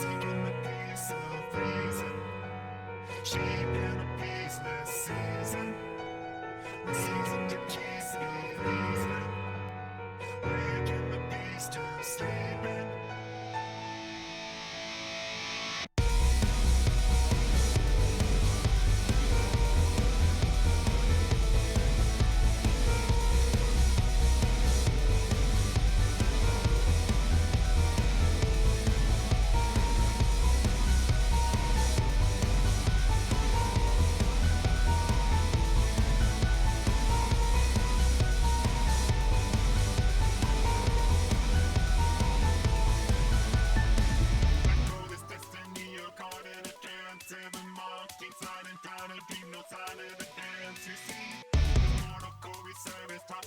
Seeking the peace of reason, shaping a peaceless season. The season to peace of reason, waking the beast to sleeping.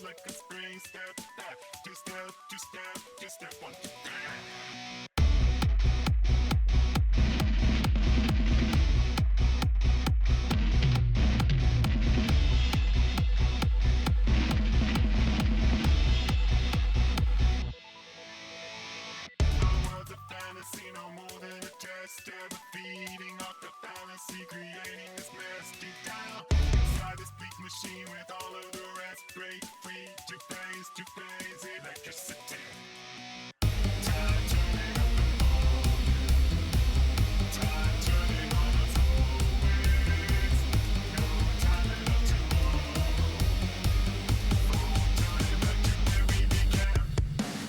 Like a spring step back, two step, one, two, three. Fantasy, no more than a test. Ever feeding off the fallacy, creating this mess deep down inside this bleak machine with all of the rest. Break free, two phase electricity. Time turning up the volume. Time turning on us always. No time left tomorrow. Full time back to where we began.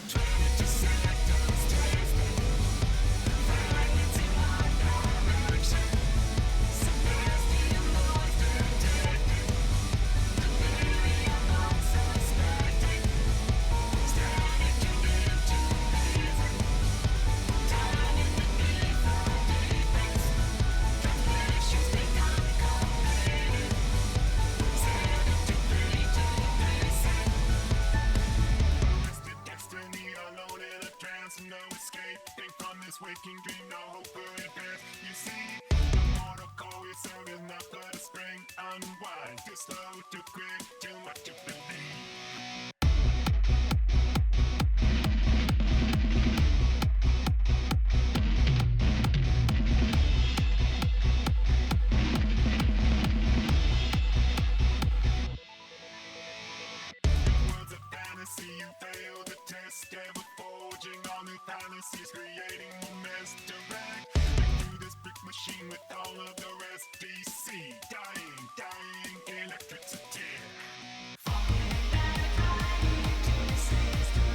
22 seconds testing. No escaping from this waking dream, no hope for advance. You see, the mortal core we serve is not but a spring. Unwind, too slow, too quick, too much to believe. You fail the test, ever forging all new fallacies, creating more mess direct. Through this brick machine with all of the rest, DC, dying, electricity. Falling back right into the system,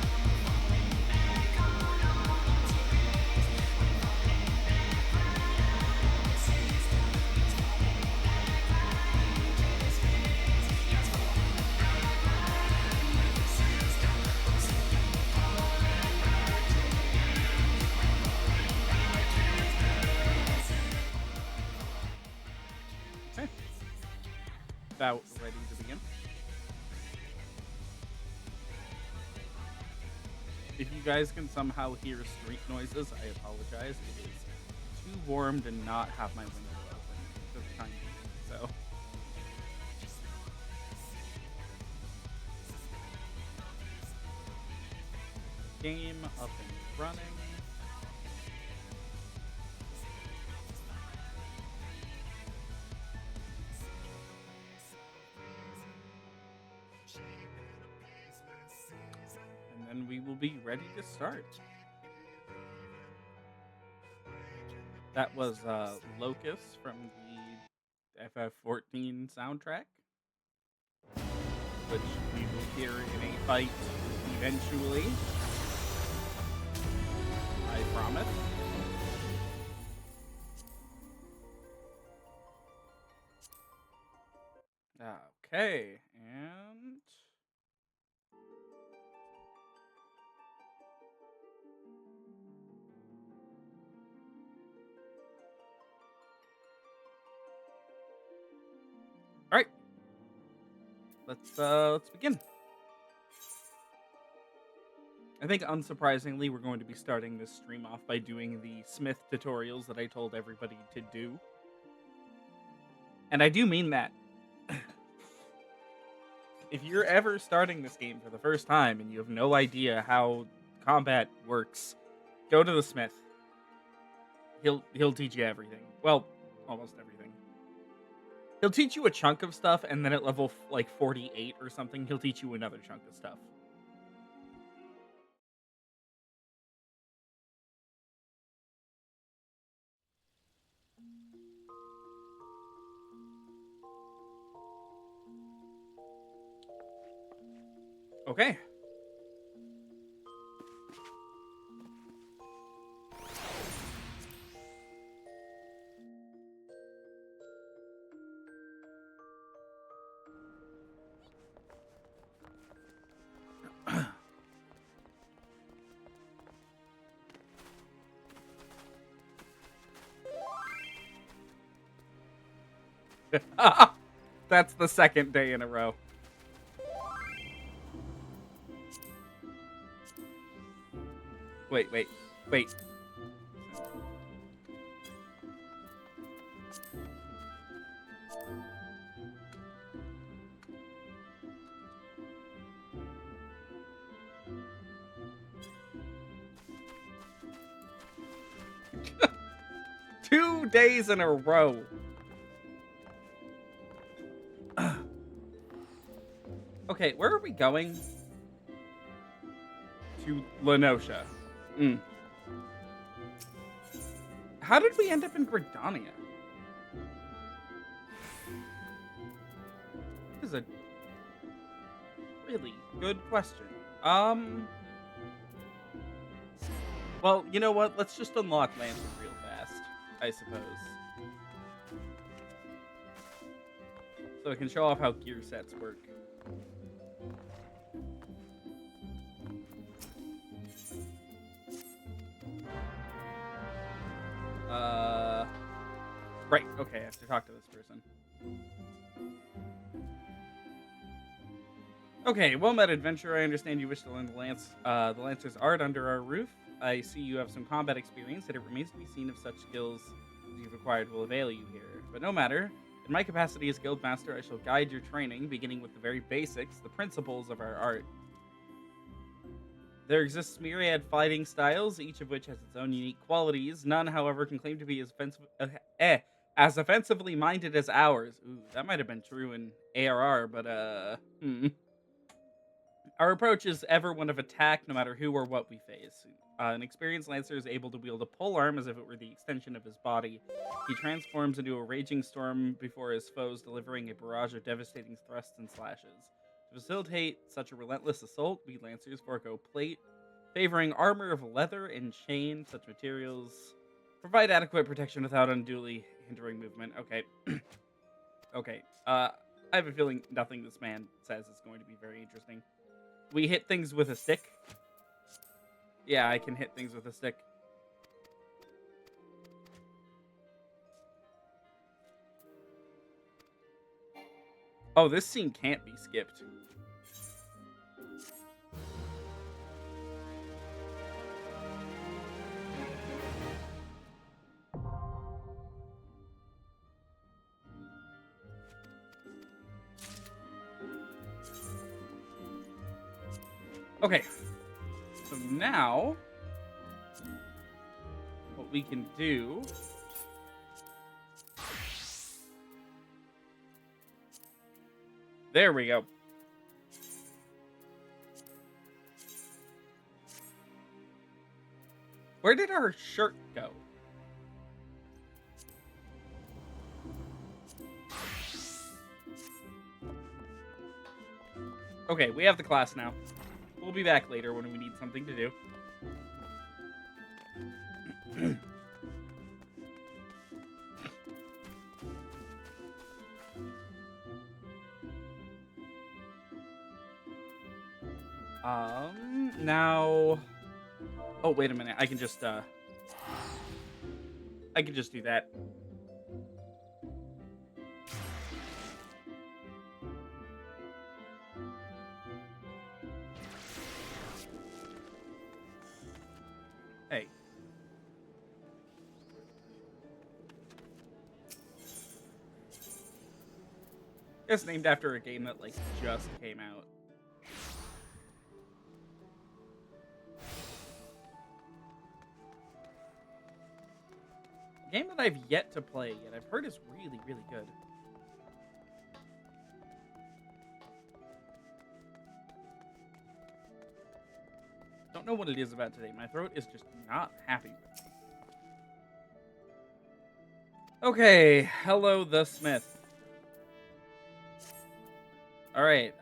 falling back on all materials. We're falling back right out of the system, it's falling back right into the space. It's falling back right out of the system. Okay. About ready to begin. If you guys can somehow hear street noises, I apologize. It is too warm to not have my window open for the time being, so. Game up and running. And then we will be ready to start. That was Locust from the FF14 soundtrack, which we will hear in a fight eventually. I promise. Okay, and all right. Let's begin. I think, unsurprisingly, we're going to be starting this stream off by doing the Smith tutorials that I told everybody to do. And I do mean that. If you're ever starting this game for the first time and you have no idea how combat works, go to the Smith. He'll teach you everything. Well, almost everything. He'll teach you a chunk of stuff, and then at level like 48 or something, he'll teach you another chunk of stuff. Okay. That's the second day in a row. Wait. 2 days in a row. Okay, where are we going? To Lenosha. How did we end up in Gridania? This is a really good question. Well, you know what? Let's just unlock Lancer real fast, I suppose. So I can show off how gear sets work. Right, okay, I have to talk to this person. Okay, well met, adventurer. I understand you wish to learn the Lancer's art under our roof. I see you have some combat experience, and it remains to be seen if such skills as you've acquired will avail you here. But no matter. In my capacity as guild master, I shall guide your training, beginning with the very basics, the principles of our art. There exists myriad fighting styles, each of which has its own unique qualities. None, however, can claim to be as offensively minded as ours. Ooh, that might have been true in ARR, but Our approach is ever one of attack, no matter who or what we face. An experienced lancer is able to wield a polearm as if it were the extension of his body. He transforms into a raging storm before his foes, delivering a barrage of devastating thrusts and slashes. To facilitate such a relentless assault, we lancers forego plate, favoring armor of leather and chain. Such materials provide adequate protection without unduly hindering movement. Okay. Okay. I have a feeling nothing this man says is going to be very interesting. We hit things with a stick. Yeah, I can hit things with a stick. Oh, this scene can't be skipped. Okay. So now, what we can do... There we go. Where did our shirt go? Okay, we have the class now. We'll be back later when we need something to do. Now... Oh, wait a minute. I can just do that. Hey. It's named after a game that, like, just came out. Game that I've yet to play yet. I've heard is really, really good. Don't know what it is about today. My throat is just not happy with me. Okay, hello the Smith. Alright,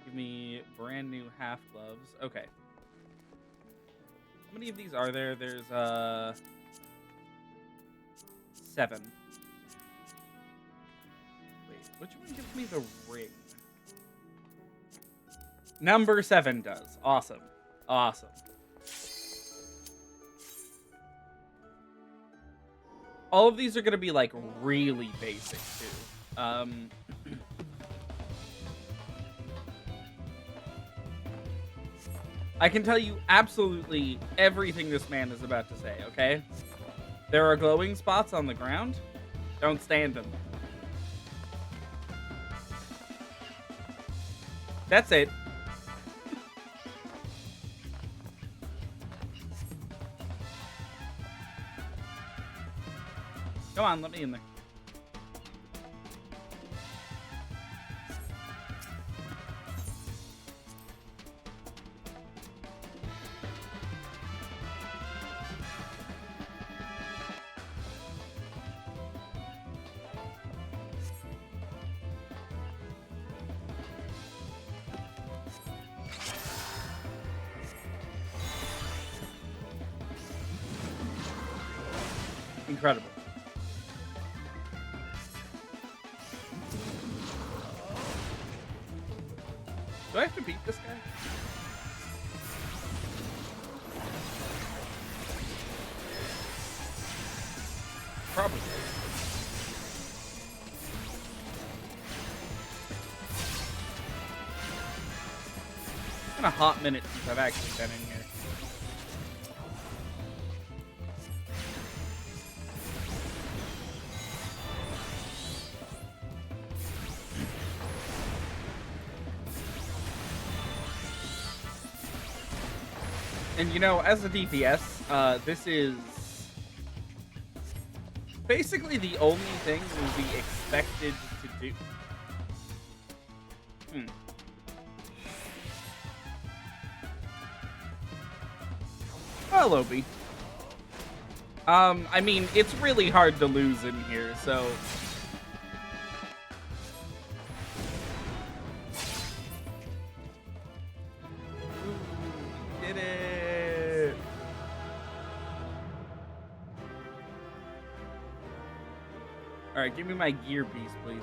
give me brand new half gloves. Okay. How many of these are there? There's 7. Wait, which one gives me the ring? Number 7 does. Awesome. Awesome. All of these are going to be, like, really basic, too. I can tell you absolutely everything this man is about to say, okay? There are glowing spots on the ground. Don't stand them. That's it. Come on, let me in there. Incredible. Do I have to beat this guy? Probably. It's been a hot minute since I've actually been in here. And you know, as a DPS, this is basically the only thing we'll be expected to do. Well, Obi. I mean, it's really hard to lose in here, so... Alright, give me my gear piece, please.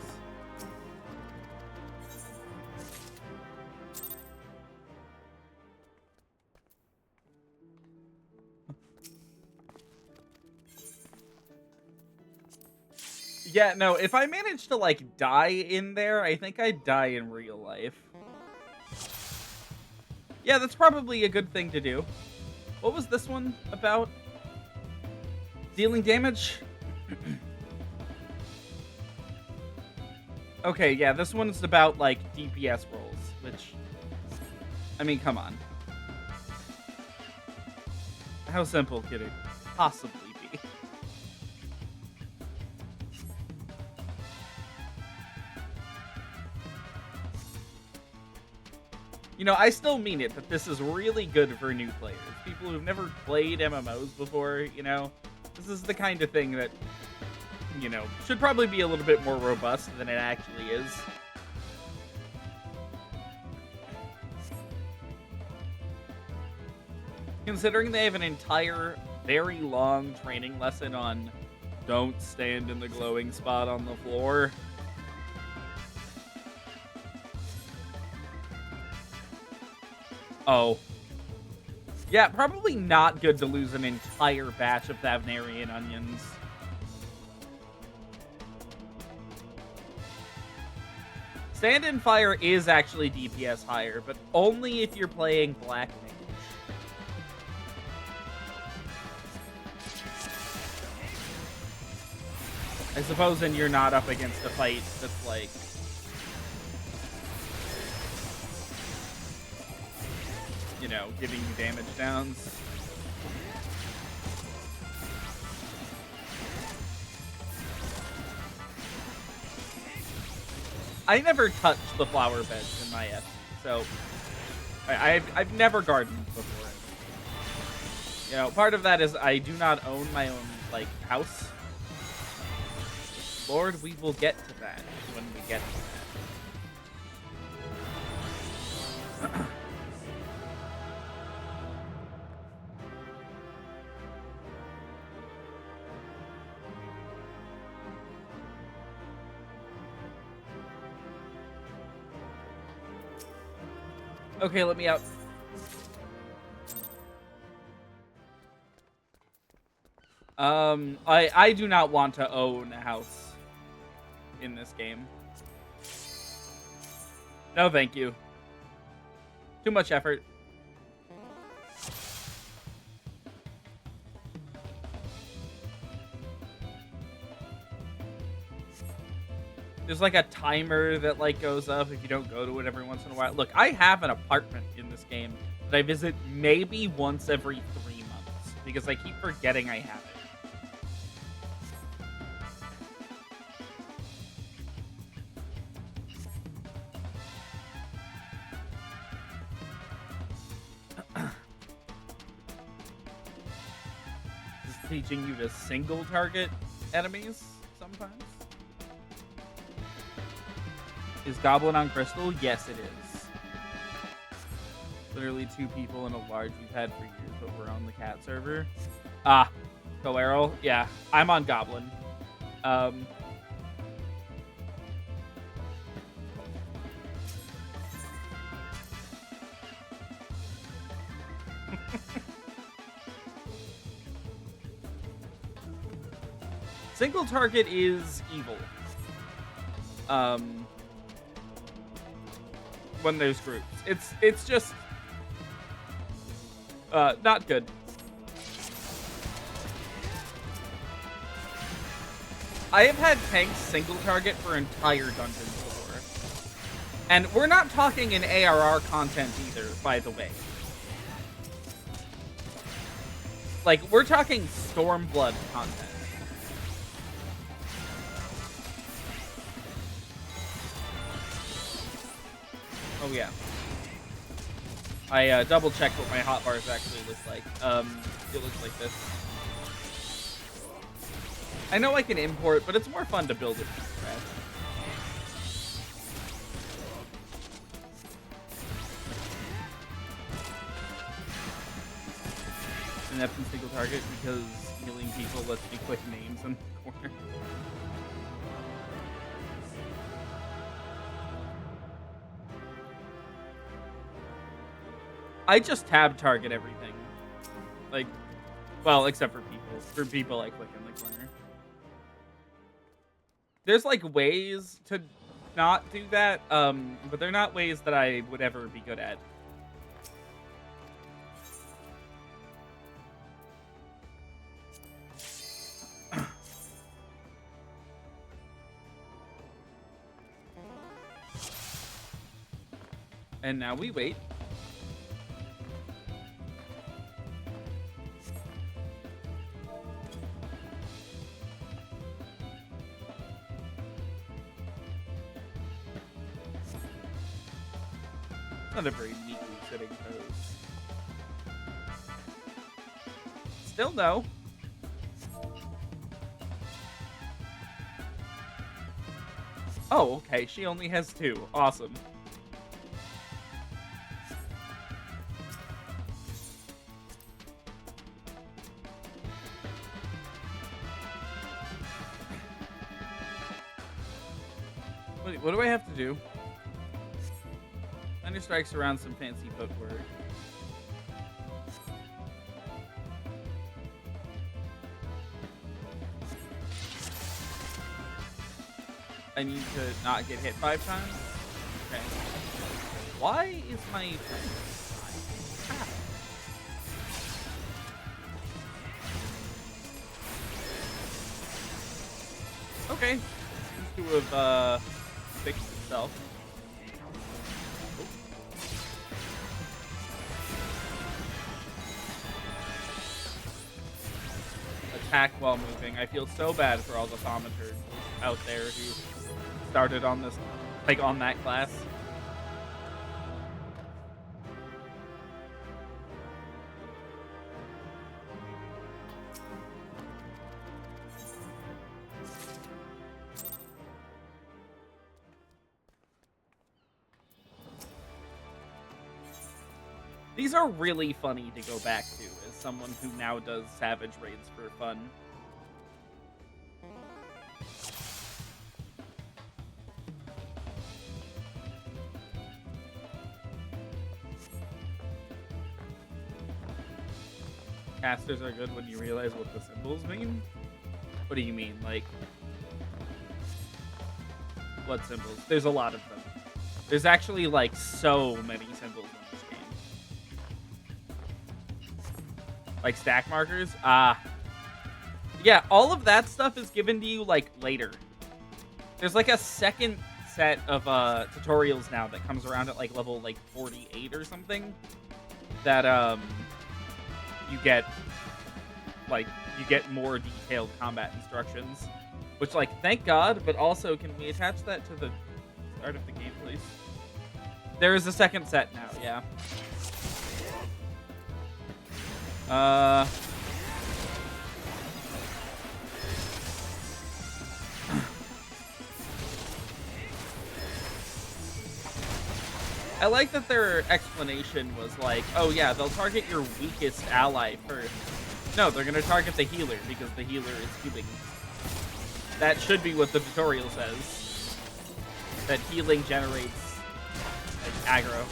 Yeah, no, if I manage to, like, die in there, I think I'd die in real life. Yeah, that's probably a good thing to do. What was this one about? Dealing damage? Okay, yeah, this one's about, like, DPS rolls, which... I mean, come on. How simple could it possibly be? You know, I still mean it, that this is really good for new players. People who've never played MMOs before, you know? This is the kind of thing that... you know, should probably be a little bit more robust than it actually is. Considering they have an entire, very long training lesson on don't stand in the glowing spot on the floor. Oh. Yeah, probably not good to lose an entire batch of Thavnarian onions. Stand in Fire is actually DPS higher, but only if you're playing Black Mage. I suppose then you're not up against a fight that's like... you know, giving you damage downs. I never touched the flower beds in my FP, so I've never gardened before. You know, part of that is I do not own my own, like, house. Lord, we will get to that when we get to that. Okay, let me out. I do not want to own a house in this game. No, thank you. Too much effort. There's like a timer that like goes up if you don't go to it every once in a while. Look, I have an apartment in this game that I visit maybe once every 3 months because I keep forgetting I have it. Just teaching you to single target enemies sometimes. Is Goblin on Crystal? Yes, it is. Literally 2 people in a large we've had for years, but we're on the cat server. Ah, Coerl. Yeah, I'm on Goblin. Single target is evil. When there's groups. It's just not good. I have had tanks single target for entire dungeons before. And we're not talking in ARR content either, by the way. Like, we're talking Stormblood content. Oh yeah. I double checked what my hotbars actually look like. It looks like this. I know I can import, but it's more fun to build it from scratch. And that's in single target because healing people lets me click names in the corner. I just tab target everything. Like, well, except for people. For people, I click in the corner. There's, like, ways to not do that, but they're not ways that I would ever be good at. And now we wait. Not a very neatly sitting pose. Still no. Oh, okay. She only has 2. Awesome. Wait, what do I have to do? Thunder strikes around some fancy footwork. I need to not get hit 5 times? Okay. Why is my... Okay. Seems to have, fixed itself. Attack while moving. I feel so bad for all the thaumaturs out there who started on this Like, on that class. These are really funny to go back to as someone who now does Savage raids for fun. Casters are good when you realize what the symbols mean? What do you mean? Like, what symbols? There's a lot of them. There's actually, like, so many symbols in this game. Like stack markers? Yeah, all of that stuff is given to you, like, later. There's, like, a second set of tutorials now that comes around at, like, level, like, 48 or something. That, you get, like, more detailed combat instructions. Which, like, thank God, but also, can we attach that to the start of the game, please? There is a second set now, yeah. I like that their explanation was like, oh yeah, they'll target your weakest ally first. No, they're gonna target the healer because the healer is healing. That should be what the tutorial says. That healing generates, like, aggro.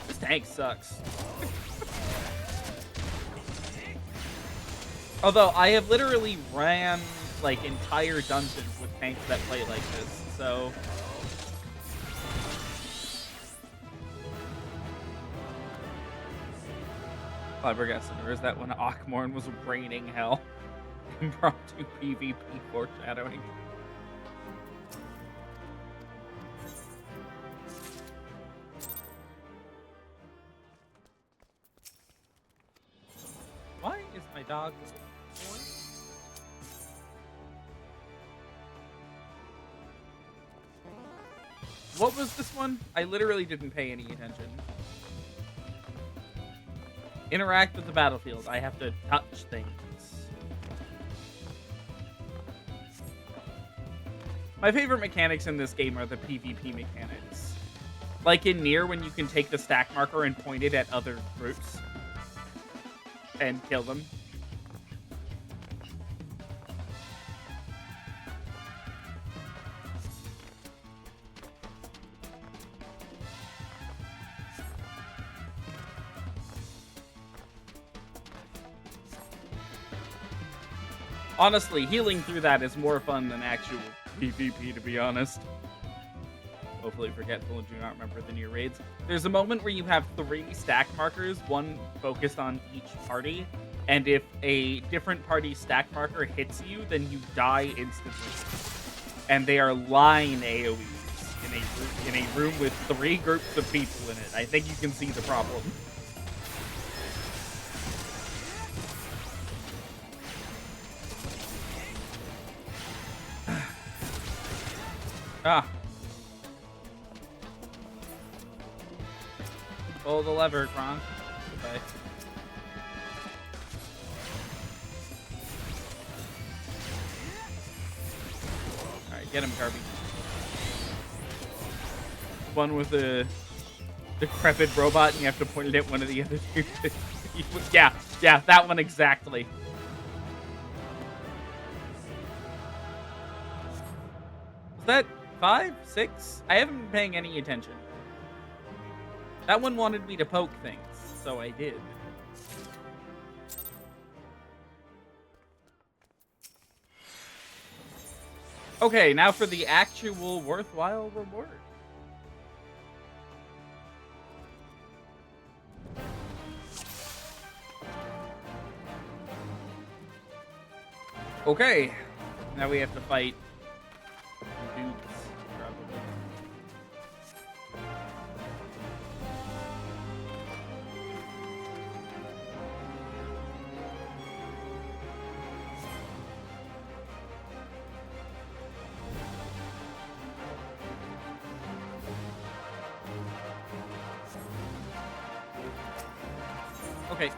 This tank sucks. Although, I have literally ran, like, entire dungeons with tanks that play like this, so... Flabbergasted, or is that when Akmorn was raining hell? Impromptu PvP foreshadowing. Why is my dog born? What was this one? I literally didn't pay any attention. Interact with the battlefield. I have to touch things. My favorite mechanics in this game are the PvP mechanics. Like in Nier, when you can take the stack marker and point it at other groups and kill them. Honestly, healing through that is more fun than actual PvP, to be honest. Hopefully forgetful and do not remember the Nier raids. There's a moment where you have 3 stack markers, one focused on each party, and if a different party's stack marker hits you, then you die instantly. And they are line AoEs in a room with 3 groups of people in it. I think you can see the problem. Ah. Pull the lever, Cont. Goodbye. Alright, get him, Kirby. One with the decrepit robot, and you have to point it at one of the other two. Yeah, that one exactly. Was that 5? 6? I haven't been paying any attention. That one wanted me to poke things, so I did. Okay, now for the actual worthwhile reward. Okay, now we have to fight dudes, probably. Okay.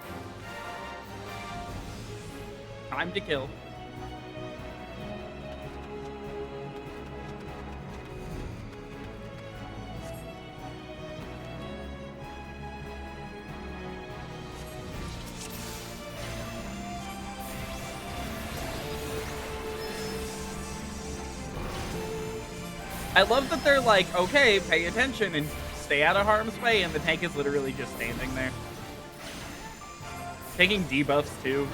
Time to kill. I love that they're like, okay, pay attention and stay out of harm's way, and the tank is literally just standing there. Taking debuffs, too.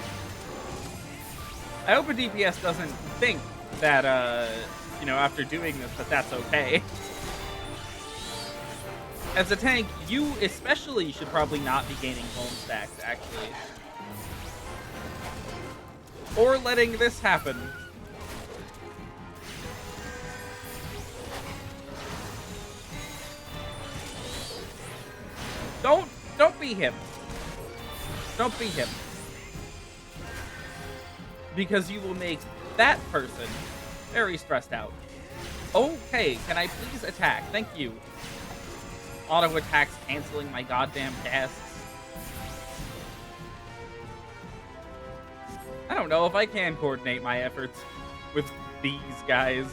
I hope a DPS doesn't think that, you know, after doing this, that that's okay. As a tank, you especially should probably not be gaining home stacks, actually. Or letting this happen. Don't be him. Don't be him. Because you will make that person very stressed out. Okay, can I please attack? Thank you. Auto attacks canceling my goddamn casts. I don't know if I can coordinate my efforts with these guys.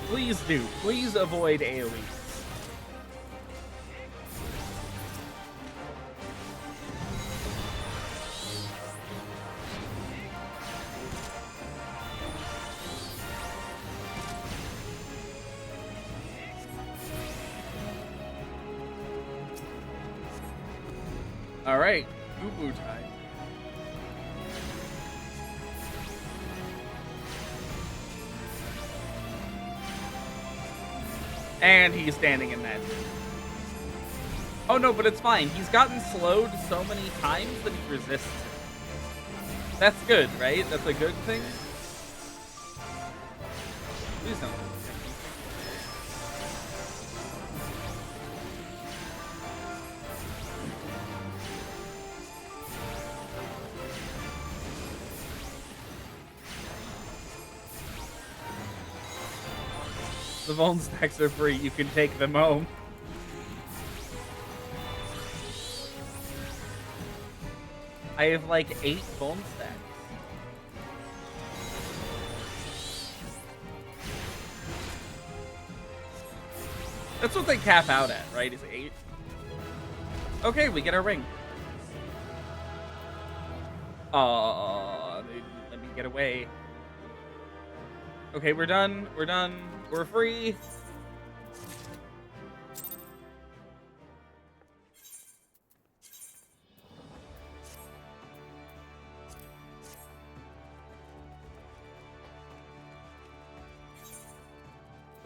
Please do. Please avoid AoEs. All right, boo-boo time. And he's standing in that. Oh no, but it's fine. He's gotten slowed so many times that he resists it. That's good, right? That's a good thing? Please don't. The Vuln stacks are free. You can take them home. I have like 8 Vuln stacks. That's what they cap out at, right? Is 8? Okay, we get our ring. Aw, they didn't let me get away. Okay, we're done. We're done. We're free.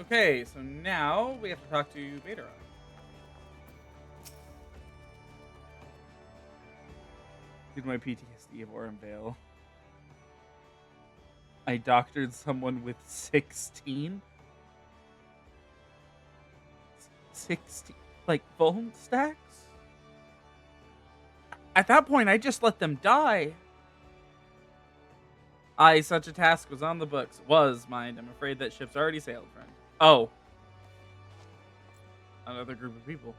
Okay, so now we have to talk to Vaderon. Did my PTSD of Oren Vale. I doctored someone with 16? 16? Like, Vuln stacks? At that point, I just let them die. Aye, such a task was on the books. Was, mind. I'm afraid that ship's already sailed, friend. Oh. Another group of people.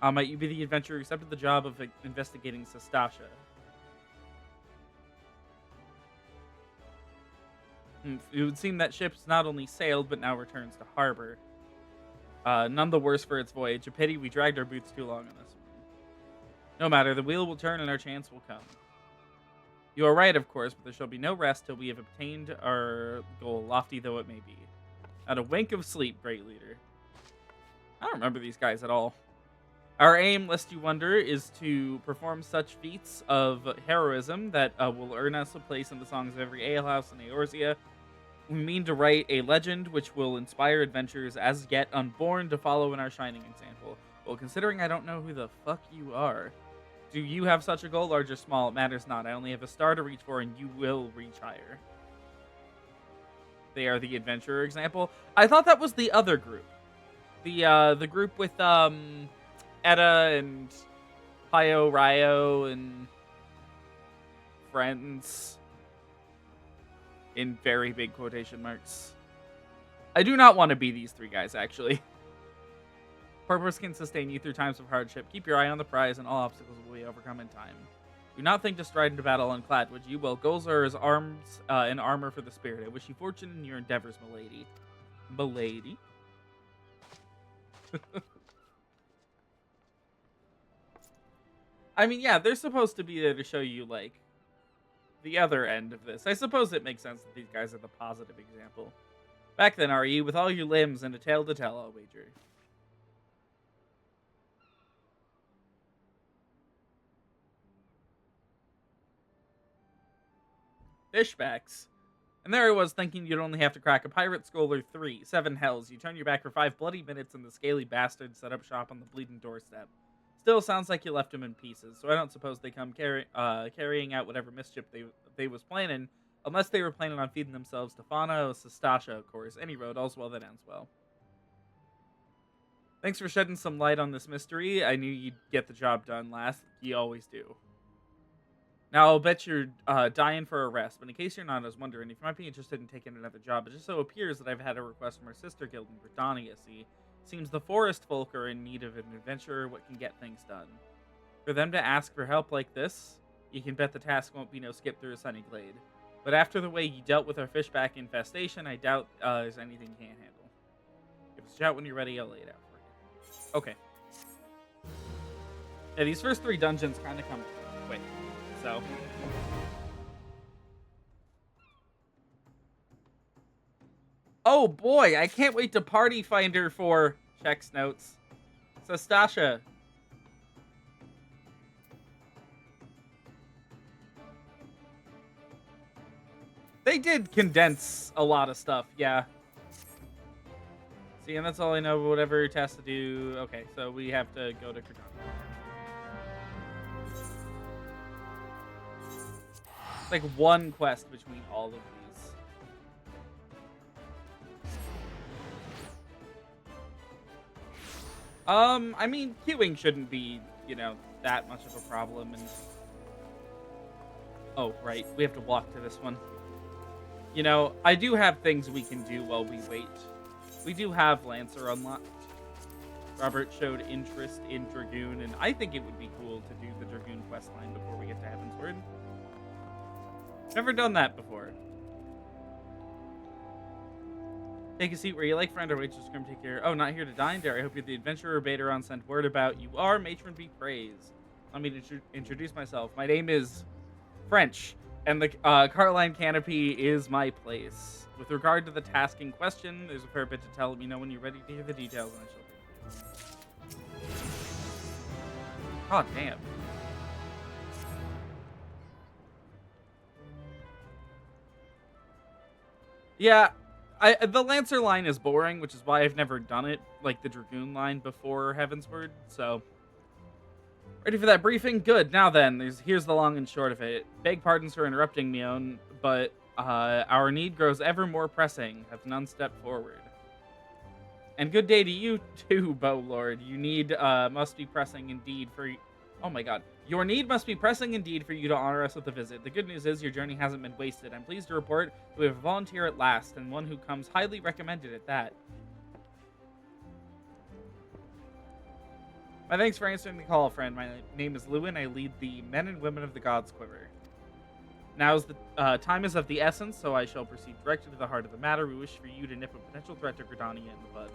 Might you be the adventurer who accepted the job of investigating Sastasha? It would seem that ship's not only sailed, but now returns to harbor. None the worse for its voyage. A pity we dragged our boots too long on this one. No matter, the wheel will turn and our chance will come. You are right, of course, but there shall be no rest till we have obtained our goal, lofty though it may be. Not a wink of sleep, great leader. I don't remember these guys at all. Our aim, lest you wonder, is to perform such feats of heroism that will earn us a place in the songs of every alehouse in Eorzea. We mean to write a legend which will inspire adventurers as yet unborn to follow in our shining example. Well, considering I don't know who the fuck you are, do you have such a goal, large or small? It matters not. I only have a star to reach for, and you will reach higher. they are the adventurer example. I thought that was the other group. The group with Etta and Pio Ryo and friends in very big quotation marks. I do not want to be these three guys, actually. Purpose can sustain you through times of hardship. Keep your eye on the prize, and all obstacles will be overcome in time. Do not think to stride into battle unclad, which you will. Goals are as arms and armor for the spirit. I wish you fortune in your endeavors, milady. Milady? I mean, yeah, they're supposed to be there to show you, like, the other end of this. I suppose it makes sense that these guys are the positive example. Back then, R.E., with all your limbs and a tale to tell, I'll wager. Fishbacks. And there I was thinking you'd only have to crack a pirate skull or 3, 7 hells. You turn your back for 5 bloody minutes and the scaly bastard set up shop on the bleeding doorstep. Still sounds like you left him in pieces, so I don't suppose they come carrying out whatever mischief they was planning, unless they were planning on feeding themselves to Fauna or Sestasha, of course. Any road, all's well that ends well. Thanks for shedding some light on this mystery. I knew you'd get the job done last. You always do. Now, I'll bet you're dying for a rest, but in case you're not, I was wondering if you might be interested in taking another job. It just so appears that I've had a request from our sister guild in Britannia, see? Seems the forest folk are in need of an adventurer what can get things done. For them to ask for help like this, you can bet the task won't be no skip through a sunny glade. But after the way you dealt with our fishback infestation, I doubt there's anything you can't handle. Give us a shout when you're ready, I'll lay it out for you. Okay. Yeah, these first 3 dungeons kind of come quick, so... Oh boy, I can't wait to party finder for checks notes. Sestasha. They did condense a lot of stuff, yeah. See, and that's all I know, whatever it has to do. Okay, so we have to go to Cardano. It's like one quest between all of these. I mean, queuing shouldn't be, you know, that much of a problem, and... Oh, right, we have to walk to this one. You know, I do have things we can do while we wait. We do have Lancer unlocked. Robert showed interest in Dragoon, and I think it would be cool to do the Dragoon questline before we get to Heavensward. Never done that before. Take a seat where you like, friend, or waitress come take care. Oh, not here to dine, dare. I hope you're the adventurer Baderon sent word about. You are, matron be praised. Let me introduce myself. My name is French, and the Carline Canopy is my place. With regard to the task in question, there's a fair bit to tell. Let me know when you're ready to hear the details, and I shall read you. God damn. Yeah, the Lancer line is boring, which is why I've never done it, like the Dragoon line before Heavensward, so... Ready for that briefing? Good. Now then, here's the long and short of it. Beg pardons for interrupting me own, but our need grows ever more pressing. Have none stepped forward. And good day to you too, Bow Lord. You need must be pressing indeed for... Oh my god. Your need must be pressing indeed for you to honor us with a visit. The good news is your journey hasn't been wasted. I'm pleased to report that we have a volunteer at last, and one who comes highly recommended at that. My thanks for answering the call, friend. My name is Lewin. I lead the Men and Women of the Gods Quiver. Now is the time is of the essence, so I shall proceed directly to the heart of the matter. We wish for you to nip a potential threat to Gridania in the bud.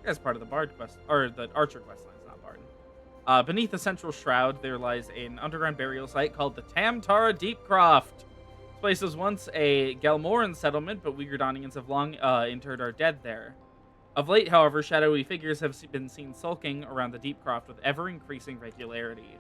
As part of the Bard quest, or the Archer quest line, it's not Bard. Beneath the central shroud, there lies an underground burial site called the TamTara Deepcroft. This place was once a Gelmoran settlement, but we Gridanians have long interred our dead there. Of late, however, shadowy figures have been seen sulking around the Deepcroft with ever-increasing regularity.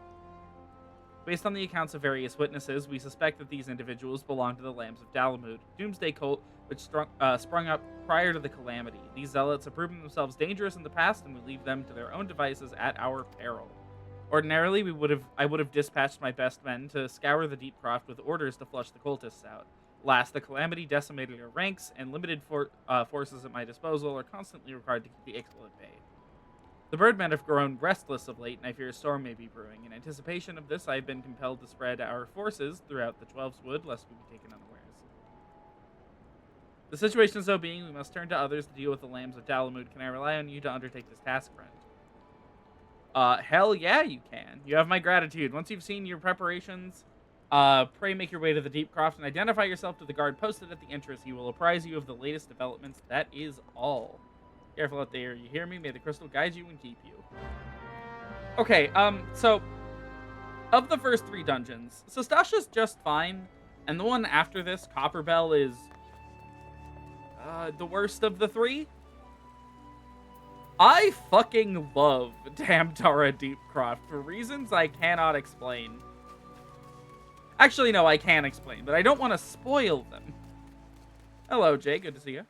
Based on the accounts of various witnesses, we suspect that these individuals belong to the Lambs of Dalamud, doomsday cult which sprung up prior to the calamity. These zealots have proven themselves dangerous in the past, and we leave them to their own devices at our peril. Ordinarily, I would have dispatched my best men to scour the Deepcroft with orders to flush the cultists out. Last, the Calamity decimated our ranks, and limited forces at my disposal are constantly required to keep the Ixal at bay. The birdmen have grown restless of late, and I fear a storm may be brewing. In anticipation of this, I have been compelled to spread our forces throughout the Twelves Wood, lest we be taken unawares. The situation so being, we must turn to others to deal with the lambs of Dalamud. Can I rely on you to undertake this task, friend? Hell yeah, you can. You have my gratitude. Once you've seen your preparations, pray make your way to the Deep Croft and identify yourself to the guard posted at the entrance. He will apprise you of the latest developments. That is all. Careful out there. You hear me? May the crystal guide you and keep you. Okay, so of the first 3 dungeons, Sestasha's just fine, and the one after this, Copperbell, is the worst of the 3. I fucking love TamTara Deepcroft for reasons I cannot explain. Actually, no, I can explain, but I don't want to spoil them. Hello, Jay. Good to see you.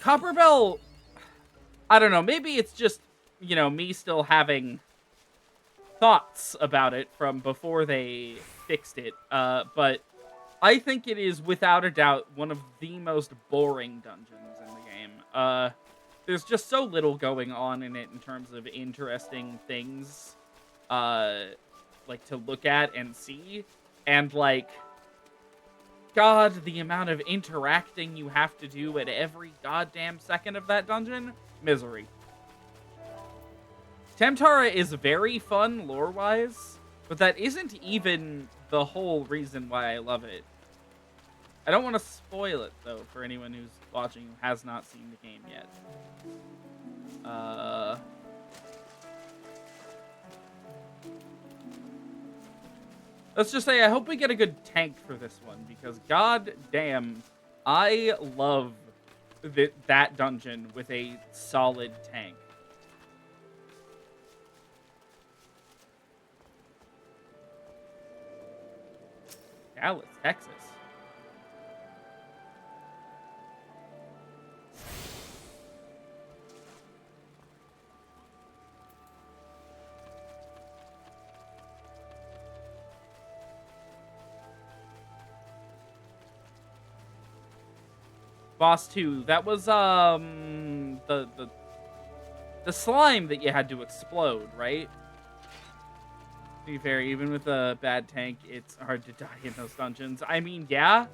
Copperbell, I don't know, maybe it's just, me still having thoughts about it from before they fixed it, but I think it is, without a doubt, one of the most boring dungeons in the game. There's just so little going on in it in terms of interesting things, like, to look at and see, and, like, God, the amount of interacting you have to do at every goddamn second of that dungeon? Misery. TamTara is very fun lore-wise, but that isn't even the whole reason why I love it. I don't want to spoil it, though, for anyone who's watching who has not seen the game yet. Let's just say I hope we get a good tank for this one, because god damn, I love that dungeon with a solid tank. Dallas, Texas. Boss 2, that was, the slime that you had to explode, right? To be fair, even with a bad tank, it's hard to die in those dungeons. I mean, yeah.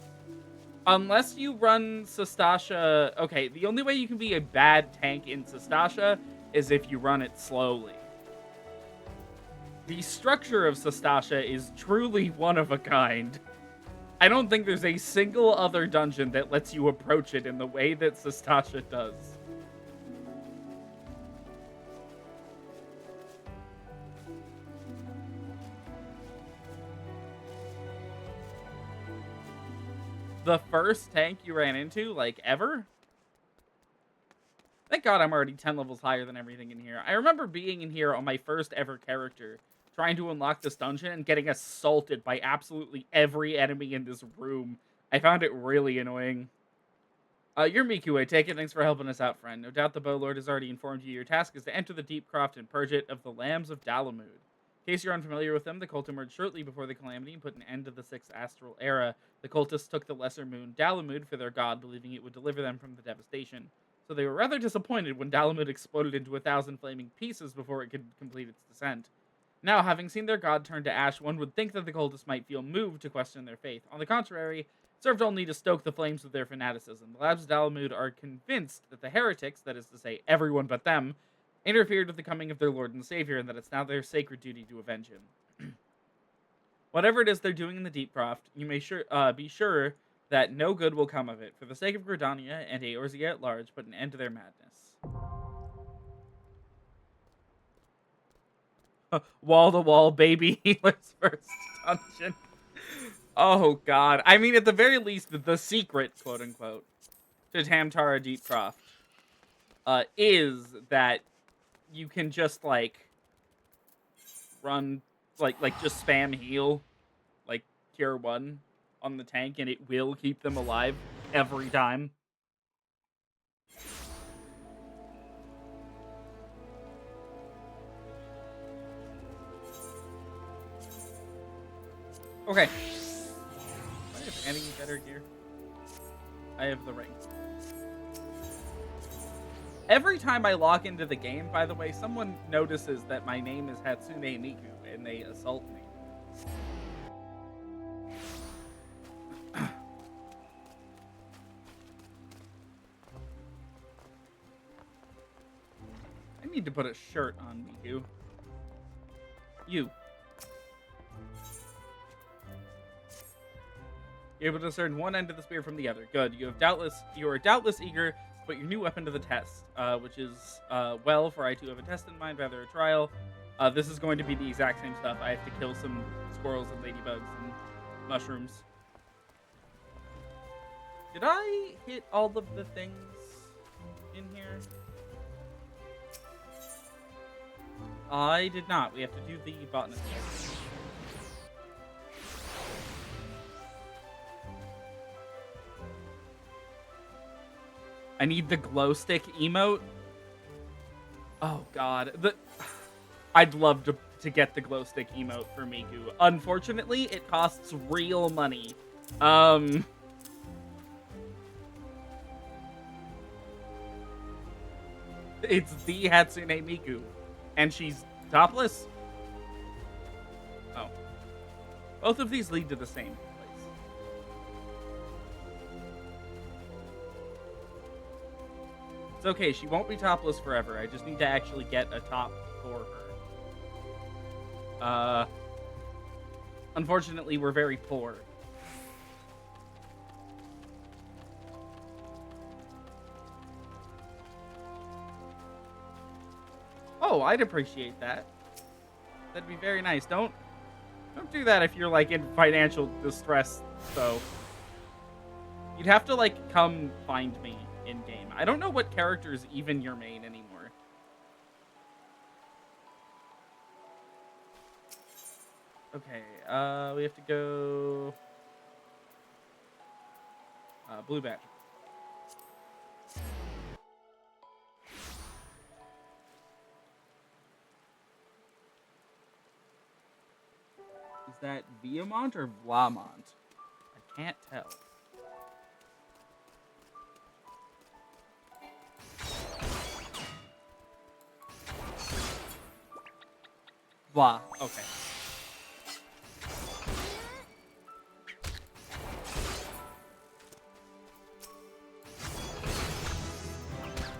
Unless you run Sestasha... Okay, the only way you can be a bad tank in Sestasha is if you run it slowly. The structure of Sestasha is truly one of a kind. I don't think there's a single other dungeon that lets you approach it in the way that Sestasha does. The first tank you ran into, like, ever? Thank God I'm already 10 levels higher than everything in here. I remember being in here on my first ever character, trying to unlock this dungeon and getting assaulted by absolutely every enemy in this room. I found it really annoying. You're Miku, I take it. Thanks for helping us out, friend. No doubt the Bow Lord has already informed you your task is to enter the Deep Croft and purge it of the Lambs of Dalamud. In case you're unfamiliar with them, the cult emerged shortly before the Calamity and put an end to the 6th Astral Era. The cultists took the lesser moon Dalamud for their god, believing it would deliver them from the devastation. So they were rather disappointed when Dalamud exploded into 1,000 flaming pieces before it could complete its descent. Now, having seen their god turn to ash, one would think that the cultists might feel moved to question their faith. On the contrary, it served only to stoke the flames of their fanaticism. The Labs of Dalamud are convinced that the heretics, that is to say, everyone but them, interfered with the coming of their Lord and Savior, and that it's now their sacred duty to avenge him. Whatever it is they're doing in the Deep Croft, you may be sure that no good will come of it. For the sake of Gridania and Eorzea at large, put an end to their madness. Wall-to-wall baby healer's first dungeon. Oh, God. I mean, at the very least, the secret, quote-unquote, to TamTara Deepcroft is that you can just, like, run, like just spam heal, like, tier 1 on the tank, and it will keep them alive every time. Okay. Do I have any better gear? I have the ring. Every time I log into the game, by the way, someone notices that my name is Hatsune Miku and they assault me. I need to put a shirt on Miku. You. You're able to discern one end of the spear from the other. Good. You are doubtless eager to put your new weapon to the test, which is well, for I too have a test in mind, rather a trial. This is going to be the exact same stuff. I have to kill some squirrels and ladybugs and mushrooms. Did I hit all of the things in here? I did not. We have to do the botanist. I need the glow stick emote. Oh god, I'd love to get the glow stick emote for Miku. Unfortunately, it costs real money. It's the Hatsune Miku, and she's topless. Oh, both of these lead to the same place. It's okay, she won't be topless forever. I just need to actually get a top for her. Unfortunately, we're very poor. Oh, I'd appreciate that. That'd be very nice. Don't do that if you're like in financial distress, though. You'd have to like come find me in game. I don't know what character is even your main anymore. Okay, we have to go Blue Badger. Is that Viamont or Vlamont? I can't tell. Blah. Okay.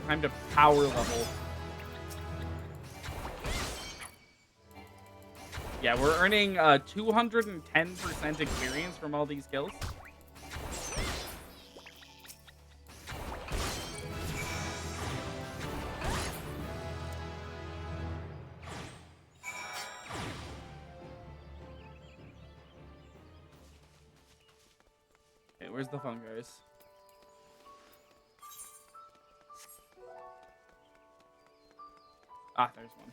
Time to power level. Yeah, we're earning 210% experience from all these kills. Okay, where's the fungus? Ah, there's one.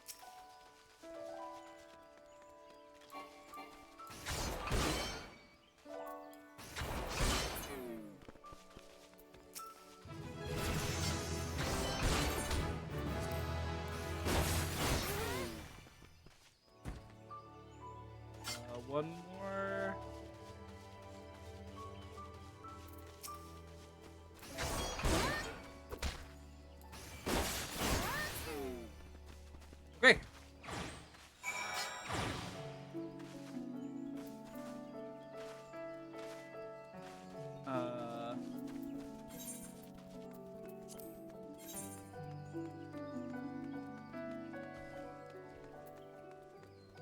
One more. Okay.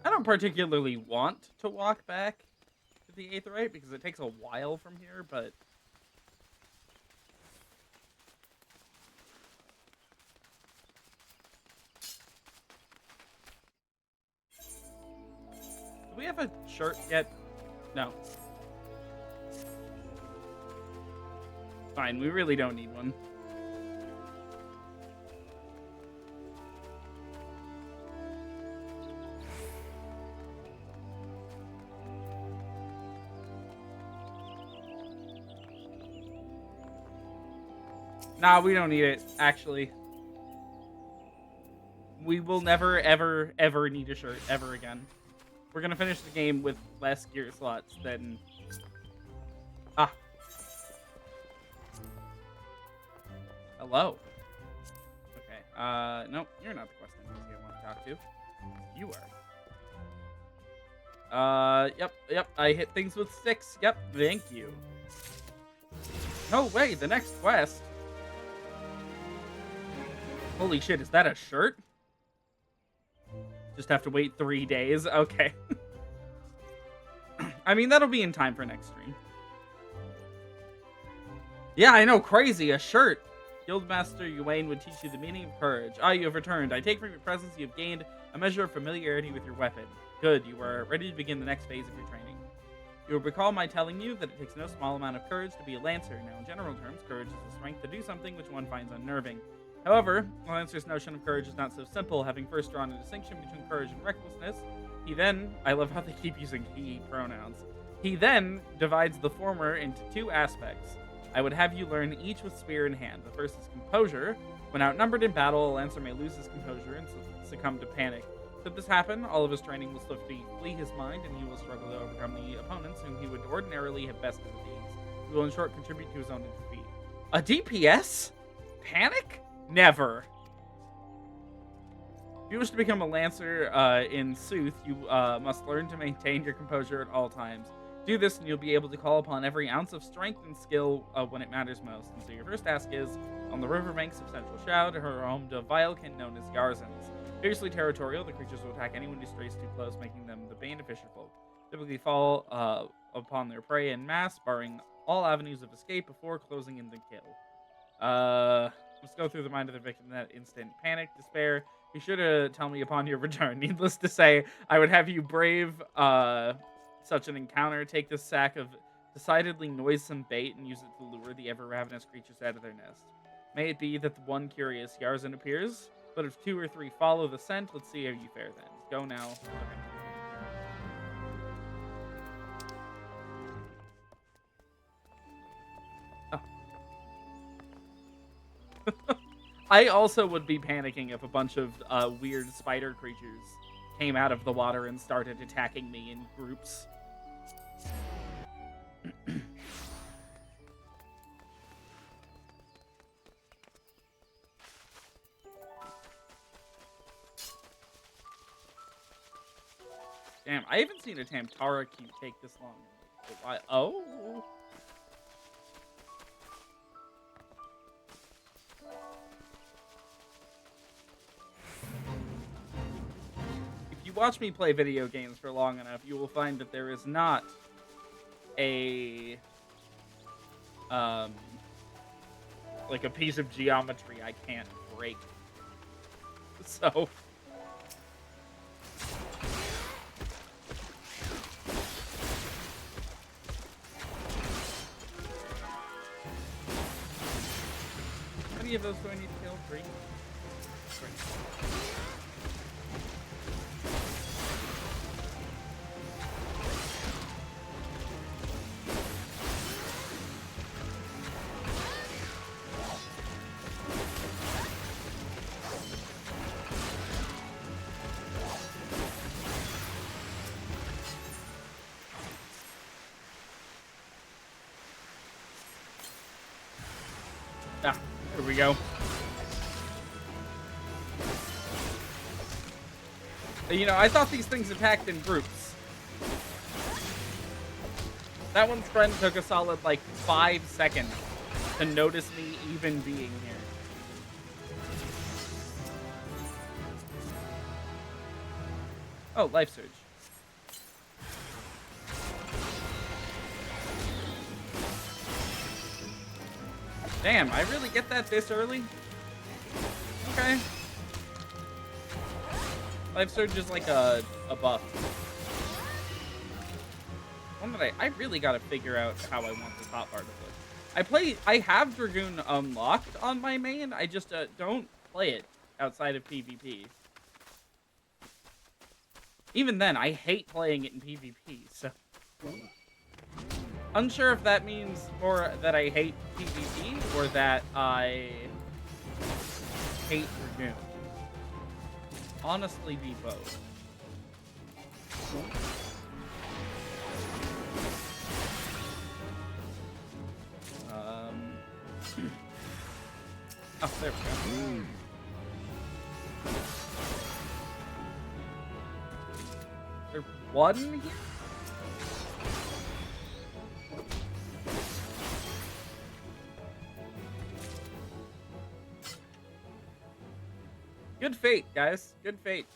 I don't particularly want to walk back to the Aetheryte because it takes a while from here, but do we have a shirt yet? No. Fine, we really don't need one. Nah, we don't need it, actually. We will never, ever, ever need a shirt ever again. We're gonna finish the game with less gear slots than... Ah. Hello. Okay, nope, you're not the quest NPC I want to talk to. You are. Yep, I hit things with sticks. Yep, thank you. No way, the next quest. Holy shit, is that a shirt? Just have to wait 3 days? Okay. I mean, that'll be in time for next stream. Yeah, I know, crazy, a shirt. Guildmaster Yuane would teach you the meaning of courage. Ah, you have returned. I take from your presence you have gained a measure of familiarity with your weapon. Good, you are ready to begin the next phase of your training. You will recall my telling you that it takes no small amount of courage to be a lancer. Now, in general terms, courage is the strength to do something which one finds unnerving. However, a lancer's notion of courage is not so simple, having first drawn a distinction between courage and recklessness. He then, I love how they keep using he pronouns, he then divides the former into two aspects. I would have you learn each with spear in hand. The first is composure. When outnumbered in battle, a lancer may lose his composure and succumb to panic. Should this happen, all of his training will swiftly flee his mind, and he will struggle to overcome the opponents whom he would ordinarily have bested at ease. He will, in short, contribute to his own defeat. A DPS? Panic? Never. If you wish to become a lancer in Sooth, you must learn to maintain your composure at all times. Do this and you'll be able to call upon every ounce of strength and skill when it matters most. And so your first task is, on the riverbanks of Central Shroud, her home to Vilekin known as Yarzans. Fiercely territorial, the creatures will attack anyone who strays too close, making them the bane of fisherfolk. Typically fall upon their prey en masse, barring all avenues of escape before closing in the kill. Let's go through the mind of the victim in that instant. Panic, despair. Be sure to tell me upon your return. Needless to say, I would have you brave such an encounter. Take this sack of decidedly noisome bait and use it to lure the ever-ravenous creatures out of their nest. May it be that the one curious Yarzan appears, but if 2 or 3 follow the scent, let's see how you fare then. Go now. Okay. Oh. I also would be panicking if a bunch of weird spider creatures came out of the water and started attacking me in groups. Damn, I haven't seen a TamTara queue take this long. Oh. If you watch me play video games for long enough, you will find that there is not a like a piece of geometry I can't break. So how many of those do I need to kill? 3? 3. Ah, here we go. You know, I thought these things attacked in groups. That one's friend took a solid, like, 5 seconds to notice me even being here. Oh, life surge. Damn, I really get that this early? Okay. Life surge is like a buff. One that I really gotta figure out how I want this hotbar to look. I have Dragoon unlocked on my main, I just don't play it outside of PvP. Even then, I hate playing it in PvP, so... Unsure if that means more that I hate PvP or that I hate Dragoon. Honestly, be both. Oh, there we go. There's one here? Good fate, guys. Good fate.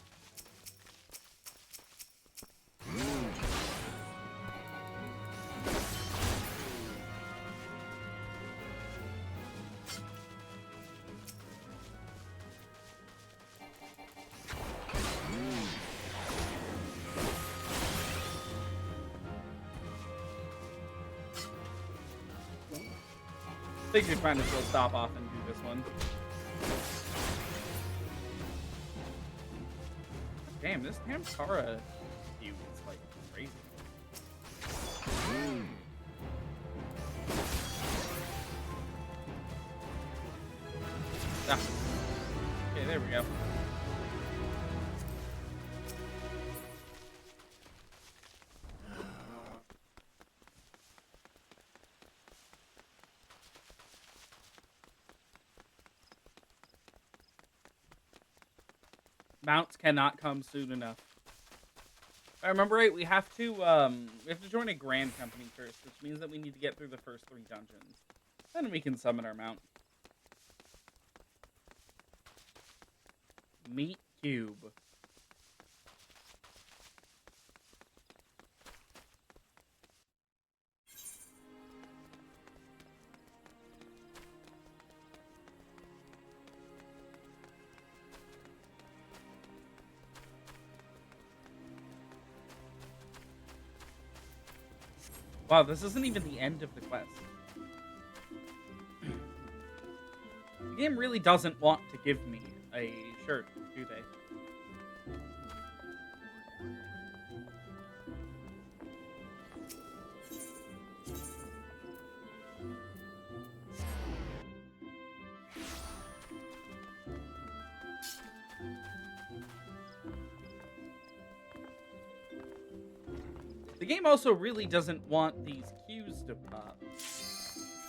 I think you're trying to still stop off and do this one. Damn, this TamTara view is like crazy. Ah. Okay, there we go. Mounts cannot come soon enough. If I remember right, we have to join a grand company first, which means that we need to get through the first 3 dungeons. Then we can summon our mount. Meat Cube. Wow, this isn't even the end of the quest. The game really doesn't want to give me a shirt, do they? The game also really doesn't want these cues to pop.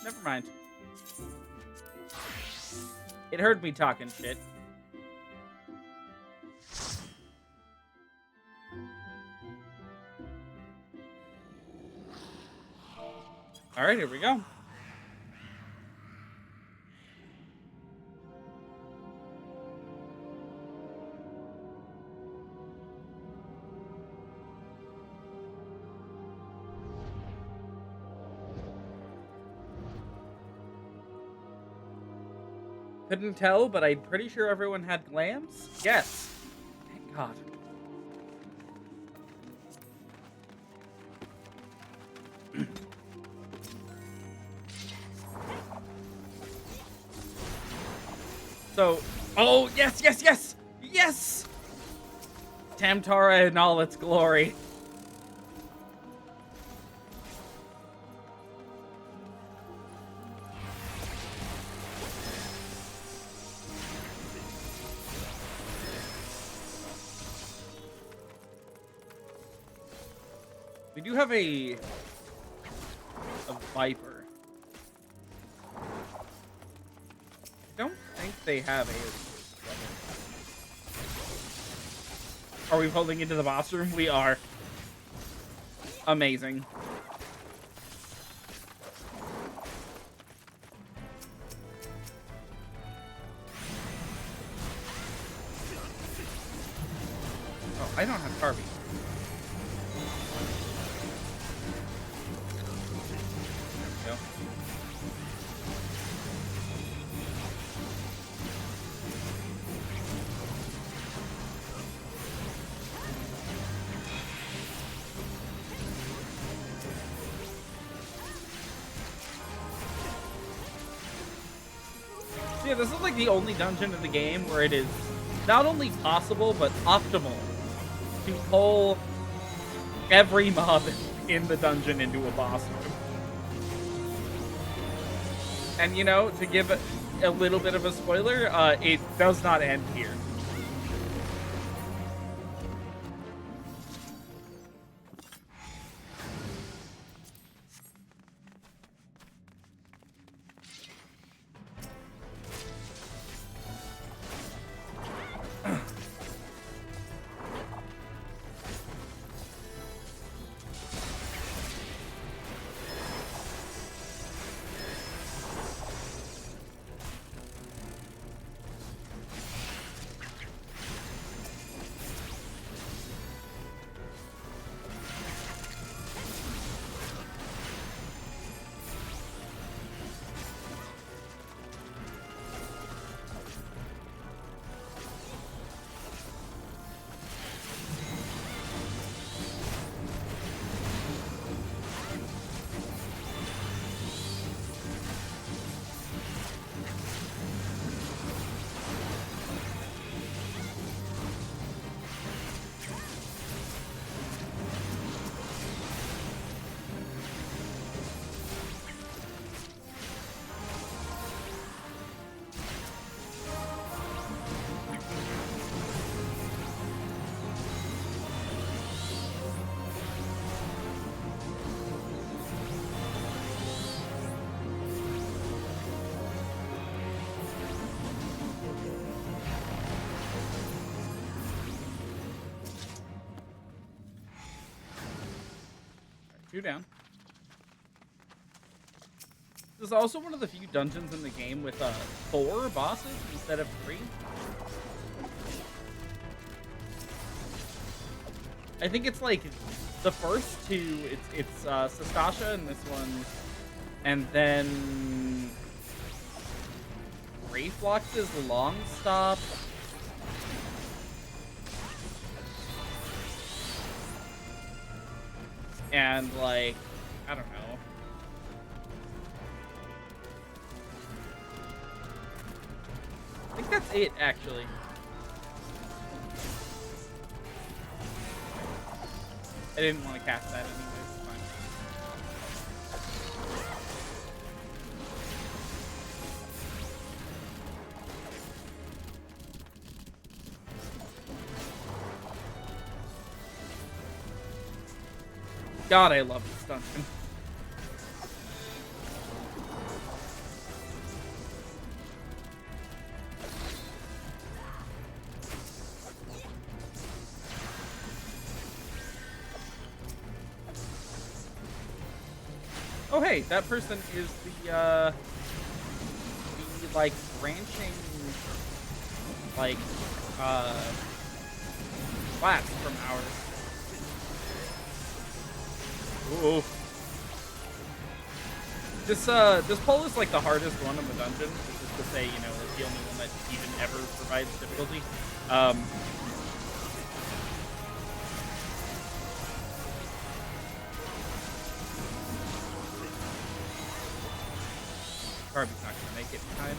Never mind. It heard me talking shit. Alright, here we go. Couldn't tell, but I'm pretty sure everyone had glams. Yes. Thank God. So, oh, yes, yes, yes! Yes! TamTara in all its glory. We do have a Viper. I don't think they have a... Are we pulling into the boss room? We are. Amazing. Oh, I don't have Carby. Yeah, this is like the only dungeon in the game where it is not only possible, but optimal to pull every mob in the dungeon into a boss room. And, you know, to give a little bit of a spoiler, it does not end here. 2 down. This is also one of the few dungeons in the game with 4 bosses instead of 3. I think it's like the first 2. It's Sastasha in this one, and then Reflux's long stop. And like, I don't know. I think that's it, actually. I didn't want to cast that anyways. It's fine. God, I love this dungeon. Oh, hey, that person is the like branching, like, class from ours. Ooh. This pole is like the hardest one in the dungeon, which is to say, you know, it's the only one that even ever provides difficulty. Darby's not gonna make it in time.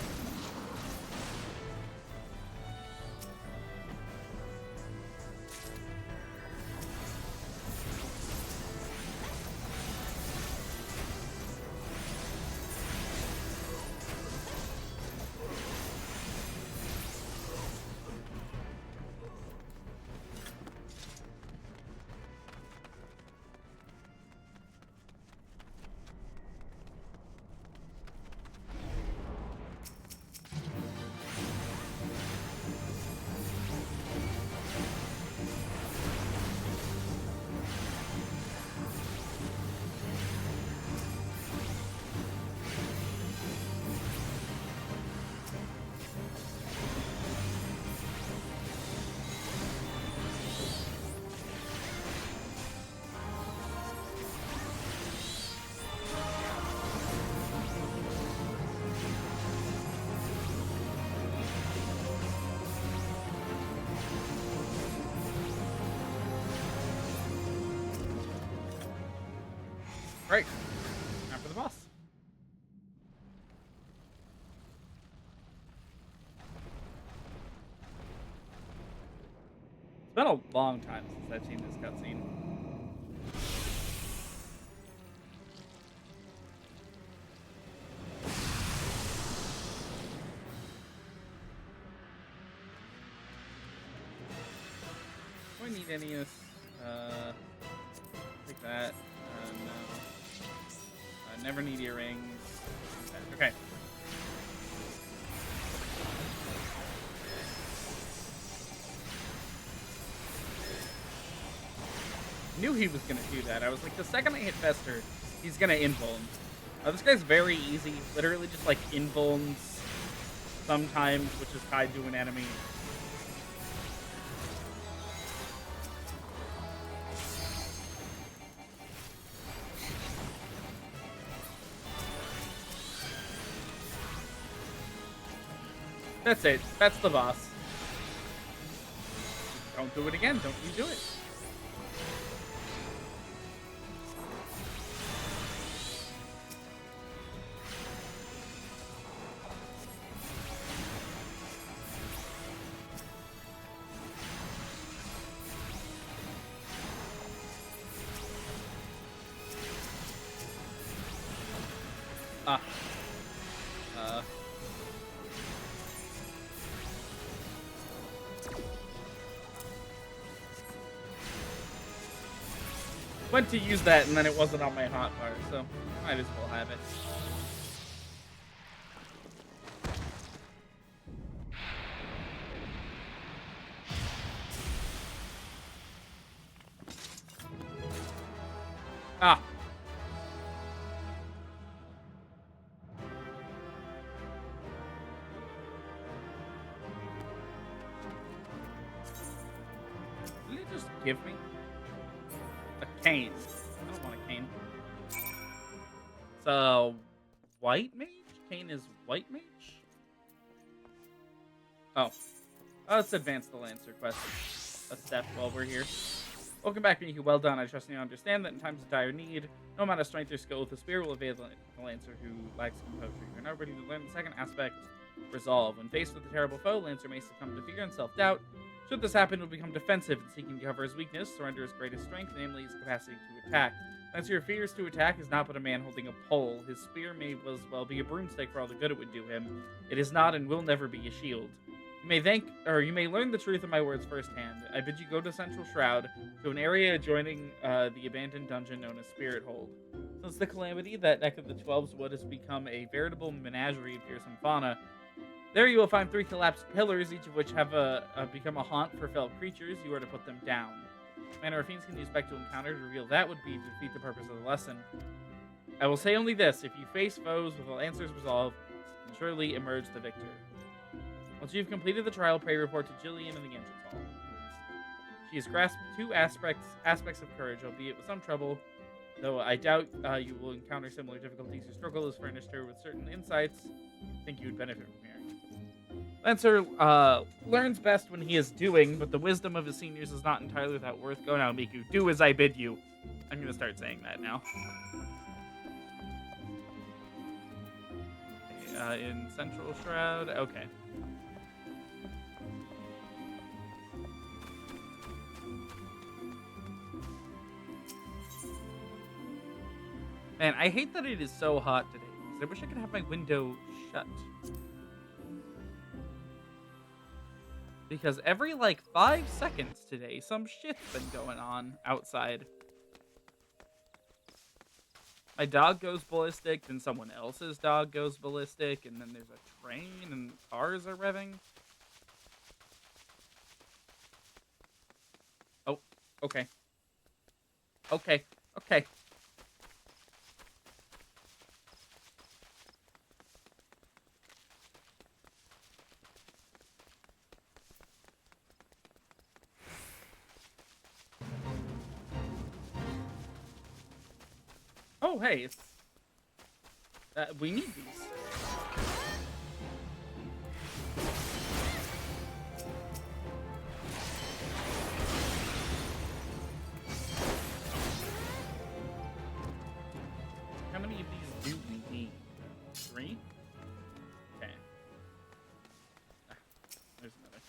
Right. Time for the boss. It's been a long time since I've seen this cutscene. Do I need any of this? Like that. No. Never need earrings. Okay. Knew he was gonna do that. I was like, the second I hit Fester, he's gonna invuln. This guy's very easy. Literally just like invulns sometimes, which is tied to an enemy. That's it. That's the boss. Don't do it again. Don't you do it. Ah. Went to use that and then it wasn't on my hotbar, so might as well have it. Ah, give me? A cane. I don't want a cane. It's a white mage? Cane is white mage? Oh. Let's advance the Lancer quest a step while we're here. Welcome back, Miku. Well done. I trust you understand that in times of dire need, no amount of strength or skill with the spear will avail the Lancer who lacks composure. You're now ready to learn the second aspect, resolve. When faced with a terrible foe, Lancer may succumb to fear and self-doubt. Should this happen, he'll become defensive and seeking to cover his weakness, surrender his greatest strength, namely his capacity to attack. Lancer refers to attack is not but a man holding a pole. His spear may as well be a broomstick for all the good it would do him. It is not and will never be a shield. You may learn the truth of my words firsthand. I bid you go to Central Shroud, to an area adjoining the abandoned dungeon known as Spirit Hold. Since the calamity, that neck of the Twelves Wood has become a veritable menagerie of fearsome fauna. There you will find 3 collapsed pillars, each of which have become a haunt for fell creatures. You are to put them down. Manner of fiends can you expect to encounter to reveal that would be to defeat the purpose of the lesson. I will say only this: if you face foes with the Lancer's resolve, you can surely emerge the victor. Once you've completed the trial, pray report to Jillian in the entrance hall. She has grasped 2 aspects of courage, albeit with some trouble, though I doubt you will encounter similar difficulties. Your struggle has furnished her with certain insights I think you would benefit from hearing. Lancer learns best when he is doing, but the wisdom of his seniors is not entirely without worth. Go now, Miku. Do as I bid you. I'm going to start saying that now. In Central Shroud. Okay. Man, I hate that it is so hot today. I wish I could have my window shut. Because every, 5 seconds today, some shit's been going on outside. My dog goes ballistic, then someone else's dog goes ballistic, and then there's a train, and cars are revving. Oh, okay. Okay, okay. Oh, hey, it's... we need these. How many of these do we need? 3? Okay. There's another.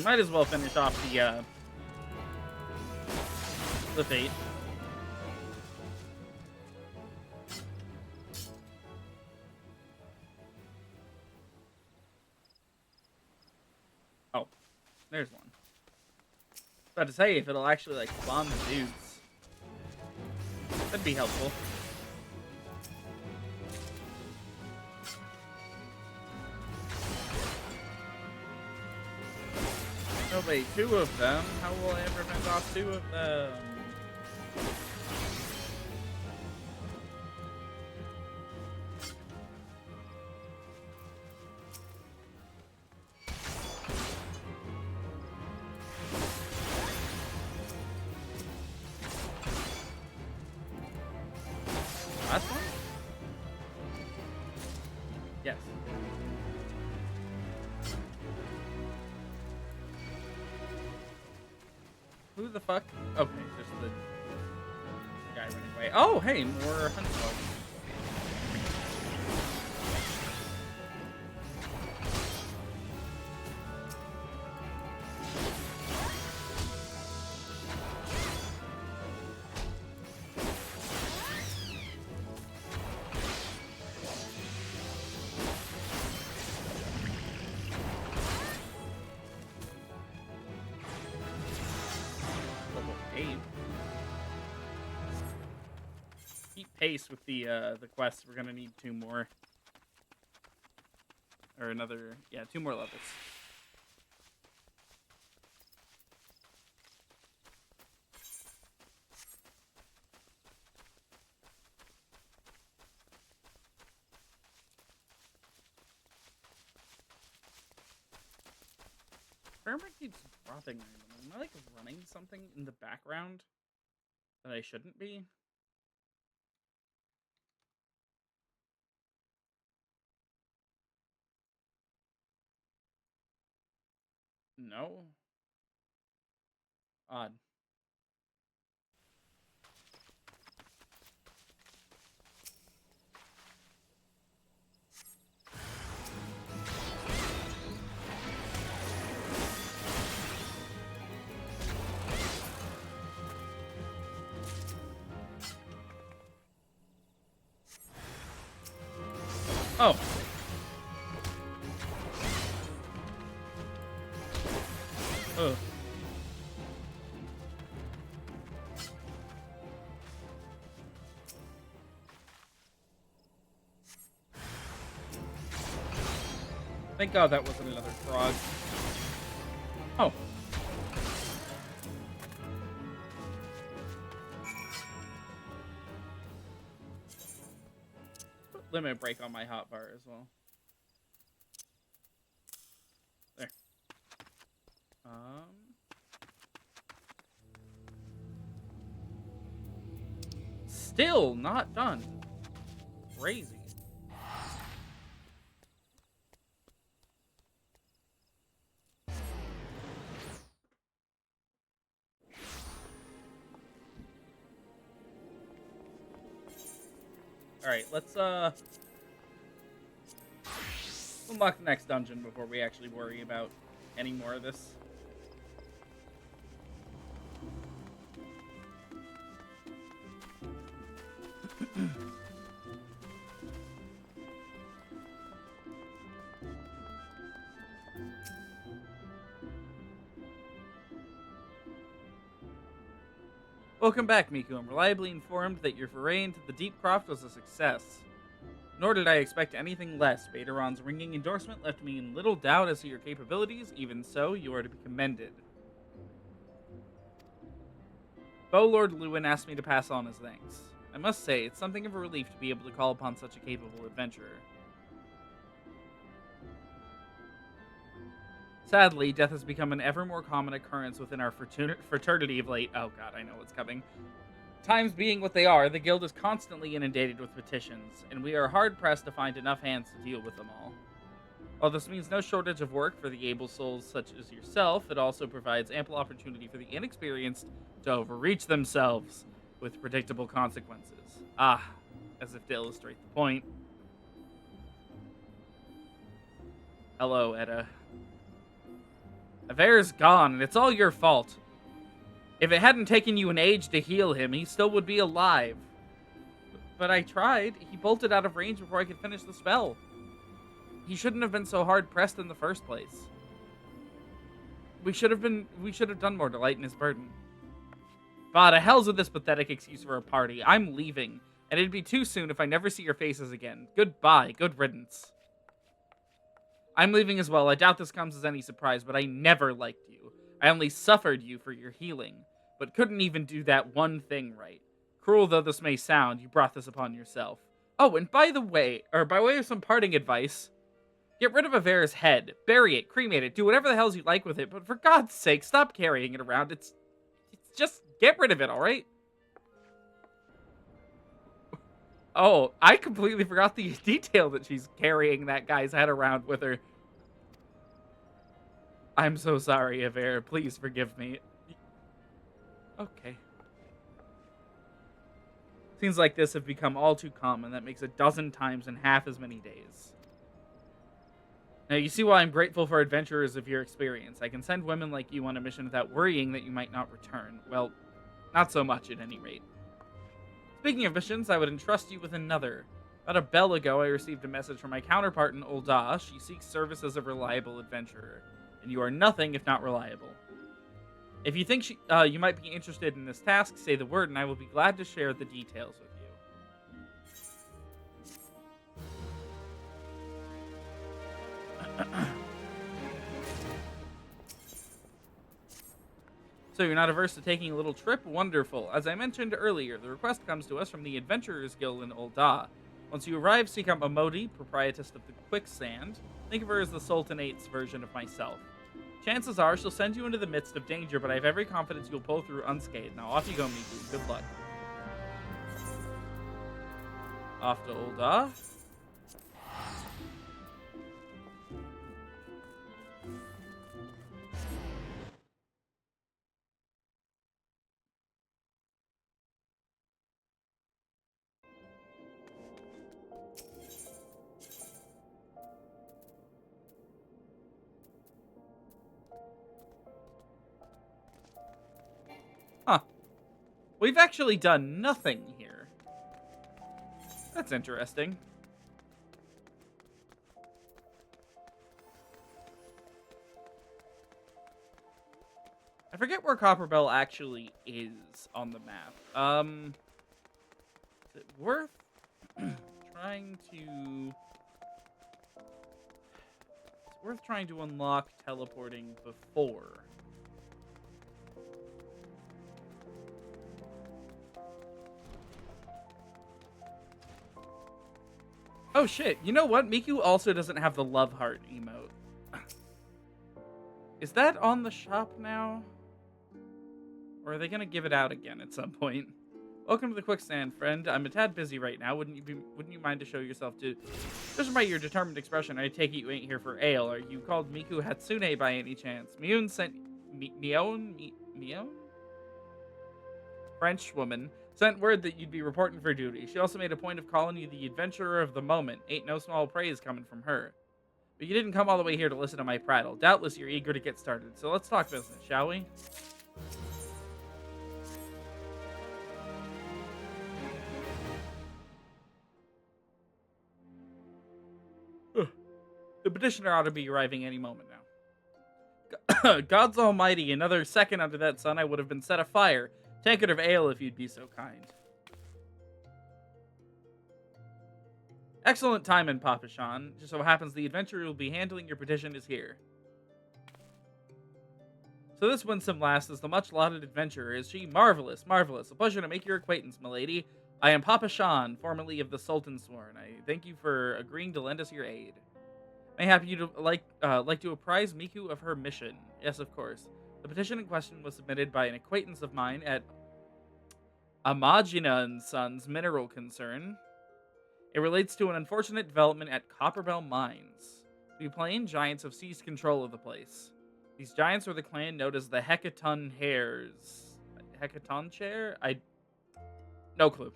Might as well finish off the fate. Oh, there's one. About to say if it'll actually spawn the dudes, that'd be helpful. Oh wait, 2 of them? How will I ever fend off 2 of them? Last one? Yes. Who the fuck? Okay, just the guy running away. Oh, hey, more hunting dogs. Pace with the quest. We're gonna need 2 more, or another, 2 more levels. frame rate keeps dropping randomly. Am I like running something in the background that I shouldn't be? No. Odd. Oh. Ugh. Thank God that wasn't another frog. Oh. Put limit break on my hotbar as well. There. Still not done. Crazy. Alright, let's unlock the next dungeon before we actually worry about any more of this. Welcome back, Miku. I'm reliably informed that your foray into the Deep Croft was a success. Nor did I expect anything less. Baderon's ringing endorsement left me in little doubt as to your capabilities. Even so, you are to be commended. Lord Lewin asked me to pass on his thanks. I must say, it's something of a relief to be able to call upon such a capable adventurer. Sadly, death has become an ever more common occurrence within our fraternity of late. Oh god, I know what's coming. Times being what they are, the guild is constantly inundated with petitions, and we are hard-pressed to find enough hands to deal with them all. While this means no shortage of work for the able souls such as yourself, it also provides ample opportunity for the inexperienced to overreach themselves with predictable consequences. Ah, as if to illustrate the point. Hello, Edda. Aver's gone, and it's all your fault. If it hadn't taken you an age to heal him, he still would be alive. But I tried. He bolted out of range before I could finish the spell. He shouldn't have been so hard-pressed in the first place. We should have done more to lighten his burden. Bah, the hell's with this pathetic excuse for a party. I'm leaving, and it'd be too soon if I never see your faces again. Goodbye. Good riddance. I'm leaving as well. I doubt this comes as any surprise, but I never liked you. I only suffered you for your healing, but couldn't even do that one thing right. Cruel though this may sound, you brought this upon yourself. Oh, and by way of some parting advice, get rid of Aver's head, bury it, cremate it, do whatever the hells you like with it, but for God's sake, stop carrying it around. It's just get rid of it, alright? Oh, I completely forgot the detail that she's carrying that guy's head around with her. I'm so sorry, Aver. Please forgive me. Okay. Scenes like this have become all too common. That makes 12 times in half as many days. Now, you see why I'm grateful for adventurers of your experience. I can send women like you on a mission without worrying that you might not return. Well, not so much at any rate. Speaking of missions, I would entrust you with another. About a bell ago, I received a message from my counterpart in Ul'dah. She seeks service as a reliable adventurer, and you are nothing if not reliable. If you think you might be interested in this task, say the word, and I will be glad to share the details with you. So you're not averse to taking a little trip? Wonderful. As I mentioned earlier, the request comes to us from the Adventurers Guild in Ul'dah. Once you arrive, seek out Momodi, proprietress of the Quicksand. Think of her as the Sultanate's version of myself. Chances are she'll send you into the midst of danger, but I have every confidence you'll pull through unscathed. Now off you go, Miku. Good luck. Off to Ul'dah. Huh. We've actually done nothing here. That's interesting. I forget where Copperbell actually is on the map. Is it worth trying to... It's worth trying to unlock teleporting before. Oh shit, you know what? Miku also doesn't have the love heart emote. Is that on the shop now? Or are they gonna give it out again at some point? Welcome to the quicksand, friend. I'm a tad busy right now. Wouldn't you mind to show yourself to... Judging by your determined expression, I take it you ain't here for ale. Are you called Miku Hatsune by any chance? Mion sent... Mion? French woman sent word that you'd be reporting for duty. She also made a point of calling you the adventurer of the moment. Ain't no small praise coming from her. But you didn't come all the way here to listen to my prattle. Doubtless you're eager to get started. So let's talk business, shall we? The petitioner ought to be arriving any moment now. God's almighty, another second under that sun I would have been set afire. Tankard of ale if you'd be so kind. Excellent timing, Papa Sean. Just so happens the adventurer who will be handling your petition is here. So this winsome lass is the much-lauded adventurer, is she? Marvelous, marvelous. A pleasure to make your acquaintance, milady. I am Papa Sean, formerly of the Sultan's Sworn. I thank you for agreeing to lend us your aid. Mayhap you to like to apprise Miku of her mission. Yes, of course. The petition in question was submitted by an acquaintance of mine at Amagina & Sons Mineral Concern. It relates to an unfortunate development at Copperbell Mines. The Plain Giants have seized control of the place. These giants are the clan known as the Hecaton Hares. Hecaton Chair? No clue.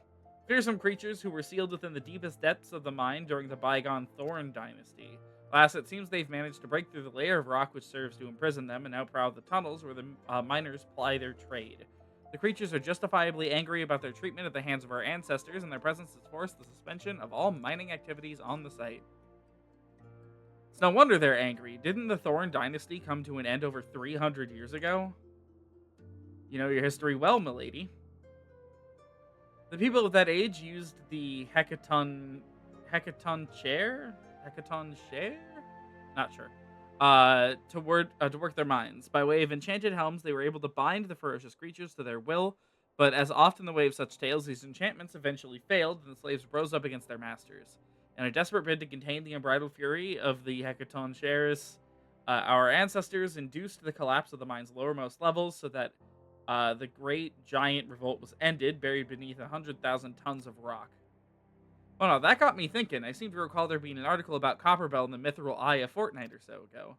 Fearsome creatures who were sealed within the deepest depths of the mine during the bygone Thorn Dynasty. Alas, it seems they've managed to break through the layer of rock which serves to imprison them and now prowl the tunnels where the miners ply their trade. The creatures are justifiably angry about their treatment at the hands of our ancestors, and their presence has forced the suspension of all mining activities on the site. It's no wonder they're angry. Didn't the Thorn Dynasty come to an end over 300 years ago? You know your history well, milady. The people of that age used the Hecaton Chair? Hecaton Share? Not sure. To work their mines. By way of enchanted helms, they were able to bind the ferocious creatures to their will, but as often the way of such tales, these enchantments eventually failed, and the slaves rose up against their masters. In a desperate bid to contain the unbridled fury of the Hecaton Shares, our ancestors induced the collapse of the mine's lowermost levels so that the great giant revolt was ended, buried beneath 100,000 tons of rock. Oh no, that got me thinking. I seem to recall there being an article about Copperbell in the Mithril Eye a fortnight or so ago.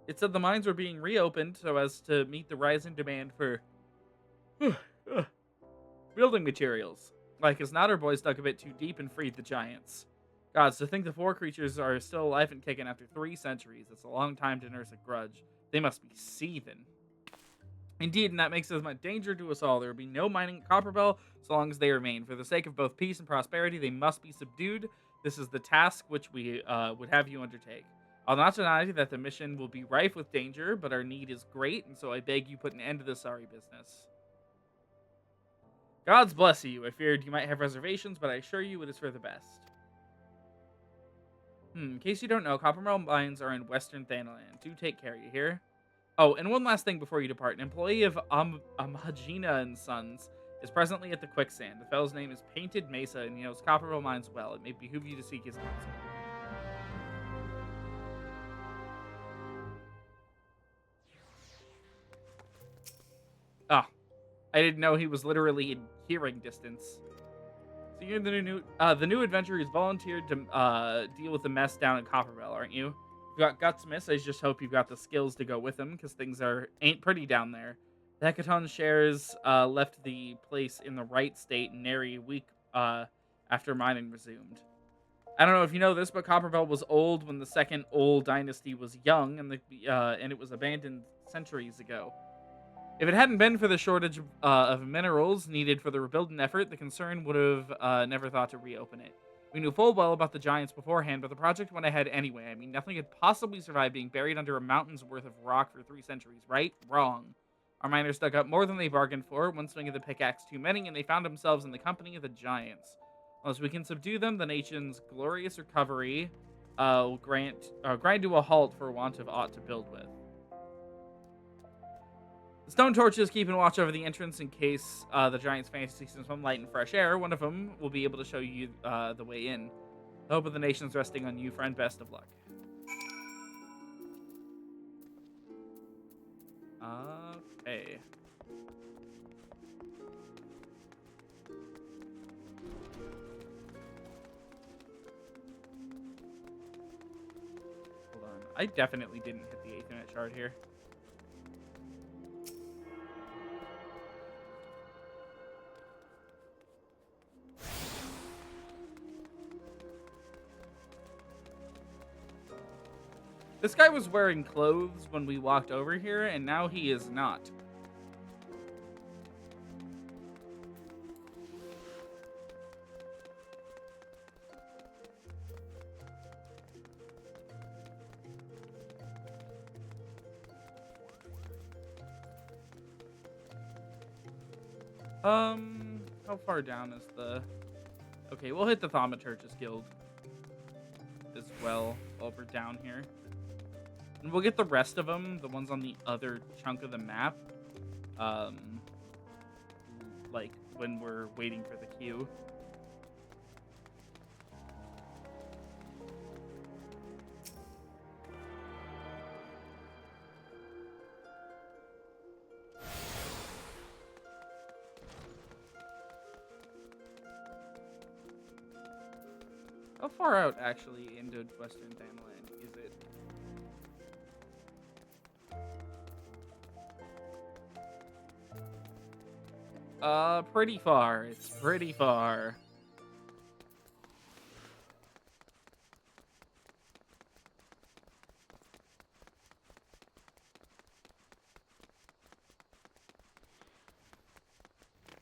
It said the mines were being reopened so as to meet the rising demand for building materials. Like his Nodder boys dug a bit too deep and freed the giants. Gods, to think the four creatures are still alive and kicking after 3 centuries. It's a long time to nurse a grudge. They must be seething. Indeed, and that makes as much danger to us all. There will be no mining at Copperbell so long as they remain. For the sake of both peace and prosperity, they must be subdued. This is the task which we would have you undertake. I'll not deny that the mission will be rife with danger, but our need is great, and so I beg you put an end to this sorry business. Gods bless you. I feared you might have reservations, but I assure you it is for the best. In case you don't know, Copperbell Mines are in western Thanaland. Do take care, you hear? Oh, and one last thing before you depart. An employee of Amagina & Sons is presently at the quicksand. The fellow's name is Painted Mesa, and he knows Copperbell Mines well. It may behoove you to seek his counsel. Oh, I didn't know he was literally in hearing distance. So you're the new adventurer who's volunteered to deal with the mess down in Copperbell, aren't you? You got gutsmiths. I just hope you've got the skills to go with them, because things ain't pretty down there. The Hecaton shares left the place in the right state nary a week after mining resumed. I don't know if you know this, but Copperbell was old when the second old dynasty was young, and it was abandoned centuries ago. If it hadn't been for the shortage of minerals needed for the rebuilding effort, the concern would have never thought to reopen it. We knew full well about the giants beforehand, but the project went ahead anyway. I mean, nothing could possibly survive being buried under a mountain's worth of rock for 3 centuries, right? Wrong. Our miners dug up more than they bargained for, one swing of the pickaxe too many, and they found themselves in the company of the giants. Unless we can subdue them, the nation's glorious recovery will grind to a halt for want of aught to build with. The stone torches keeping watch over the entrance in case the giants fancy some light and fresh air. One of them will be able to show you the way in. The hope of the nation's resting on you, friend. Best of luck. Okay. Hold on. I definitely didn't hit the 8th-minute chart here. This guy was wearing clothes when we walked over here, and now he is not. How far down is the... Okay, we'll hit the Thaumaturgus Guild as well while we're down here. And we'll get the rest of them, the ones on the other chunk of the map, like when we're waiting for the queue. How far out, actually, into Western Danland is it? Pretty far. It's pretty far.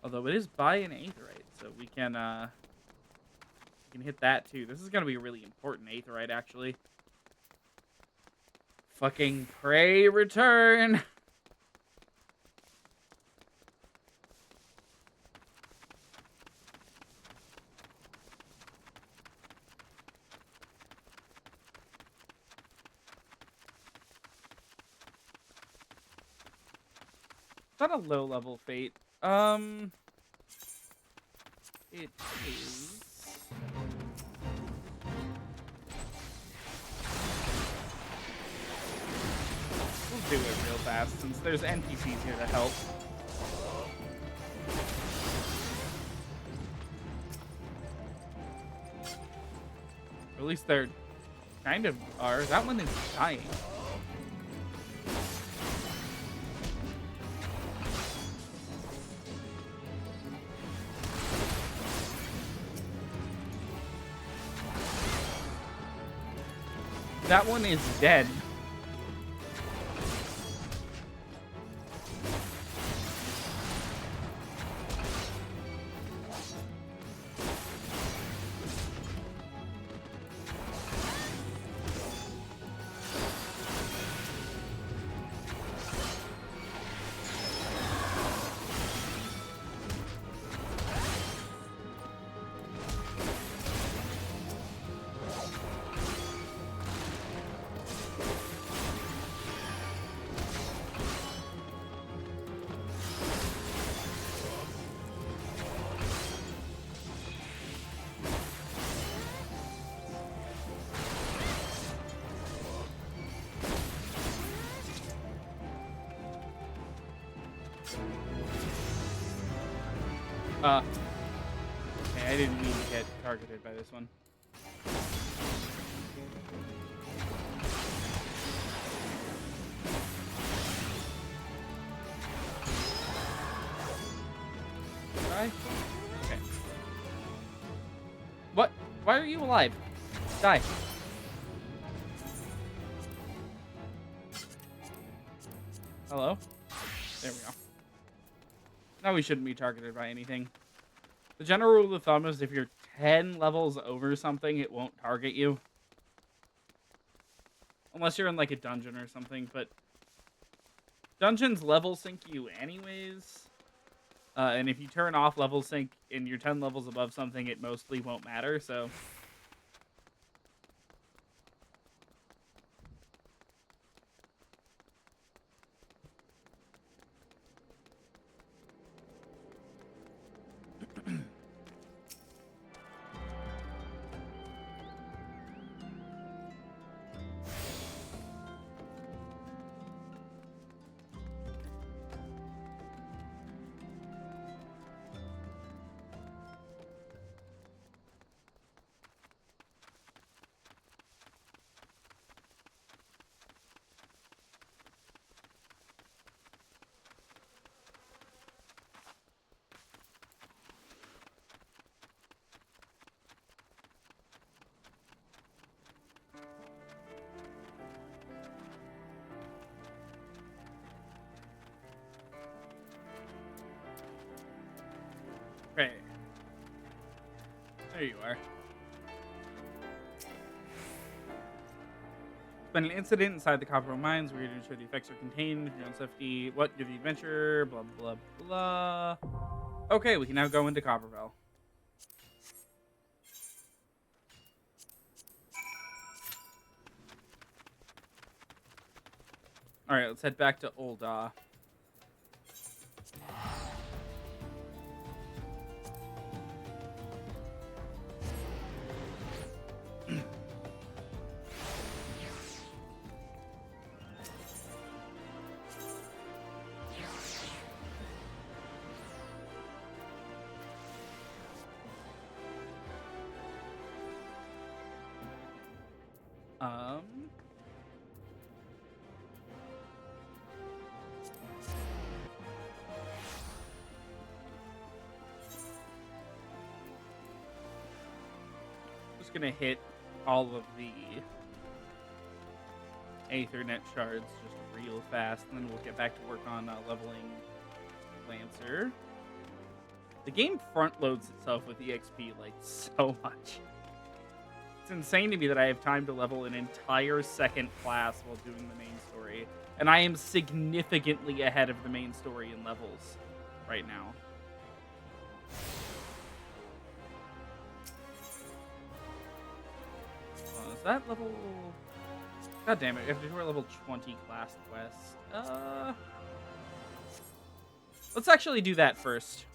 Although it is by an aetherite, so we can hit that too. This is gonna be a really important aetherite, actually. Fucking pray return. It's not a low level fate. It is. We'll do it real fast since there's NPCs here to help. Or at least they're kind of are. That one is dying. That one is dead. Uh, okay, I didn't mean to get targeted by this one. Did I? Okay. What? Why are you alive? Die. Hello? There we go. Now we shouldn't be targeted by anything. The general rule of thumb is if you're 10 levels over something, it won't target you. Unless you're in like a dungeon or something, but dungeons level sync you anyways. And if you turn off level sync and you're 10 levels above something, it mostly won't matter, so... Okay. There you are. Been an incident inside the Copperbell mines. We're going to ensure the effects are contained. Your own safety. What? You're the adventurer. Blah, blah, blah. Okay, we can now go into Copperbell. Alright, let's head back to Ul'dah. Just gonna hit all of the Aethernet shards just real fast, and then we'll get back to work on leveling Lancer. The game front loads itself with EXP like so much. It's insane to me that I have time to level an entire second class while doing the main story. And I am significantly ahead of the main story in levels right now. Is that level... God damn it, we have to do our level 20 class quest. Let's actually do that first.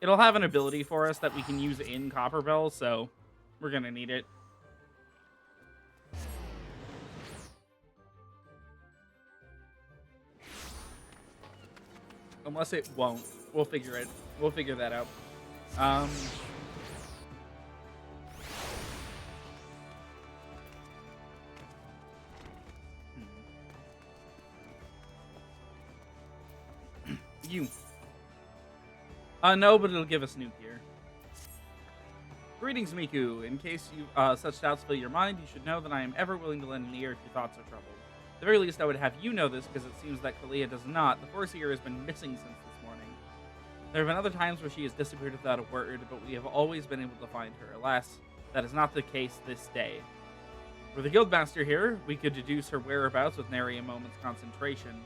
It'll have an ability for us that we can use in Copperbell, so we're gonna need it. Unless it won't. We'll figure it. We'll figure that out. You. No, but it'll give us new gear. Greetings, Miku. In case you such doubts fill your mind, you should know that I am ever willing to lend an ear if your thoughts are troubled. At the very least, I would have you know this, because it seems that Kalia does not. The Foreseer has been missing since this morning. There have been other times where she has disappeared without a word, but we have always been able to find her. Alas, that is not the case this day. Were the Guildmaster here, we could deduce her whereabouts with nary a moment's concentration.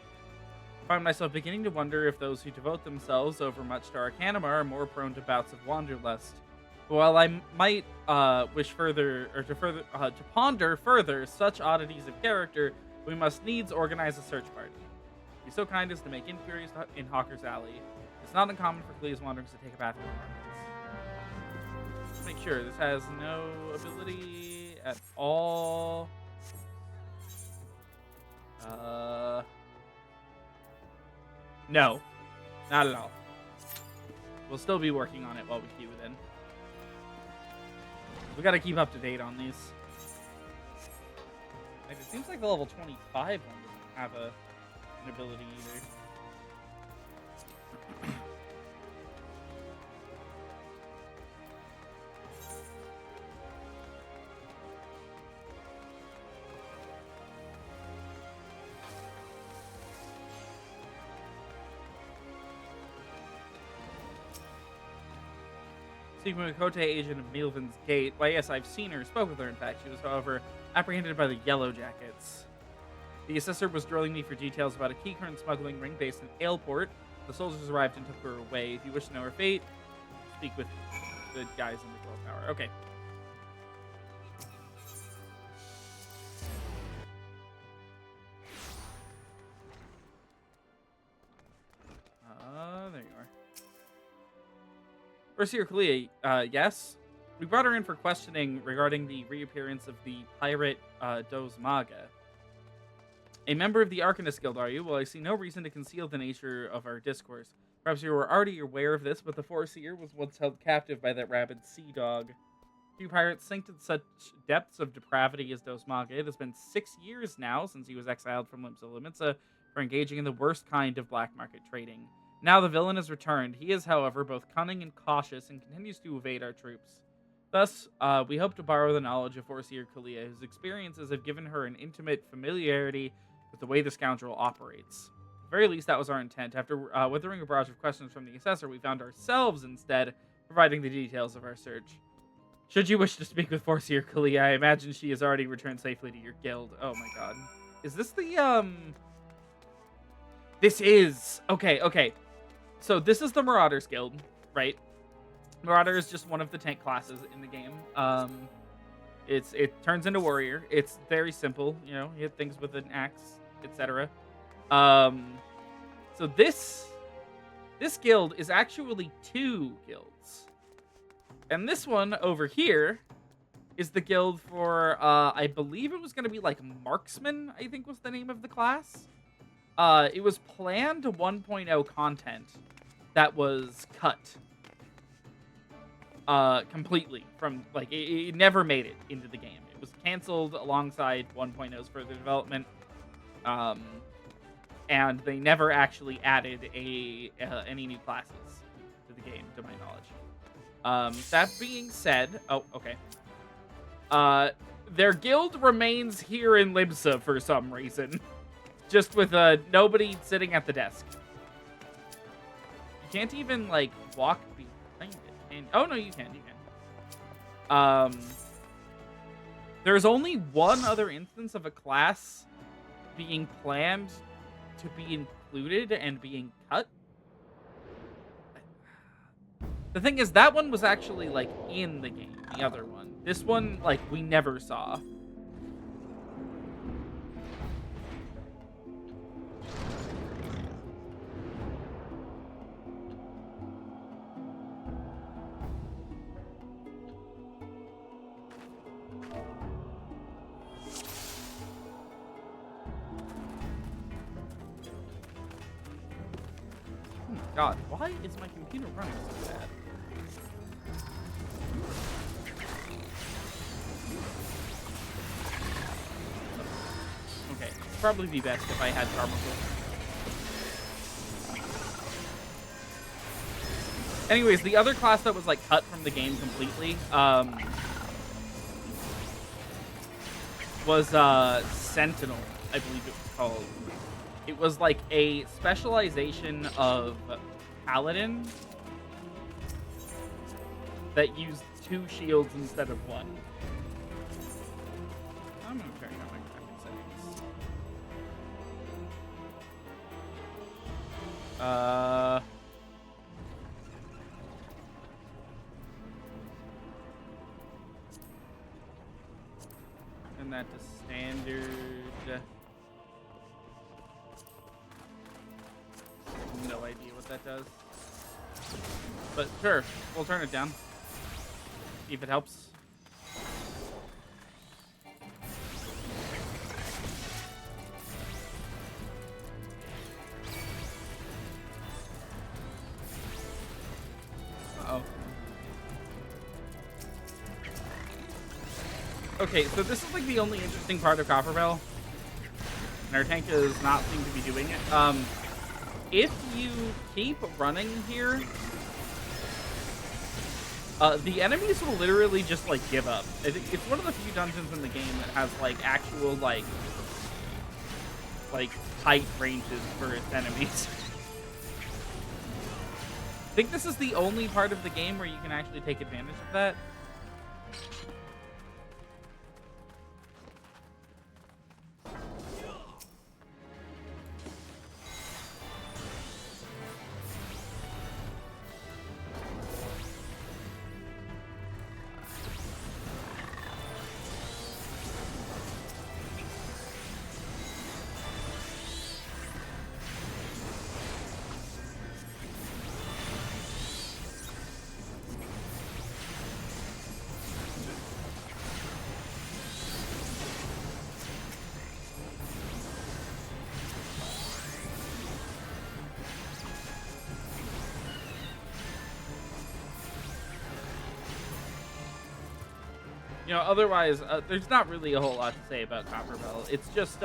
I find myself beginning to wonder if those who devote themselves overmuch to Arcanima are more prone to bouts of wanderlust. But while I might wish further, or to ponder further such oddities of character, we must needs organize a search party. Be so kind as to make inquiries in Hawker's Alley. It's not uncommon for Kalia's wanderings to take a path through the markets. Let's make sure this has no ability at all. No, not at all. We'll still be working on it while we queue it in. We gotta keep up to date on these. Like, it seems like the level 25 one doesn't have an ability either. Speaking with Kote, agent of Melvin's Gate. Why, yes, I've seen her, spoke with her, in fact. She was, however, apprehended by the Yellow Jackets. The assessor was drilling me for details about a keycurrent smuggling ring based in Aleport. The soldiers arrived and took her away. If you wish to know her fate, speak with the guys in the Girl Tower. Okay. There you are. Bersier Kalia, yes? We brought her in for questioning regarding the reappearance of the pirate, Dos Maga. A member of the Arcanist Guild, are you? Well, I see no reason to conceal the nature of our discourse. Perhaps you were already aware of this, but the Foreseer was once held captive by that rabid sea dog. Few pirates sink to such depths of depravity as Dos Maga. It has been 6 years now since he was exiled from Limsa Limitsa for engaging in the worst kind of black market trading. Now the villain has returned. He is, however, both cunning and cautious and continues to evade our troops. Thus, we hope to borrow the knowledge of Forseer Kalia, whose experiences have given her an intimate familiarity with the way the scoundrel operates. At the very least, that was our intent. After withering a barrage of questions from the assessor, we found ourselves instead providing the details of our search. Should you wish to speak with Forseer Kalia, I imagine she has already returned safely to your guild. Oh my god. Is this the, This is... Okay. So this is the Marauders Guild, right? Marauder is just one of the tank classes in the game. It turns into warrior. It's very simple, you know, you hit things with an axe, etc. So this guild is actually 2 guilds. And this one over here is the guild for, I believe it was going to be like Marksman, I think was the name of the class. It was planned 1.0 content that was cut completely from, like, it never made it into the game. It was canceled alongside 1.0's further development, and they never actually added any new classes to the game, to my knowledge. That being said, their guild remains here in Limsa for some reason, just with nobody sitting at the desk. You can't even, like, walk behind it. And, oh, no, you can. There's only one other instance of a class being planned to be included and being cut. The thing is, that one was actually, like, in the game, the other one. This one, like, we never saw. God, why is my computer running so bad? Okay, it'd probably be best if I had Copperbell. Anyways, the other class that was, like, cut from the game completely, was, Sentinel, I believe it was called. It was like a specialization of Paladin that used 2 shields instead of 1. I'm gonna turn on my graphics settings. And that to standard. No idea what that does. But sure, we'll turn it down. See if it helps. Okay, so this is like the only interesting part of Copperbell, and our tank does not seem to be doing it. If you keep running here, the enemies will literally just like give up. I think it's one of the few dungeons in the game that has like actual like height ranges for its enemies. I think this is the only part of the game where you can actually take advantage of that. You know, otherwise, there's not really a whole lot to say about Copperbell. It's just,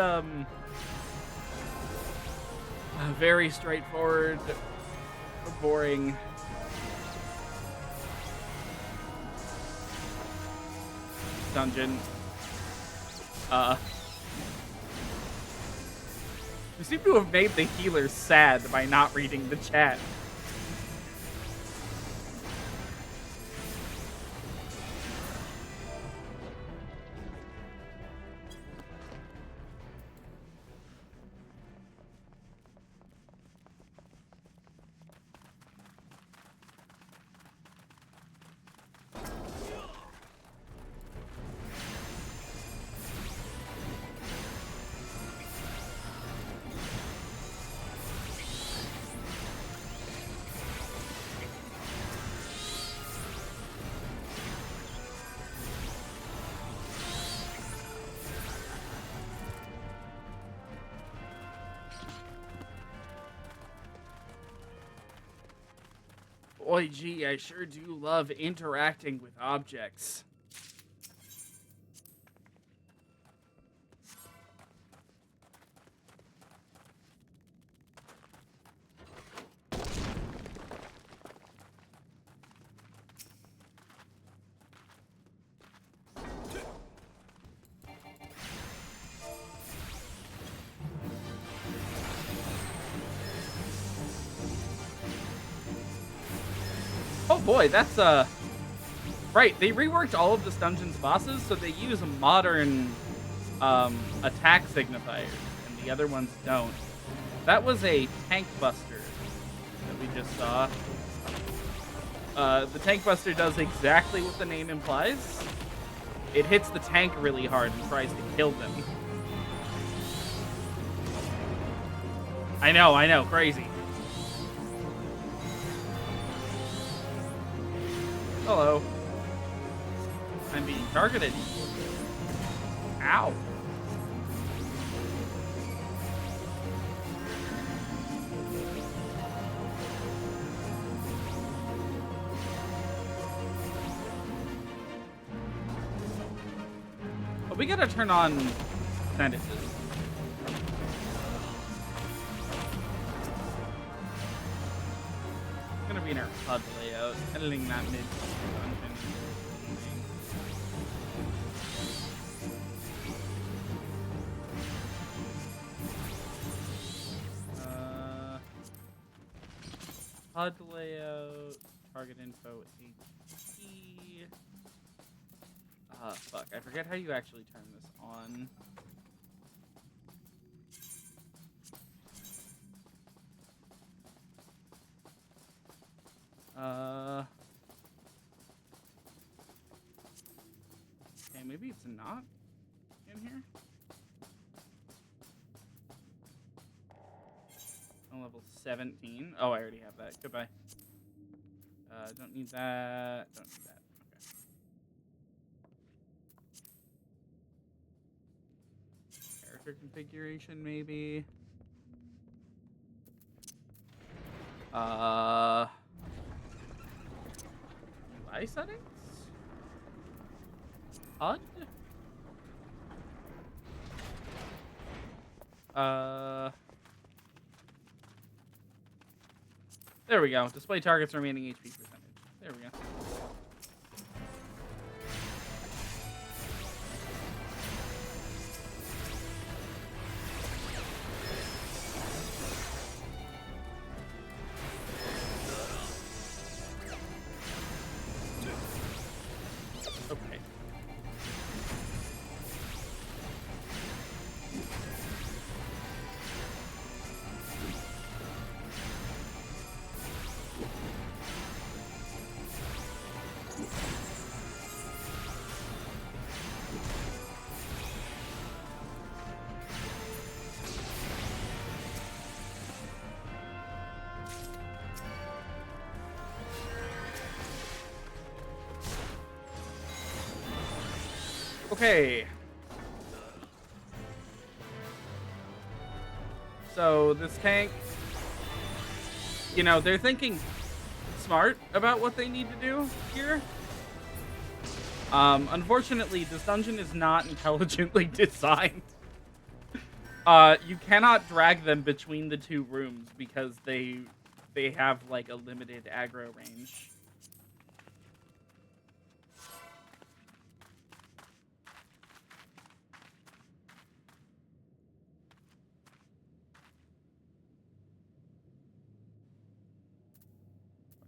very straightforward, boring. Dungeon. We seem to have made the healers sad by not reading the chat. Boy, gee, I sure do love interacting with objects. Oh boy, that's right. They reworked all of this dungeon's bosses, so they use modern attack signifiers, and the other ones don't. That was a tank buster that we just saw. The tank buster does exactly what the name implies. It hits the tank really hard and tries to kill them. I know, crazy. Hello. I'm being targeted. Ow. But we gotta turn on sentences. It's gonna be in our HUD layout, editing that mid dungeon. HUD layout, target info, HP. Fuck, I forget how you actually turn this on. Okay, maybe it's not in here. On level 17. Oh, I already have that. Goodbye. Don't need that. Don't need that. Okay. Character configuration, maybe. UI settings? HUD? There we go. Display target's remaining HP percentage. There we go. Okay. Okay. So this tank, you know, they're thinking smart about what they need to do here. Unfortunately, this dungeon is not intelligently designed. You cannot drag them between the two rooms because they have like a limited aggro range.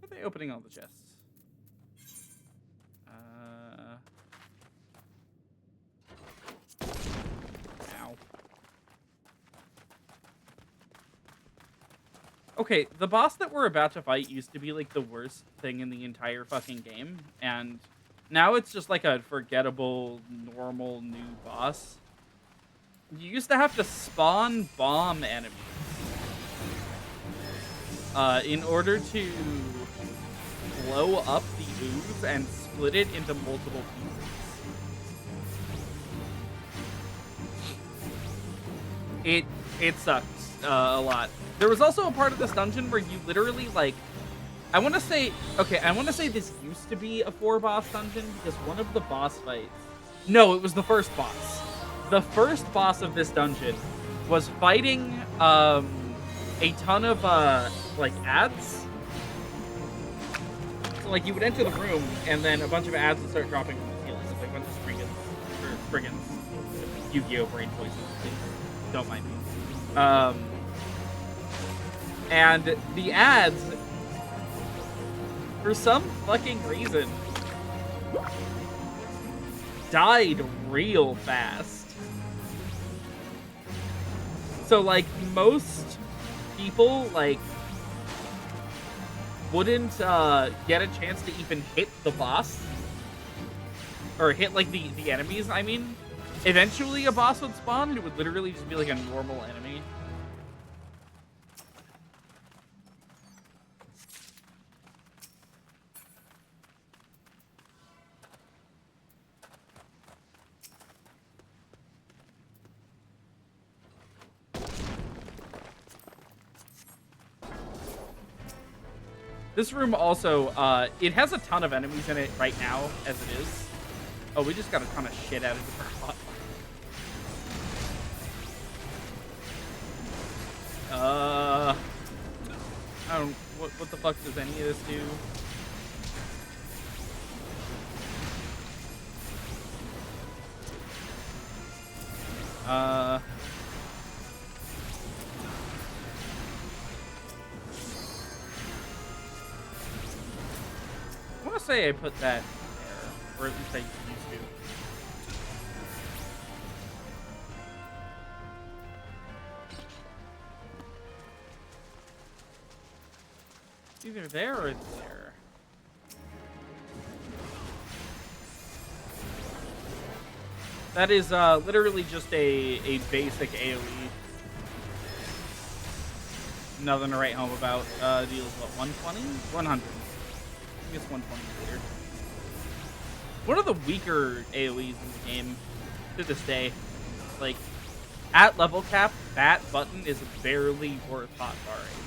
Why are they opening all the chests? Ow. Okay, the boss that we're about to fight used to be like the worst thing in the entire fucking game, and now it's just like a forgettable, normal new boss. You used to have to spawn bomb enemies in order to blow up the ooze and split it into multiple pieces. It sucks a lot. There was also a part of this dungeon where you literally like, I want to say this used to be a 4-boss dungeon because one of the boss fights, no, it was the first boss. The first boss of this dungeon was fighting a ton of like ads. So like you would enter the room and then a bunch of ads would start dropping from the ceiling, like a bunch of Spriggans. Yu-Gi-Oh! Brain voices, please. Don't mind me. And the ads, for some fucking reason, died real fast. So, like, most people, like, wouldn't get a chance to even hit the boss. Or hit, like, the enemies, I mean. Eventually a boss would spawn, and it would literally just be, like, a normal enemy. This room also, it has a ton of enemies in it right now, as it is. Oh, we just got a ton of shit out of the bot. I don't, what the fuck does any of this do? I want to say I put that there, or at least I used to. Either there or there. That is literally just a basic AoE. Nothing to write home about. Deals what, 120? 100. I guess 120 later. One of the weaker AoEs in the game to this day. Like, at level cap, that button is barely worth hotbarring.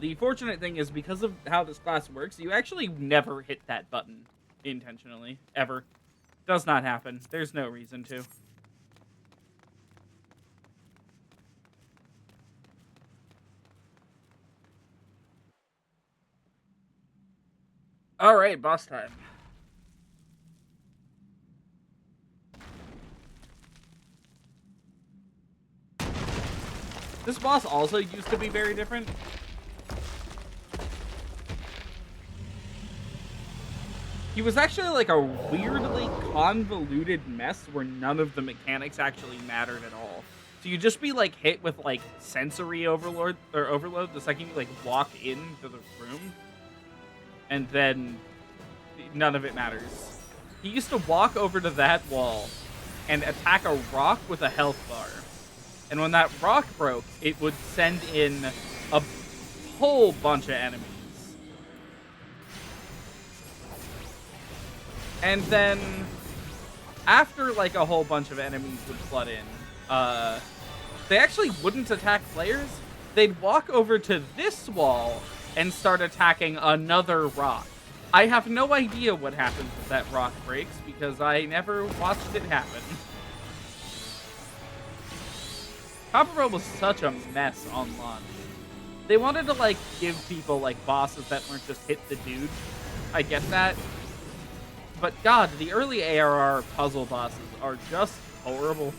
The fortunate thing is because of how this class works, you actually never hit that button intentionally, ever. Does not happen. There's no reason to. All right, boss time. This boss also used to be very different. He was actually like a weirdly convoluted mess where none of the mechanics actually mattered at all. So you'd just be like hit with like sensory overload the second you like walk into the room, and then none of it matters. He used to walk over to that wall and attack a rock with a health bar. And when that rock broke, it would send in a whole bunch of enemies. And then, after like a whole bunch of enemies would flood in, they actually wouldn't attack players. They'd walk over to this wall and start attacking another rock. I have no idea what happens if that rock breaks because I never watched it happen. Copperbell was such a mess on launch. They wanted to like give people like bosses that weren't just hit the dude. I get that. But God, the early ARR puzzle bosses are just horrible.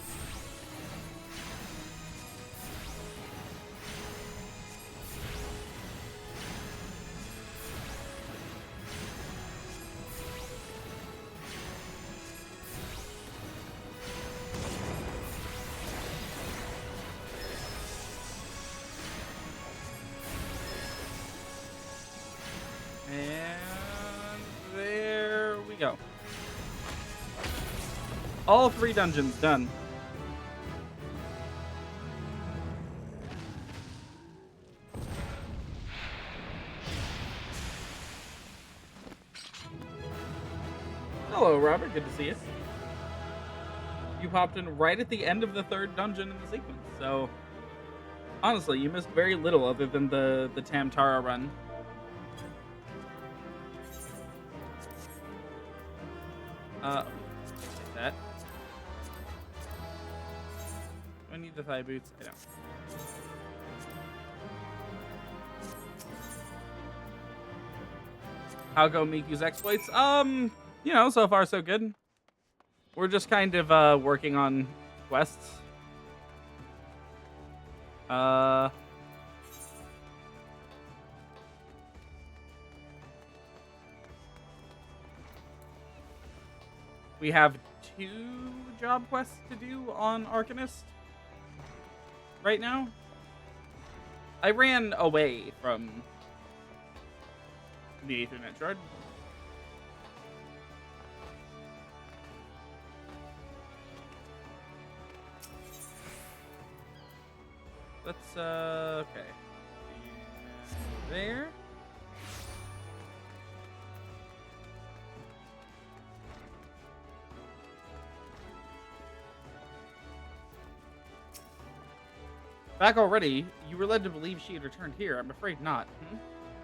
Go. All 3 dungeons done. Hello, Robert. Good to see you. You popped in right at the end of the 3rd dungeon in the sequence, so honestly, you missed very little other than the TamTara run. That. Do I need the thigh boots? I don't. How go Miku's exploits? You know, so far so good. We're just kind of working on quests. We have 2 job quests to do on Arcanist right now. I ran away from the Ethernet shard. Let's, okay. There. Back already? You were led to believe she had returned here. I'm afraid not.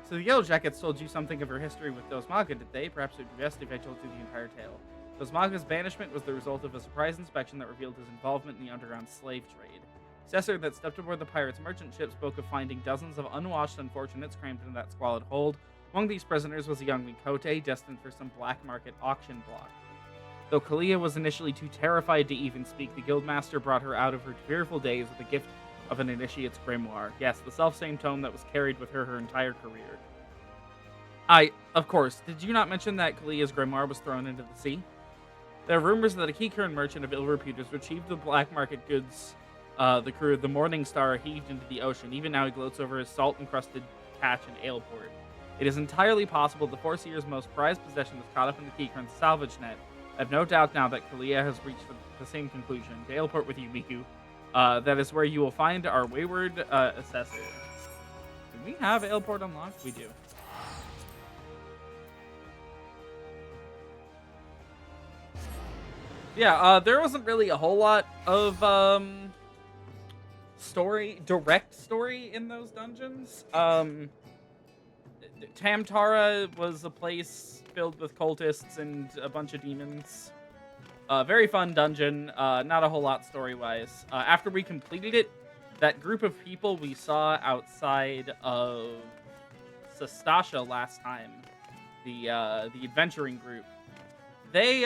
So the Yellow Jackets told you something of her history with Dosmaga, did they? Perhaps it would be best if I told you the entire tale. Dosmaga's banishment was the result of a surprise inspection that revealed his involvement in the underground slave trade. Cesar that stepped aboard the pirate's merchant ship spoke of finding dozens of unwashed unfortunates crammed into that squalid hold. Among these prisoners was a young Mikote, destined for some black market auction block. Though Kalia was initially too terrified to even speak, the guildmaster brought her out of her fearful days with a gift of an initiate's grimoire. Yes, the self-same tome that was carried with her entire career. Of course, did you not mention that Kalia's grimoire was thrown into the sea? There are rumors that a Keycurn merchant of ill repute has retrieved the black market goods the crew of the Morning Star heaved into the ocean. Even now he gloats over his salt-encrusted catch in Aleport. It is entirely possible the Foreseer's most prized possession was caught up in the Keycurn's salvage net. I have no doubt now that Kalia has reached the same conclusion. To Aleport with you, Miku. That is where you will find our wayward assessor. Do we have Aleport unlocked? We do. Yeah, there wasn't really a whole lot of direct story in those dungeons. TamTara was a place filled with cultists and a bunch of demons. Very fun dungeon. Not a whole lot story-wise. After we completed it, that group of people we saw outside of Sestasha last time, the adventuring group, they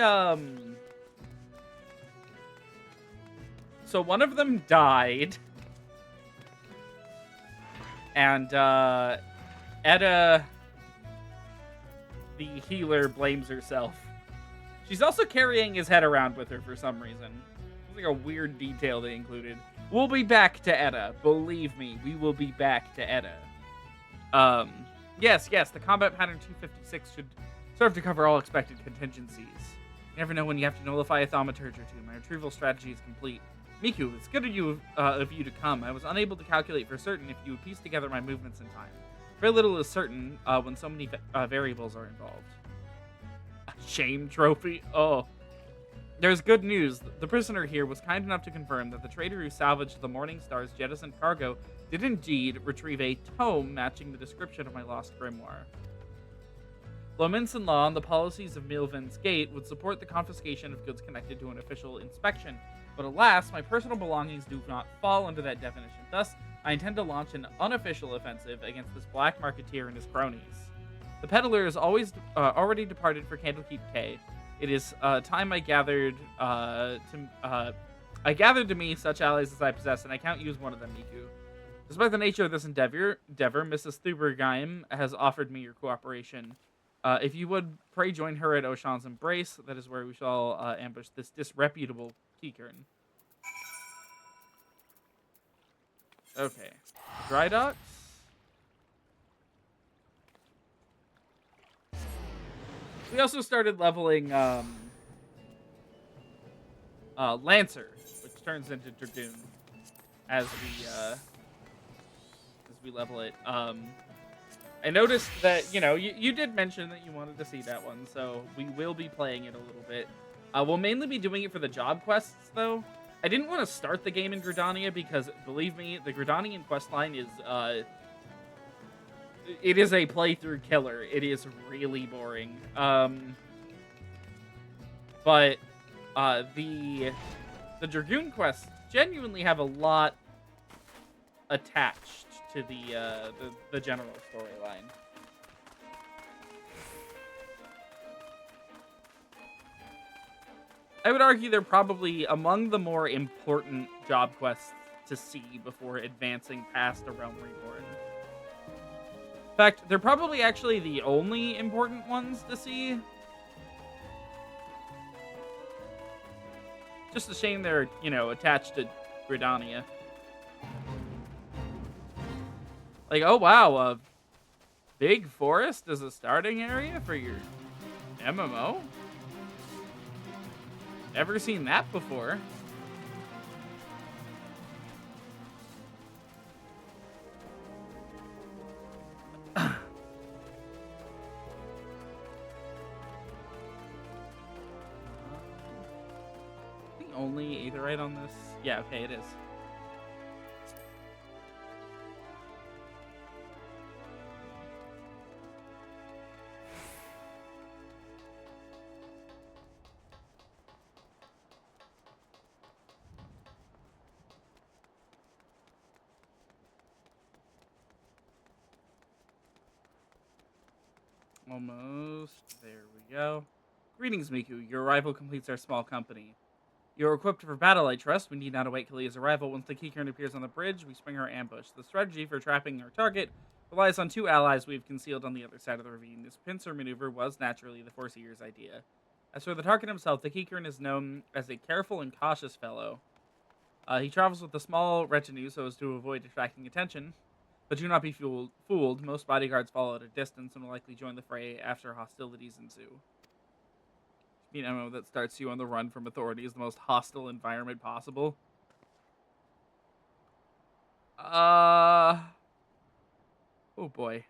so one of them died, and Edda, the healer, blames herself. She's also carrying his head around with her for some reason. It's like a weird detail they included. We'll be back to Edda. Believe me, we will be back to Edda. Yes, the combat pattern 256 should serve to cover all expected contingencies. You never know when you have to nullify a thaumaturge or two. My retrieval strategy is complete. Miku, it's good of you to come. I was unable to calculate for certain if you would piece together my movements in time. Very little is certain when so many variables are involved. Shame trophy. Oh, there's good news. The prisoner here was kind enough to confirm that the trader who salvaged the Morning Star's jettisoned cargo did indeed retrieve a tome matching the description of my lost grimoire. Lominson law and the policies of Milvin's Gate would support the confiscation of goods connected to an official inspection, but alas, my personal belongings do not fall under that definition. Thus, I intend to launch an unofficial offensive against this black marketeer and his cronies. The peddler is already departed for Candlekeep K. It is time I gathered to me such allies as I possess, and I count you as one of them, Miku. Despite the nature of this endeavor, Mrs. Thubergeim has offered me your cooperation. If you would, pray join her at Oshan's Embrace. That is where we shall ambush this disreputable Kikern. Okay. Dry docks? We also started leveling Lancer, which turns into Dragoon as we level it. I noticed that, you did mention that you wanted to see that one, so we will be playing it a little bit. We'll mainly be doing it for the job quests, though. I didn't want to start the game in Gridania because, believe me, the Gridanian questline is, it is a playthrough killer. It is really boring. But the Dragoon quests genuinely have a lot attached to the general storyline. I would argue they're probably among the more important job quests to see before advancing past a Realm Reborn. In fact, they're probably actually the only important ones to see. Just a shame they're, attached to Gridania. Like, oh wow, a big forest as a starting area for your MMO? Never seen that before. I think only Aetherite on this. Yeah, okay, it is. Almost. There we go. Greetings, Miku. Your arrival completes our small company. You're equipped for battle, I trust. We need not await Kalia's arrival. Once the Kikern appears on the bridge, we spring our ambush. The strategy for trapping our target relies on two allies we've concealed on the other side of the ravine. This pincer maneuver was, naturally, the Foreseer's idea. As for the target himself, the Kikern is known as a careful and cautious fellow. He travels with a small retinue so as to avoid attracting attention. But do not be fooled. Most bodyguards follow at a distance and will likely join the fray after hostilities ensue. An MMO that starts you on the run from authority is the most hostile environment possible. Oh boy.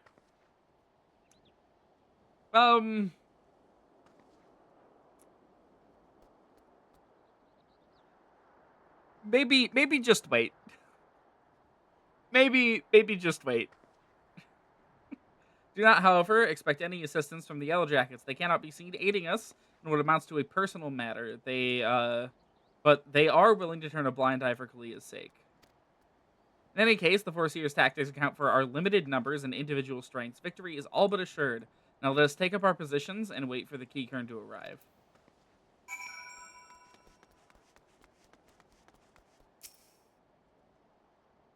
Maybe just wait. Maybe just wait. Do not, however, expect any assistance from the Yellow Jackets. They cannot be seen aiding us, in what amounts to a personal matter. But they are willing to turn a blind eye for Kalia's sake. In any case, the Foreseer's tactics account for our limited numbers and individual strengths. Victory is all but assured. Now let us take up our positions and wait for the Keycurn to arrive.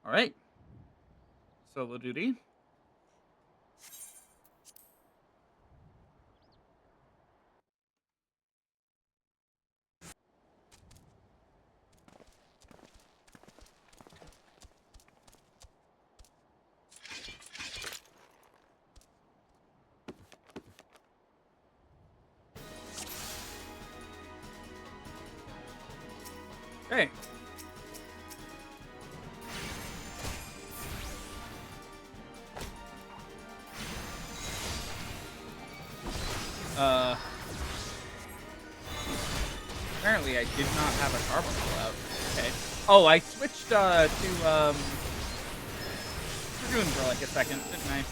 Alright. Solo duty. Okay. Apparently I did not have a Carbuncle out. Okay. Oh, I switched to Dragoon for like a second, didn't I?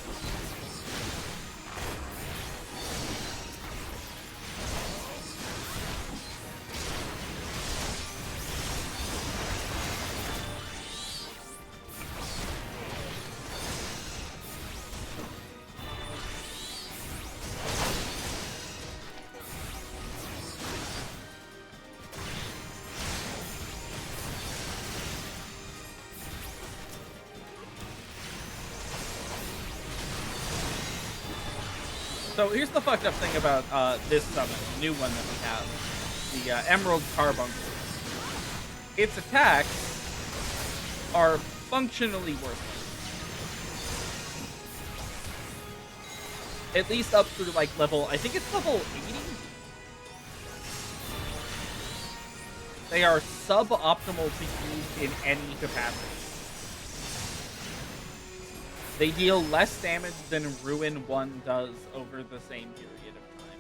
So here's the fucked up thing about this summon, the new one that we have, the Emerald Carbuncle. Its attacks are functionally worthless. At least up through like level, I think it's level 80? They are suboptimal to use in any capacity. They deal less damage than Ruin 1 does over the same period of time.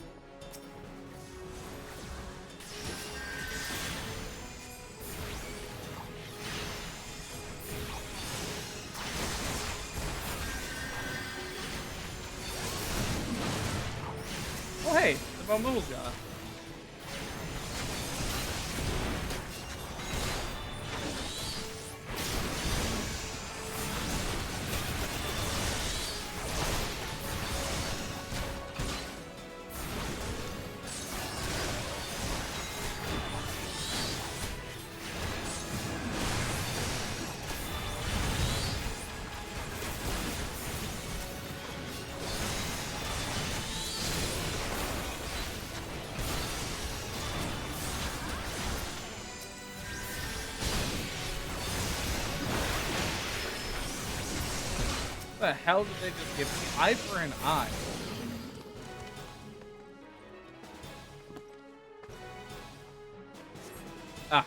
Oh hey, the Bomulja. What the hell did they just give me? Eye for an eye. Ah.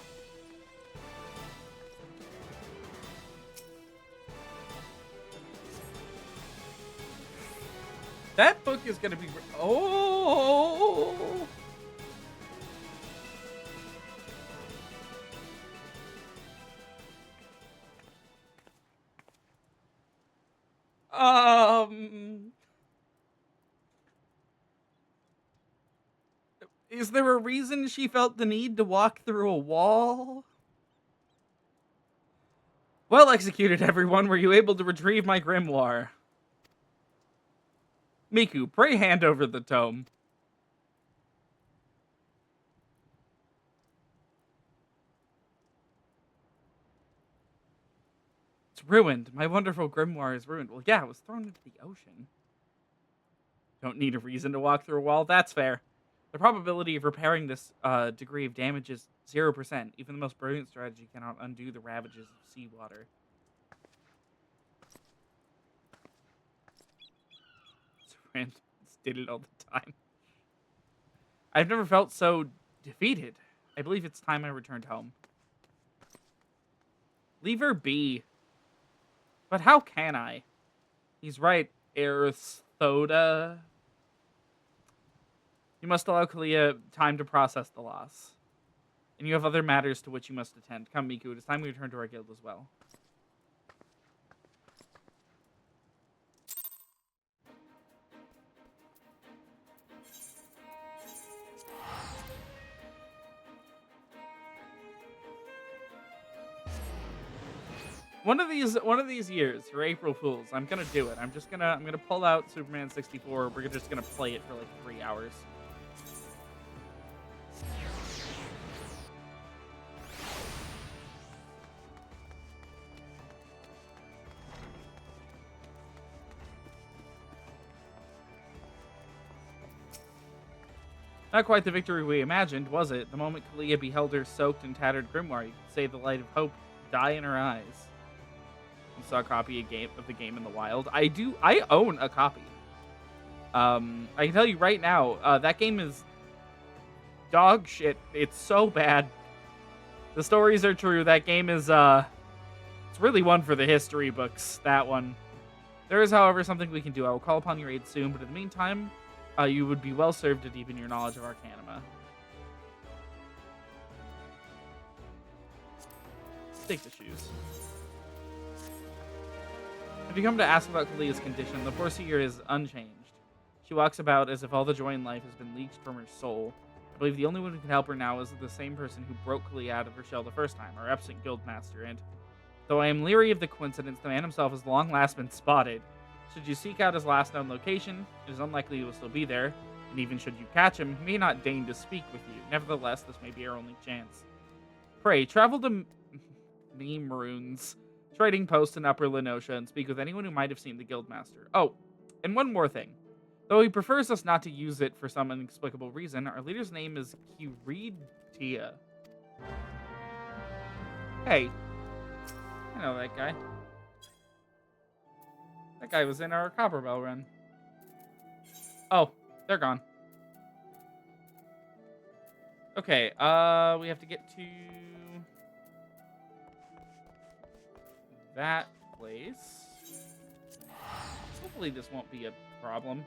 That book is gonna be... Oh! Is there a reason she felt the need to walk through a wall? Well executed, everyone. Were you able to retrieve my grimoire? Miku, pray hand over the tome. It's ruined. My wonderful grimoire is ruined. Well, yeah, it was thrown into the ocean. Don't need a reason to walk through a wall. That's fair. The probability of repairing this degree of damage is 0%. Even the most brilliant strategy cannot undo the ravages of seawater. Rand did it all the time. I've never felt so defeated. I believe it's time I returned home. Leave her be. But how can I? He's right, Earthoda. You must allow Kalia time to process the loss. And you have other matters to which you must attend. Come, Miku, it is time we return to our guild as well. One of these years for April Fools, I'm gonna do it. I'm gonna pull out Superman 64. We're just gonna play it for like 3 hours. Not quite the victory we imagined, was it? The moment Kalia beheld her soaked and tattered grimoire, you could say the light of hope die in her eyes. You saw a copy of the game in the wild. I own a copy. I can tell you right now, that game is dog shit. It's so bad. The stories are true. That game is it's really one for the history books. That one. There is, however, something we can do. I will call upon your aid soon, but in the meantime, you would be well served to deepen your knowledge of Arcanima. Take the shoes. If you come to ask about Kalia's condition, the poor seer is unchanged. She walks about as if all the joy in life has been leached from her soul. I believe the only one who can help her now is the same person who broke Kalia out of her shell the first time, our absent guildmaster, and though I am leery of the coincidence, the man himself has long last been spotted. Should you seek out his last known location, it is unlikely he will still be there, and even should you catch him, he may not deign to speak with you. Nevertheless, this may be our only chance. Pray, travel to Maroon's trading post in Upper Lenosha and speak with anyone who might have seen the guildmaster. Oh, and one more thing. Though he prefers us not to use it for some inexplicable reason, our leader's name is Tia. Hey, I know that guy. That guy was in our Copperbell run. Oh, they're gone. Okay, we have to get to that place. Hopefully this won't be a problem.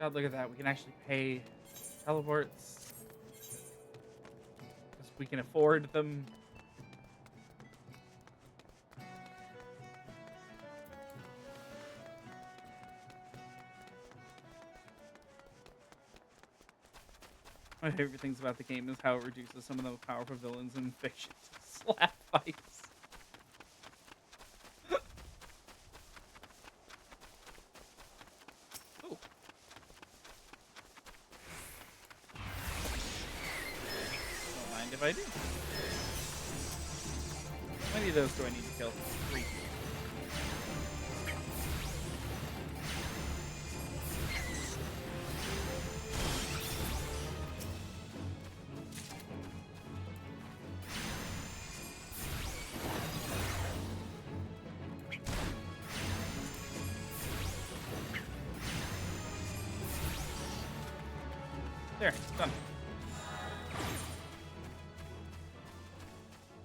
God, look at that. We can actually pay teleports. Because we can afford them. My favorite things about the game is how it reduces some of the most powerful villains in fiction to slap fights. Ooh. Don't mind if I do. How many of those do I need to kill? 3. There, done.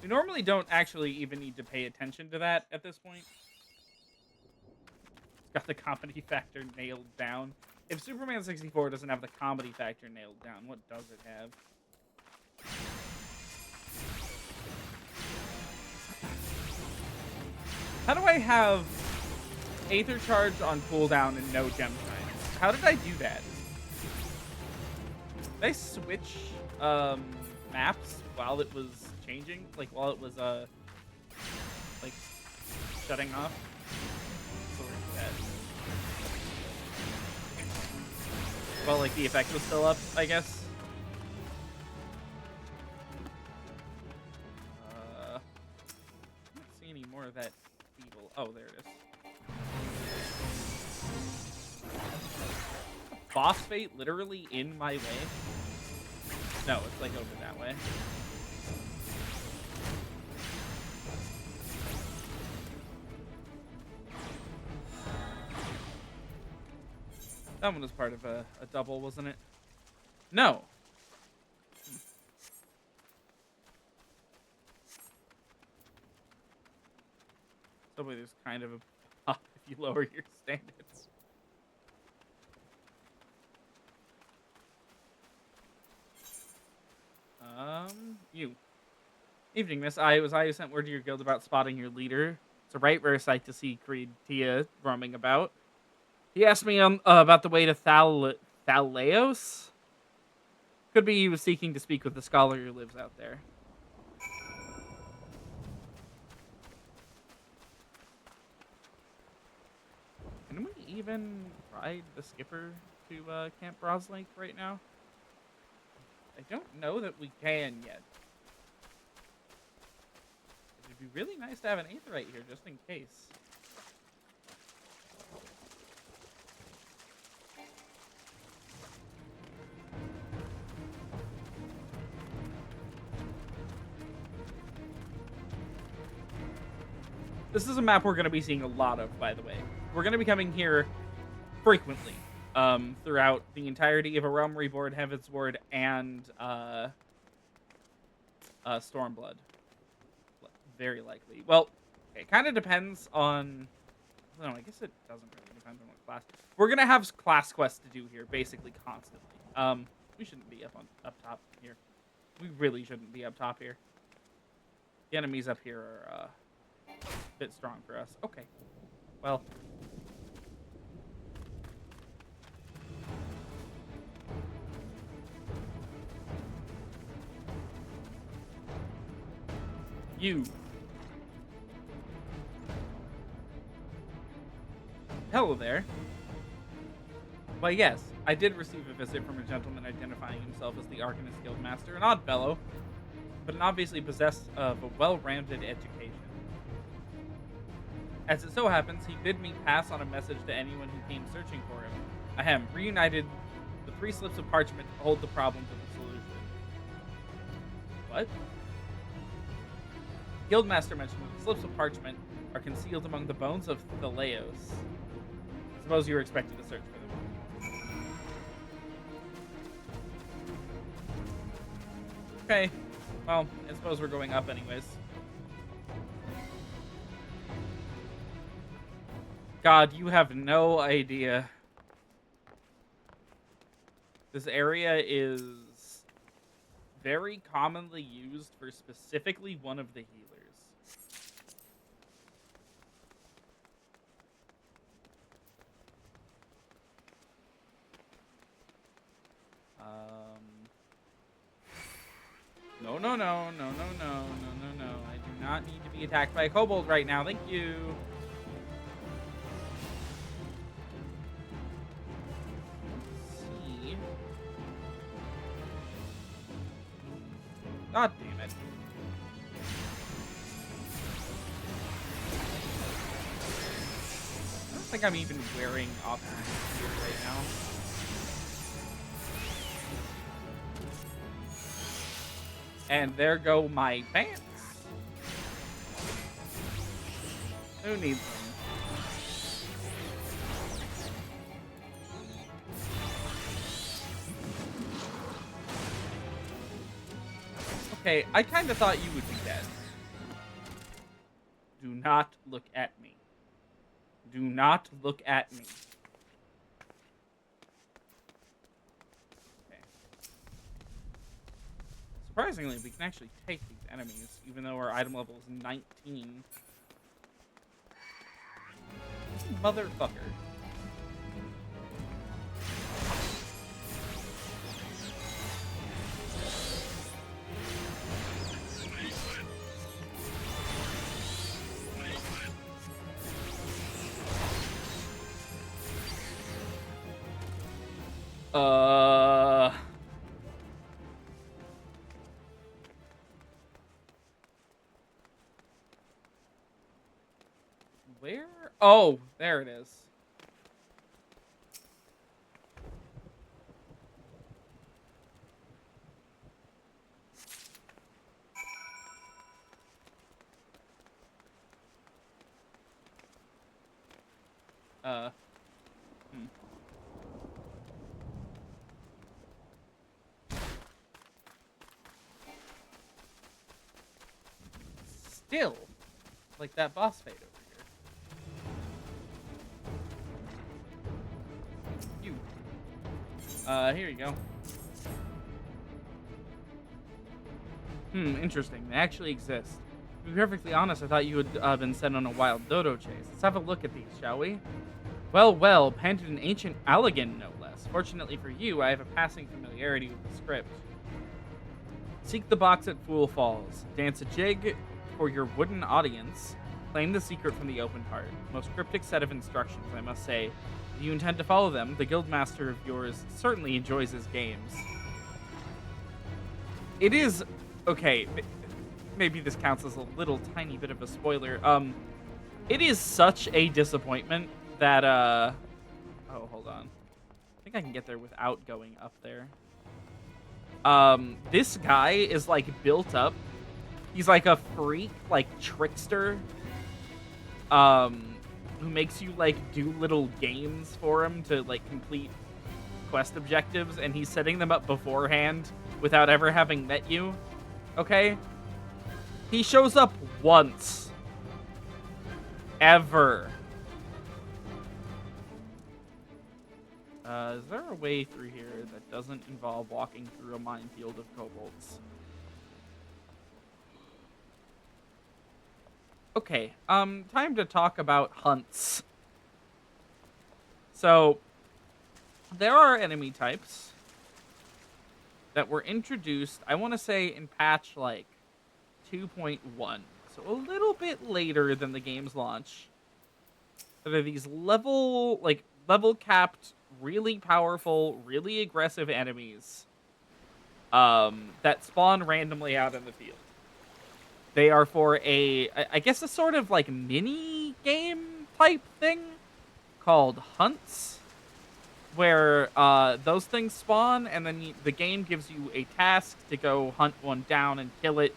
We normally don't actually even need to pay attention to that at this point. It's got the comedy factor nailed down. If Superman 64 doesn't have the comedy factor nailed down, what does it have? How do I have Aether Charge on cooldown and no gem shines? How did I do that? Did I switch maps while it was changing? Like while it was like shutting off? Well, like the effect was still up, I guess. I don't see any more of that evil. Oh, there it is. Boss fate literally in my way? No, it's like over that way. That one was part of a double, wasn't it? No. Probably there's kind of a pop if you lower your standards. You. Evening, miss. I who sent word to your guild about spotting your leader. It's a right rare sight to see Creed Tia roaming about. He asked me about the way to Thalaeos. Could be he was seeking to speak with the scholar who lives out there. Can we even ride the skipper to Camp Broslake right now? I don't know that we can yet. It'd be really nice to have an Aetheryte here just in case. This is a map we're going to be seeing a lot of, by the way. We're going to be coming here frequently throughout the entirety of A Realm Reborn, Heavensward, and Stormblood. Very likely. Well, it kind of depends on... I don't know, I guess it doesn't really depend on what class. We're going to have class quests to do here, basically constantly. We shouldn't be up top here. We really shouldn't be up top here. The enemies up here are... bit strong for us. Okay. Well. You. Hello there. Well, yes, I did receive a visit from a gentleman identifying himself as the Arcanist Guildmaster, an odd fellow, but an obviously possessed of a well-rounded education. As it so happens, he bid me pass on a message to anyone who came searching for him. Ahem, reunited, the 3 slips of parchment hold the problem to the solution. What? Guildmaster mentioned that the slips of parchment are concealed among the bones of Thaleos. Suppose you were expected to search for them. Okay, well, I suppose we're going up anyways. God, you have no idea. This area is very commonly used for specifically one of the healers. No. I do not need to be attacked by a kobold right now. Thank you. God damn it. I don't think I'm even wearing options here right now. And there go my pants. Who needs them? Okay, I kind of thought you would be dead. Do not look at me. Do not look at me. Okay. Surprisingly, we can actually take these enemies, even though our item level is 19. Motherfucker. Where? Oh, there it is. Still, like that boss fight over here. You. Here you go. Interesting. They actually exist. To be perfectly honest, I thought you had been sent on a wild dodo chase. Let's have a look at these, shall we? Well, painted in ancient Allegan, no less. nonetheless. Fortunately for you, I have a passing familiarity with the script. Seek the box at Fool Falls. Dance a jig for your wooden audience. Claim the secret from the open heart. Most cryptic set of instructions, I must say. If you intend to follow them, the guildmaster of yours certainly enjoys his games. It is... Okay, maybe this counts as a little tiny bit of a spoiler. It is such a disappointment that, oh, hold on. I think I can get there without going up there. This guy is, like, built up. He's, like, a freak, like, trickster. Who makes you, like, do little games for him to, like, complete quest objectives, and he's setting them up beforehand without ever having met you. Okay? He shows up once. Ever. Is there a way through here that doesn't involve walking through a minefield of kobolds? Okay, time to talk about hunts. So, there are enemy types that were introduced, I want to say, in patch, like, 2.1. So a little bit later than the game's launch. There are these level-capped, really powerful, really aggressive enemies that spawn randomly out in the field. They are for I guess a sort of like mini game type thing called hunts, where those things spawn, and then the game gives you a task to go hunt one down and kill it,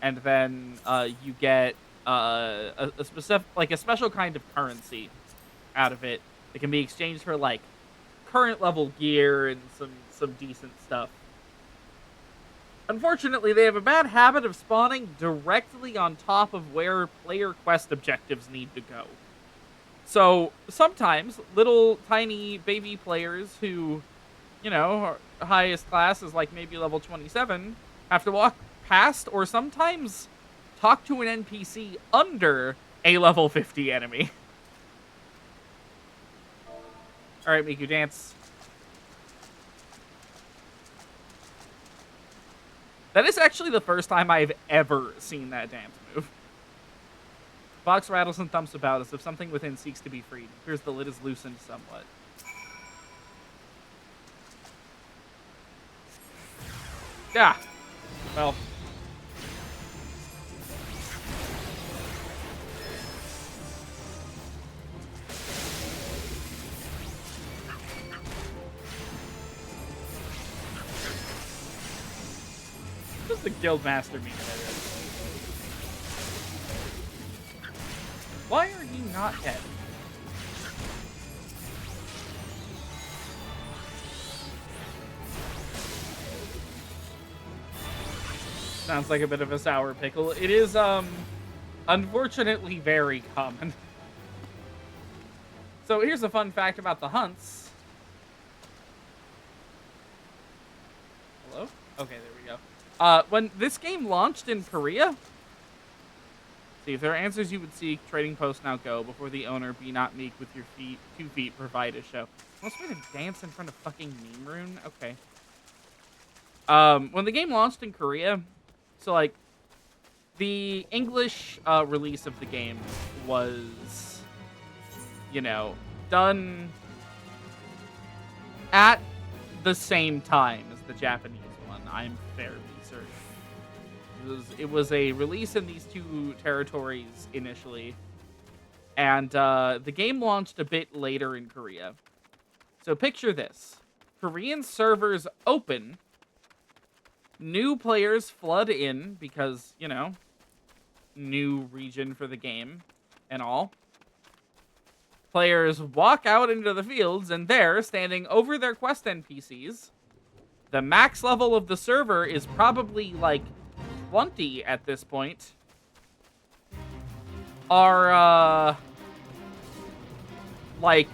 and then you get a special kind of currency out of it that can be exchanged for like current level gear and some decent stuff. Unfortunately, they have a bad habit of spawning directly on top of where player quest objectives need to go. So, sometimes, little tiny baby players who, you know, highest class is like maybe level 27, have to walk past or sometimes talk to an NPC under a level 50 enemy. Alright, Miku, dance. That is actually the first time I've ever seen that dance move. Box rattles and thumps about as if something within seeks to be freed. Here's the lid is loosened somewhat. Yeah. Well. What does the guildmaster mean by this? Why are you not dead? Sounds like a bit of a sour pickle. It is, unfortunately very common. So here's a fun fact about the hunts. Hello? Okay, there we go. When this game launched in Korea, see, if there are answers you would seek, trading post now go. Before the owner, be not meek with your 2 feet, provide a show. Wants me to dance in front of fucking Meme Rune? Okay. When the game launched in Korea, so, like, the English release of the game was, you know, done at the same time as the Japanese one, I'm fairly certain. It was a release in these two territories initially, and the game launched a bit later in Korea. So picture this. Korean servers open, new players flood in because, you know, new region for the game and all. Players walk out into the fields, and there, standing over their quest NPCs, the max level of the server is probably like 20 at this point, are like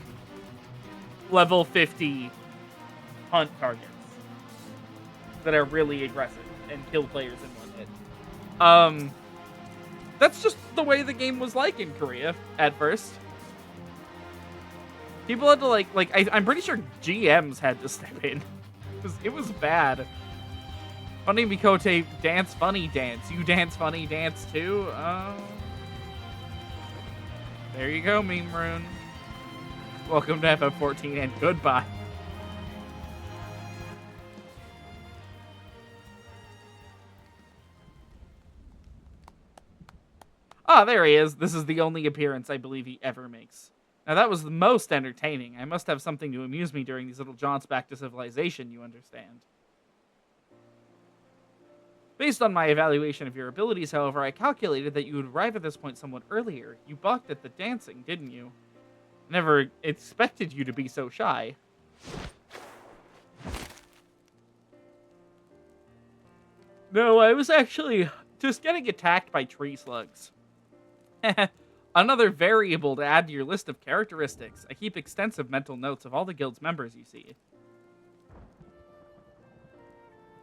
level 50 hunt targets that are really aggressive and kill players in one hit. That's just the way the game was like in Korea at first. People had to I'm pretty sure GMs had to step in. It was bad. Funny Mikote, dance funny dance. You dance funny dance too? There you go, Meme Rune. Welcome to FF14 and goodbye. Ah, there he is. This is the only appearance I believe he ever makes. Now that was the most entertaining. I must have something to amuse me during these little jaunts back to civilization, you understand. Based on my evaluation of your abilities, however, I calculated that you would arrive at this point somewhat earlier. You balked at the dancing, didn't you? Never expected you to be so shy. No, I was actually just getting attacked by tree slugs. Another variable to add to your list of characteristics. I keep extensive mental notes of all the guild's members, you see.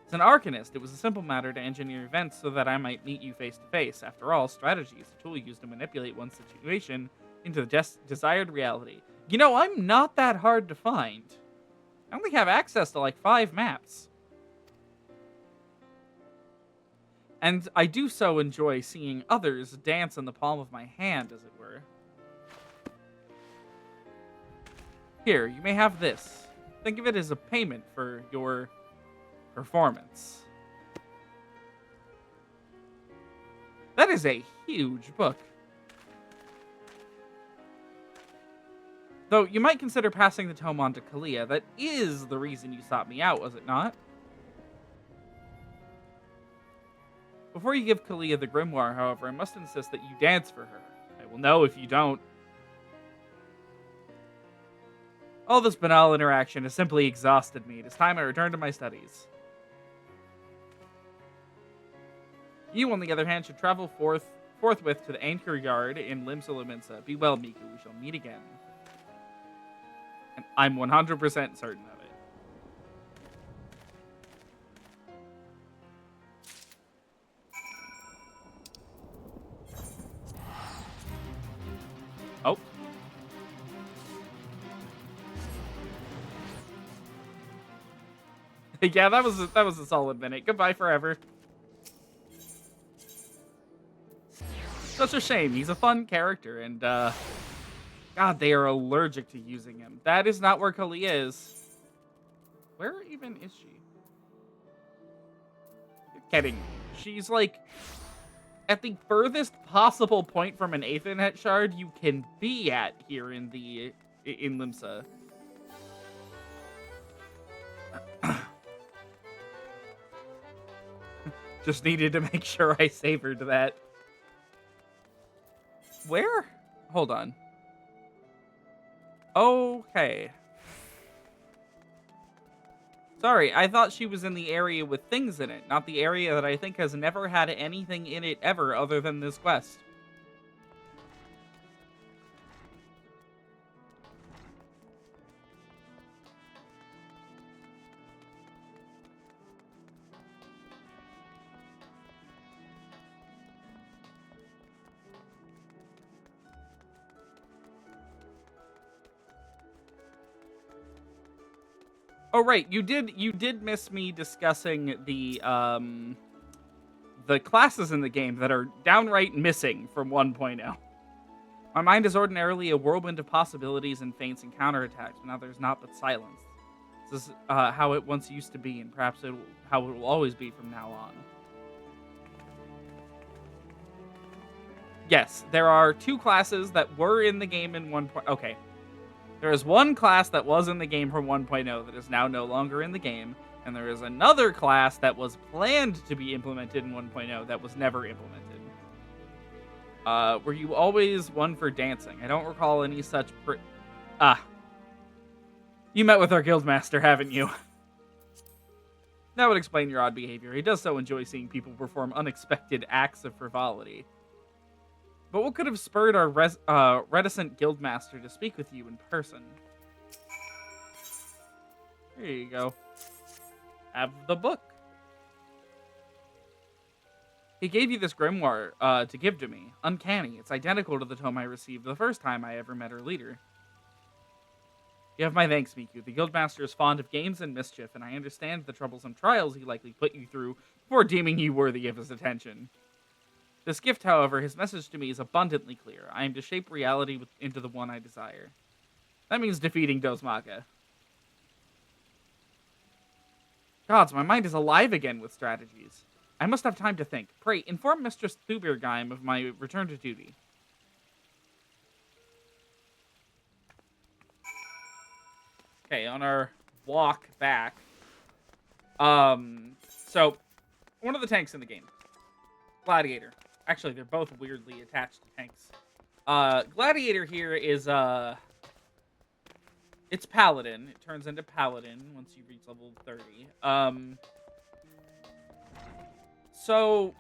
As an Arcanist, it was a simple matter to engineer events so that I might meet you face to face. After all, strategy is a tool used to manipulate one's situation into the desired reality. You know, I'm not that hard to find. I only have access to like 5 maps. And I do so enjoy seeing others dance in the palm of my hand, as it were. Here, you may have this. Think of it as a payment for your performance. That is a huge book. Though, you might consider passing the tome on to Kalia. That is the reason you sought me out, was it not? Before you give Kalia the grimoire, however, I must insist that you dance for her. I will know if you don't. All this banal interaction has simply exhausted me. It is time I return to my studies. You, on the other hand, should travel forthwith to the anchor yard in Limsa. Be well, Miku. We shall meet again. And I'm 100% certain of it. Oh. Yeah, that was a solid minute. Goodbye forever. Such a shame. He's a fun character, and God, they are allergic to using him. That is not where Kalia is. Where even is she? You're kidding me. She's like at the furthest possible point from an Aethernet shard you can be at here in Limsa. Just needed to make sure I savored that. Where? Hold on. Okay. Sorry, I thought she was in the area with things in it, not the area that I think has never had anything in it ever other than this quest. Oh right, you did miss me discussing the classes in the game that are downright missing from 1.0. My mind is ordinarily a whirlwind of possibilities and feints and counterattacks, but now there's not but silence. This is how it once used to be, and perhaps how it will always be from now on. Yes, there are 2 classes that were in the game in 1. Okay. There is one class that was in the game from 1.0 that is now no longer in the game, and there is another class that was planned to be implemented in 1.0 that was never implemented. Were you always one for dancing? I don't recall any such You met with our guildmaster, haven't you? That would explain your odd behavior. He does so enjoy seeing people perform unexpected acts of frivolity. But what could have spurred our reticent guildmaster to speak with you in person? There you go. Have the book. He gave you this grimoire to give to me. Uncanny. It's identical to the tome I received the first time I ever met her leader. You have my thanks, Miku. The Guildmaster is fond of games and mischief, and I understand the troublesome trials he likely put you through before deeming you worthy of his attention. This gift, however, his message to me is abundantly clear. I am to shape reality into the one I desire. That means defeating Dozmaga. Gods, my mind is alive again with strategies. I must have time to think. Pray, inform Mistress Thubirgeim of my return to duty. Okay, on our walk back. So, one of the tanks in the game. Gladiator. Actually, they're both weirdly attached to tanks. Gladiator here is, it's Paladin. It turns into Paladin once you reach level 30. So,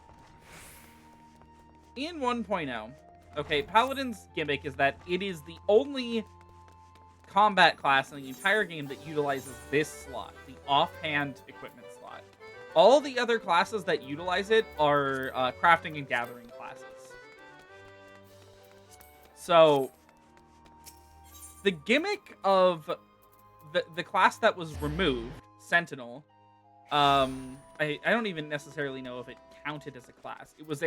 in 1.0, okay, Paladin's gimmick is that it is the only combat class in the entire game that utilizes this slot, the offhand equipment slot. All the other classes that utilize it are crafting and gathering classes. So, the gimmick of the class that was removed, Sentinel, I don't even necessarily know if it counted as a class. It was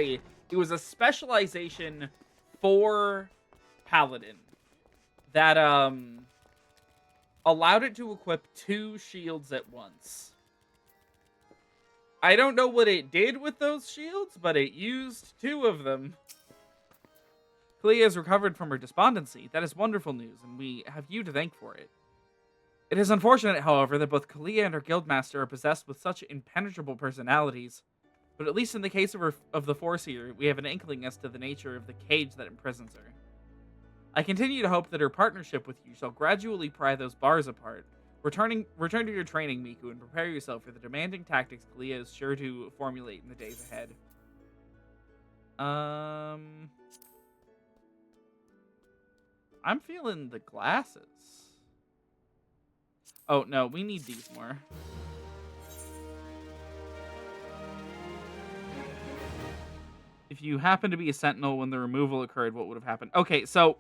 a specialization for Paladin that allowed it to equip 2 shields at once. I don't know what it did with those shields, but it used 2 of them. Kalia has recovered from her despondency. That is wonderful news, and we have you to thank for it. It is unfortunate, however, that both Kalia and her guildmaster are possessed with such impenetrable personalities. But at least in the case of the Foreseer, we have an inkling as to the nature of the cage that imprisons her. I continue to hope that her partnership with you shall gradually pry those bars apart. Return to your training, Miku, and prepare yourself for the demanding tactics Kalia is sure to formulate in the days ahead. I'm feeling the glasses. Oh, no, we need these more. If you happen to be a sentinel when the removal occurred, what would have happened? Okay, so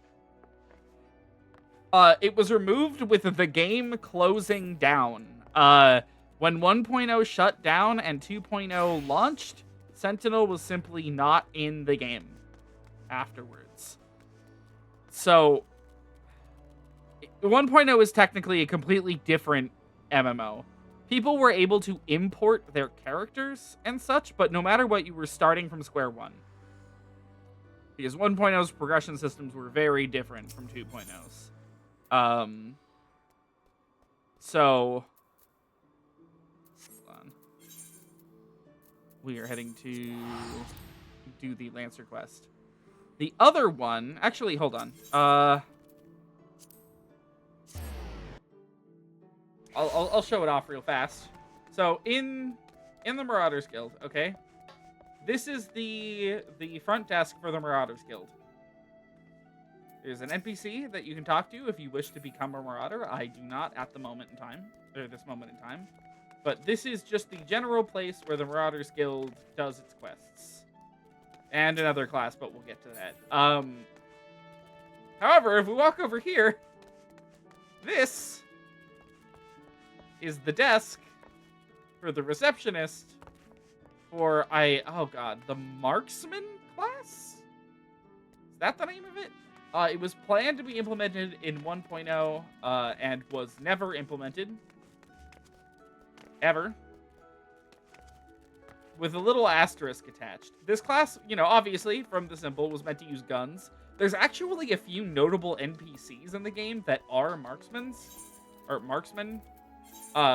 it was removed with the game closing down. When 1.0 shut down and 2.0 launched, Sentinel was simply not in the game afterwards. So 1.0 is technically a completely different MMO. People were able to import their characters and such, but no matter what, you were starting from square one. Because 1.0's progression systems were very different from 2.0's. So, hold on. We are heading to do the Lancer quest. The other one, actually, hold on. I'll show it off real fast. So in the Marauders Guild, okay, this is the front desk for the Marauders Guild. There's an NPC that you can talk to if you wish to become a Marauder. I do not at the moment in time, or this moment in time. But this is just the general place where the Marauders Guild does its quests. And another class, but we'll get to that. However, if we walk over here, this is the desk for the receptionist for the Marksman class? Is that the name of it? It was planned to be implemented in 1.0 and was never implemented. Ever. With a little asterisk attached. This class, obviously, from the symbol, was meant to use guns. There's actually a few notable NPCs in the game that are marksmen,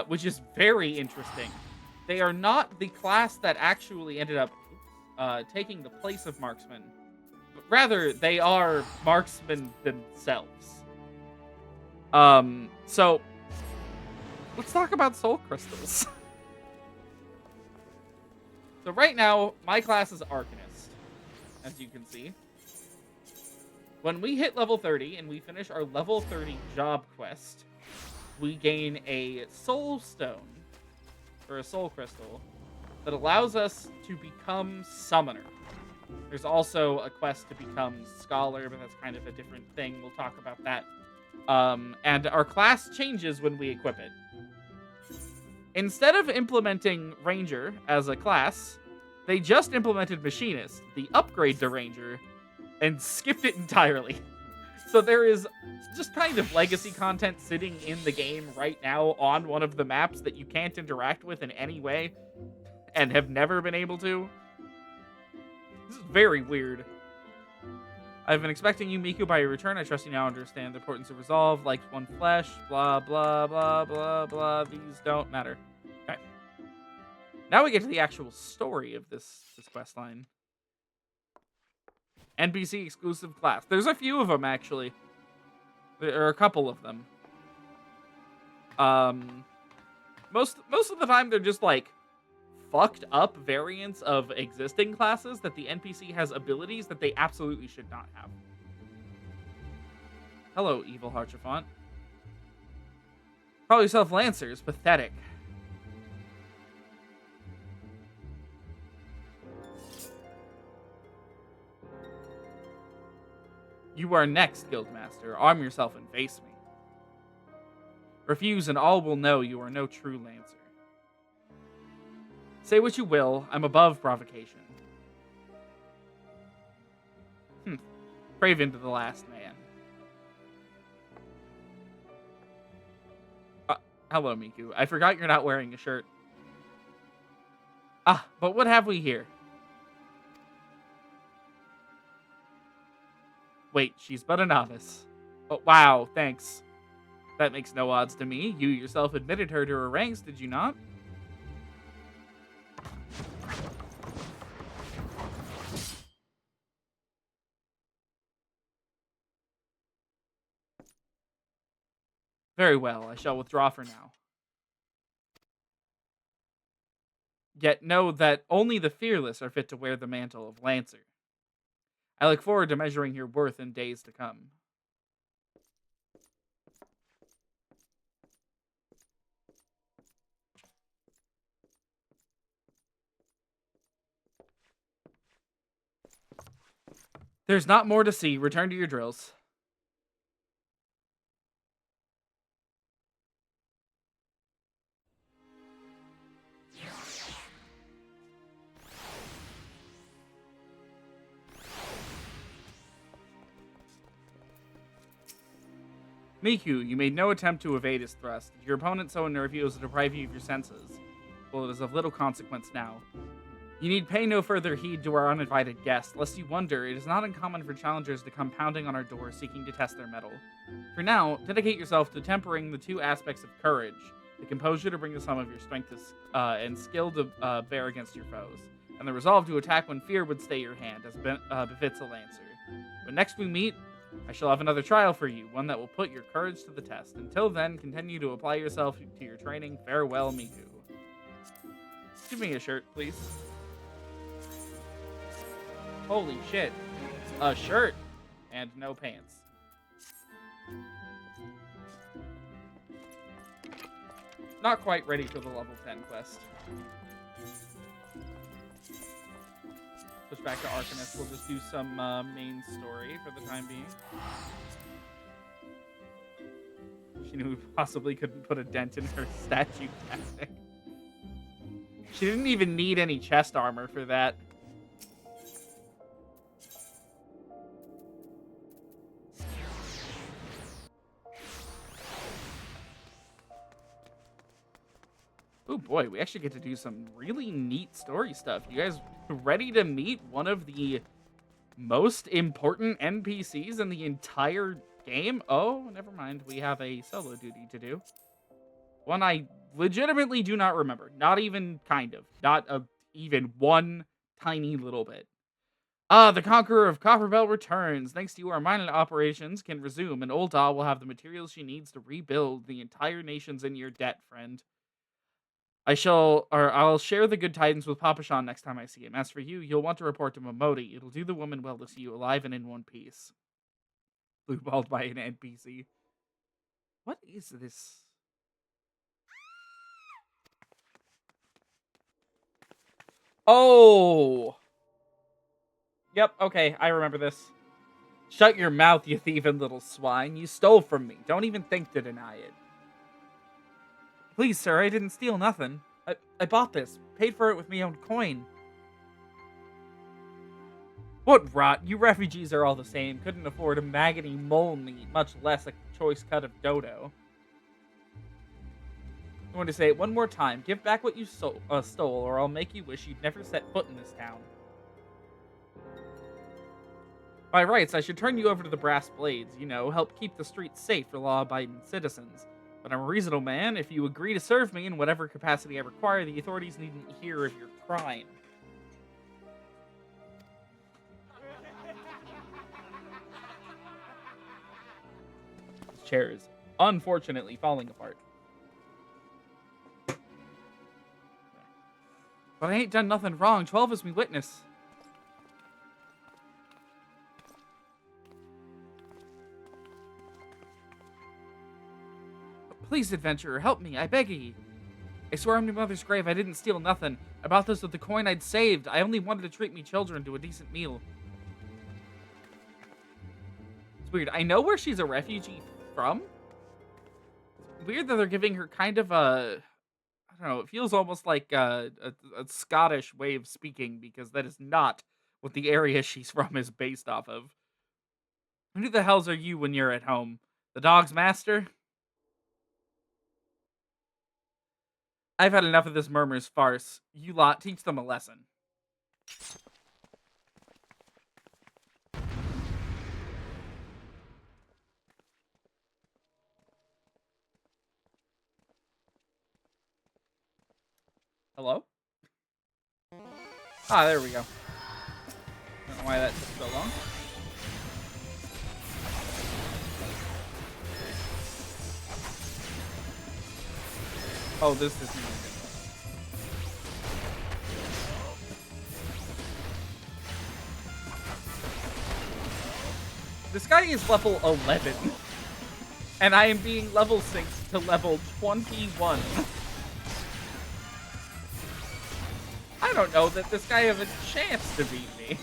which is very interesting. They are not the class that actually ended up taking the place of marksmen, but rather they are marksmen themselves. So let's talk about soul crystals. So right now, my class is Arcanist, as you can see. When we hit level 30 and we finish our level 30 job quest, we gain a soul stone, or a soul crystal, that allows us to become summoner. There's also a quest to become scholar, but that's kind of a different thing. We'll talk about that And our class changes when we equip it. Instead of implementing Ranger as a class, they just implemented Machinist, the upgrade to Ranger, and skipped it entirely. So there is just kind of legacy content sitting in the game right now on one of the maps that you can't interact with in any way and have never been able to. This is very weird. I've been expecting you, Miku, by your return. I trust you now understand the importance of resolve, like one flesh, blah, blah, blah, blah, blah. These don't matter. Okay. Now we get to the actual story of this quest line. NPC exclusive class. There's a few of them, actually. There are a couple of them. Most of the time, they're just, like, fucked up variants of existing classes that the NPC has abilities that they absolutely should not have. Hello, evil Harchafont. Call yourself Lancers. Pathetic. You are next, Guildmaster. Arm yourself and face me. Refuse and all will know you are no true Lancer. Say what you will, I'm above provocation. Craven to the last man. Hello, Miku. I forgot you're not wearing a shirt. But what have we here? Wait, she's but a novice. Oh, wow, thanks. That makes no odds to me. You yourself admitted her to her ranks, did you not? Very well, I shall withdraw for now. Yet know that only the fearless are fit to wear the mantle of Lancer. I look forward to measuring your worth in days to come. There's not more to see. Return to your drills. Miku, you made no attempt to evade his thrust. Did your opponent so unnerve you as to deprive you of your senses? Well, it is of little consequence now. You need pay no further heed to our uninvited guest. Lest you wonder, it is not uncommon for challengers to come pounding on our door seeking to test their mettle. For now, dedicate yourself to tempering the two aspects of courage, the composure to bring the sum of your strength and skill to bear against your foes, and the resolve to attack when fear would stay your hand, as befits a Lancer. When next we meet, I shall have another trial for you, one that will put your courage to the test. Until then, continue to apply yourself to your training. Farewell, Miku. Give me a shirt, please. Holy shit. A shirt and no pants. Not quite ready for the level 10 quest. Push back to Arcanist. We'll just do some main story for the time being. She knew we possibly couldn't put a dent in her statue tactic. She didn't even need any chest armor for that. Oh boy, we actually get to do some really neat story stuff. You guys ready to meet one of the most important NPCs in the entire game? Oh, never mind. We have a solo duty to do. One I legitimately do not remember. Not even kind of. Not even one tiny little bit. The Conqueror of Copperbell returns. Thanks to you, our mining operations can resume, and Old Da will have the materials she needs to rebuild. The entire nation's in your debt, friend. I'll share the good tidings with Papa Sean next time I see him. As for you, you'll want to report to Momodi. It'll do the woman well to see you alive and in one piece. Blueballed by an NPC. What is this? Oh! Yep, okay, I remember this. Shut your mouth, you thieving little swine. You stole from me. Don't even think to deny it. Please, sir, I didn't steal nothing. I bought this. Paid for it with me own coin. What rot. You refugees are all the same. Couldn't afford a maggoty mole meat, much less a choice cut of dodo. I'm going to say it one more time. Give back what you stole, or I'll make you wish you'd never set foot in this town. By rights, I should turn you over to the brass blades, help keep the streets safe for law-abiding citizens. But I'm a reasonable man. If you agree to serve me in whatever capacity I require, the authorities needn't hear of your crime. This chair is unfortunately falling apart. But I ain't done nothing wrong. 12 is me witness. Please, adventurer, help me, I beg ye. I swear on my mother's grave I didn't steal nothing. I bought this with the coin I'd saved. I only wanted to treat me children to a decent meal. It's weird. I know where she's a refugee from. It's weird that they're giving her kind of a... I don't know, it feels almost like a Scottish way of speaking, because that is not what the area she's from is based off of. Who the hells are you when you're at home? The dog's master? I've had enough of this murmur's farce. You lot, teach them a lesson. Hello? Ah, there we go. Don't know why that took so long. Oh, this isn't even good. This guy is level 11. And I am being level synced to level 21. I don't know that this guy has a chance to beat me.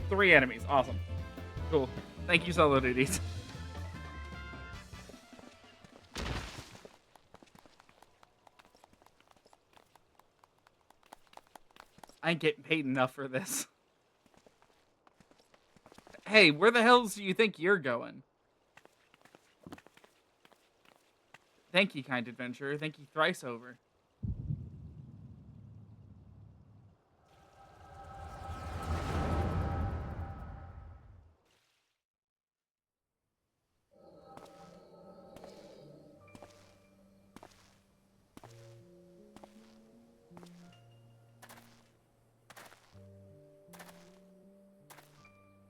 Three enemies. Awesome. Cool. Thank you, Solo Duties. I ain't getting paid enough for this. Hey, where the hells do you think you're going? Thank you, kind adventurer. Thank you thrice over.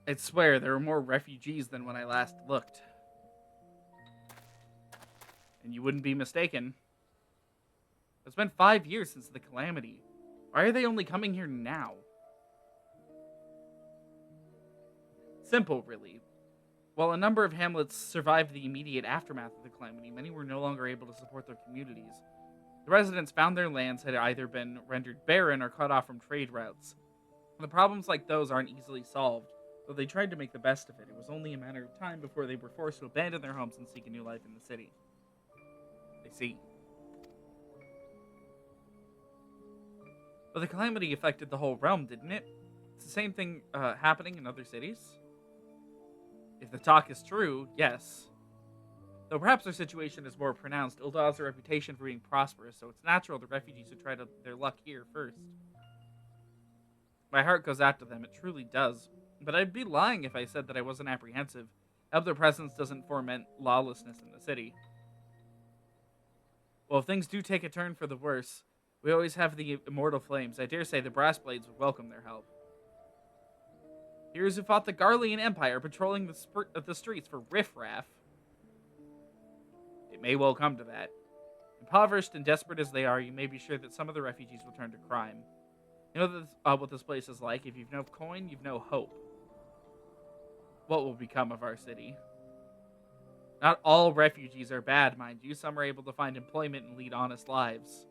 I'd swear there were more refugees than when I last looked. And you wouldn't be mistaken. It's been 5 years since the calamity. Why are they only coming here now? Simple, really. While a number of hamlets survived the immediate aftermath of the calamity, many were no longer able to support their communities. The residents found their lands had either been rendered barren or cut off from trade routes. The problems like those aren't easily solved. Though they tried to make the best of it, it was only a matter of time before they were forced to abandon their homes and seek a new life in the city. I see. But the calamity affected the whole realm, didn't it? It's the same thing happening in other cities? If the talk is true, yes. Though perhaps their situation is more pronounced, Ul'dah has a reputation for being prosperous, so it's natural the refugees would try their luck here first. My heart goes out to them, it truly does. But I'd be lying if I said that I wasn't apprehensive. I hope their presence doesn't foment lawlessness in the city. Well, if things do take a turn for the worse, we always have the immortal flames. I dare say the brass blades would welcome their help. Heroes who fought the Garlean Empire patrolling the streets for riffraff. It may well come to that. Impoverished and desperate as they are, you may be sure that some of the refugees will turn to crime. You know what this place is like. If you've no coin, you've no hope. What will become of our city? Not all refugees are bad, mind you. Some are able to find employment and lead honest lives.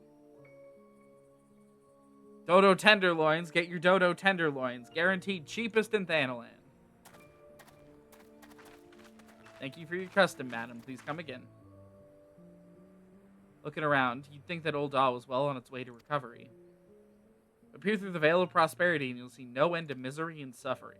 Dodo tenderloins, get your dodo tenderloins. Guaranteed cheapest in Thanalan. Thank you for your custom, madam. Please come again. Looking around, you'd think that old doll was well on its way to recovery. Peer through the veil of prosperity and you'll see no end to misery and suffering.